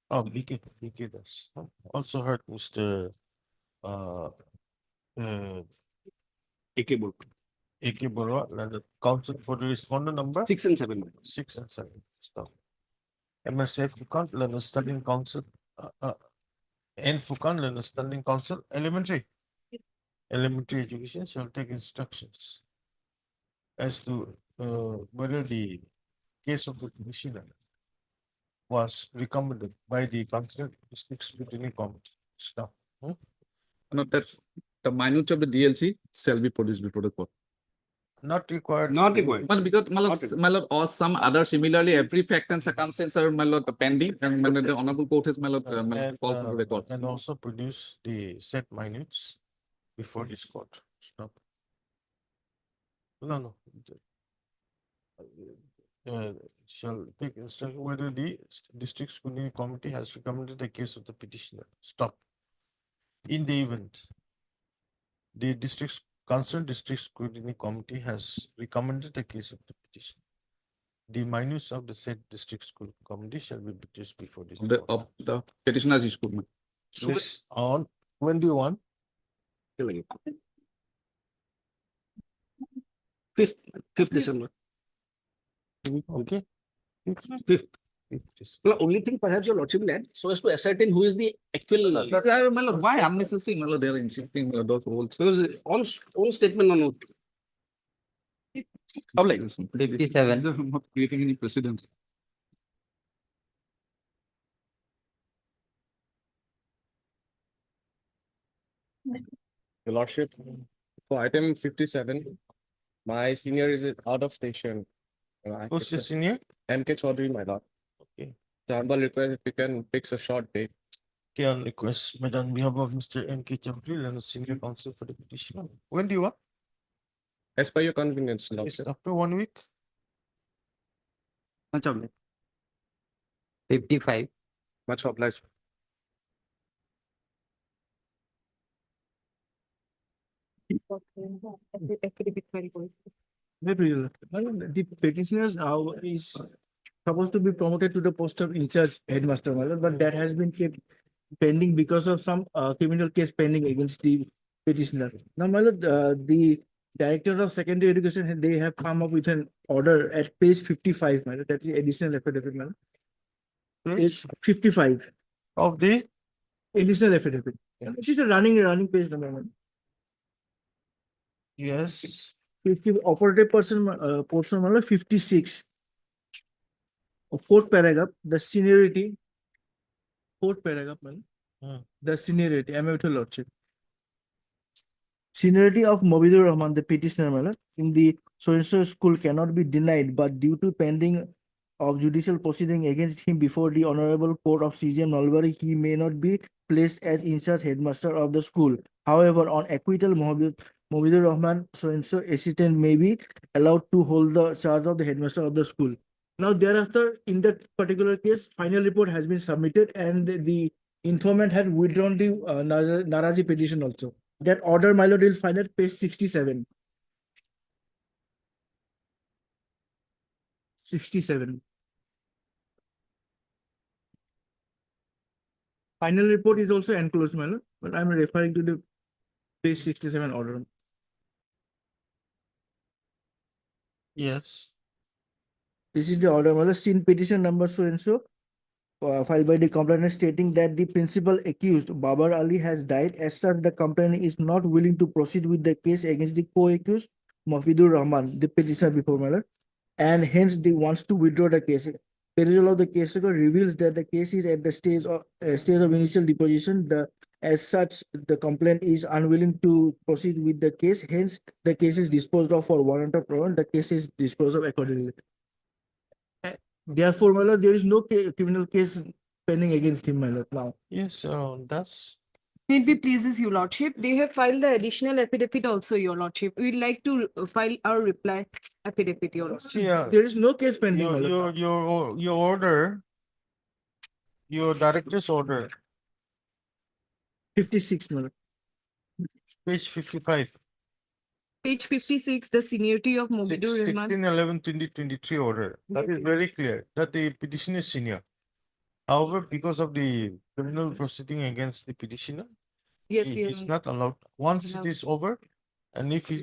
C: oh, BK Das. Also heard Mr. Uh,
R: AK Board.
C: AK Borwa, the council for the respondent number
R: 6 and 7.
C: 6 and 7. Stop. MSF Fukant, Learner Studying Council, N Fukant, Learner Studying Council, Elementary. Elementary education shall take instructions as to whether the case of the commissioner was recommended by the concerned district scrutiny committee. Stop.
S: No, that the minutes of the DLC shall be produced before the court.
C: Not required.
R: Not required.
S: But because Malad or some other similarly, every fact and circumstance are Malad pending and Malad, the honorable court has Malad called for the court.
C: And also produce the set minutes before this court. Stop. No. Shall take instruction whether the district scrutiny committee has recommended the case of the petitioner. Stop. In the event, the concerned district scrutiny committee has recommended the case of the petitioner. The minutes of the said district scrutiny committee shall be produced before this.
S: Of the petitioner's school.
C: This on, when do you want?
R: 5th December.
C: Okay.
R: 5th. The only thing perhaps your lordship will add, so as to ascertain who is the actual.
S: Why unnecessary? Malad, they are insisting those rules.
R: Because own statement on oath. How like
K: 57.
S: These are not creating any precedence.
H: Your lordship, for item 57, my senior is out of station.
C: Who's the senior?
H: MK Chaudhary, my lord.
C: Okay.
H: The humble request if you can fix a short date.
C: Okay, on request, made on behalf of Mr. M.K. Chaudhary and the senior counsel for the petitioner. When do you want?
H: As per your convenience,
C: Yes,
H: lordship.
C: after 1 week.
R: much of it.
K: 55.
H: Much obliged.
J: The petitioners is supposed to be promoted to the post of in-charge headmaster, my lord, but that has been kept pending because of some criminal case pending against the petitioner. Now, my lord, the director of secondary education, they have come up with an order at page 55, my lord, that's the additional affidavit, my lord. It's 55
C: of the
J: additional affidavit. It is a running page number, my lord.
C: Yes.
J: 50 operative person portion, my lord, 56. Fourth paragraph, the seniority. Fourth paragraph, man. The seniority, I'm with your lordship. Seniority of Mobidur Rahman, the petitioner, my lord, in the so-and-so school cannot be denied, but due to pending of judicial proceeding against him before the Honorable Court of CGM Nalbari, he may not be placed as in-charge headmaster of the school. However, on acquittal, Mobidur Rahman, so-and-so assistant may be allowed to hold the charge of the headmaster of the school. Now, thereafter, in that particular case, final report has been submitted and the informant had withdrawn the Naraji petition also. That order, my lord, will find at page 67. 67. Final report is also enclosed, my lord, but I'm referring to the page 67 order.
C: Yes.
J: This is the order, my lord, seen petition number so-and-so, filed by the complainant stating that the principal accused, Babar Ali, has died. As such, the complainant is not willing to proceed with the case against the co-accused, Mafidur Rahman, the petitioner before, my lord, and hence they wants to withdraw the case. Perusal of the case record reveals that the case is at the stage of initial deposition. The As such, the complainant is unwilling to proceed with the case, hence the case is disposed of for warrant of warrant, the case is disposed of accordingly. Therefore, my lord, there is no criminal case pending against him, my lord, now.
C: Yes, that's.
T: May it be pleases you, lordship. They have filed the additional affidavit also, your lordship. We'd like to file our reply affidavit, your lordship.
C: Yeah,
J: There is no case pending, my lord.
C: your order, your director's order,
J: 56, my lord.
C: page 55.
T: Page 56, the seniority of Mogidur Rahman.
C: 16/11/2023 order. That is very clear that the petitioner is senior. However, because of the criminal proceeding against the petitioner,
T: Yes,
C: he
T: your
C: is
T: lord.
C: not allowed. Once it
T: Allowed.
C: is over, and if he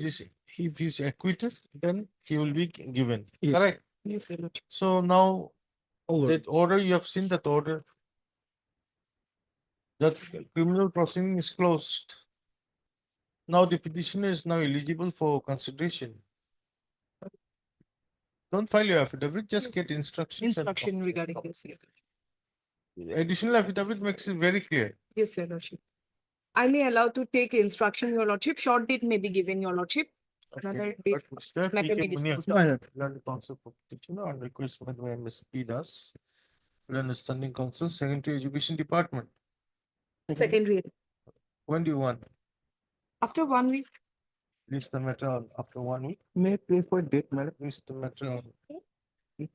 C: is acquitted, then he will be given.
J: Yes.
C: Correct.
T: Yes, your lord.
C: So now
J: Over.
C: that order, you have seen that order. That criminal proceeding is closed. Now the petitioner is now eligible for consideration. Don't file your affidavit, just get instructions. and
T: Instruction regarding this.
C: additional affidavit makes it very clear.
T: Yes, your lordship. I may allow to take instruction, your lordship. Short date may be given, your lordship. Another date.
C: But Mr.
T: matter be
C: P.K. Munia,
T: disposed of.
J: My lord.
C: Learned counsel for petitioner on request by Ms. P. Das, Learned Standing Counsel, Secretary Education Department.
T: Secondary.
C: When do you want?
T: After 1 week.
C: List the matter on after 1 week.
J: May I pray for date, my lord?
C: List the matter on.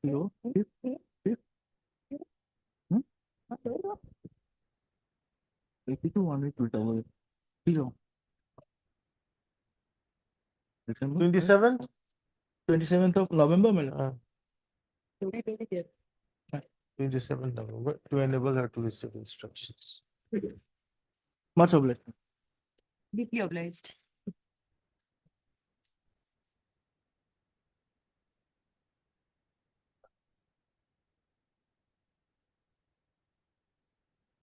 J: No. 82 1 week will double.
C: 27th?
J: 27th of November, my lord.
C: 27th November to enable her to receive instructions.
J: Much obliged.
T: Deeply obliged.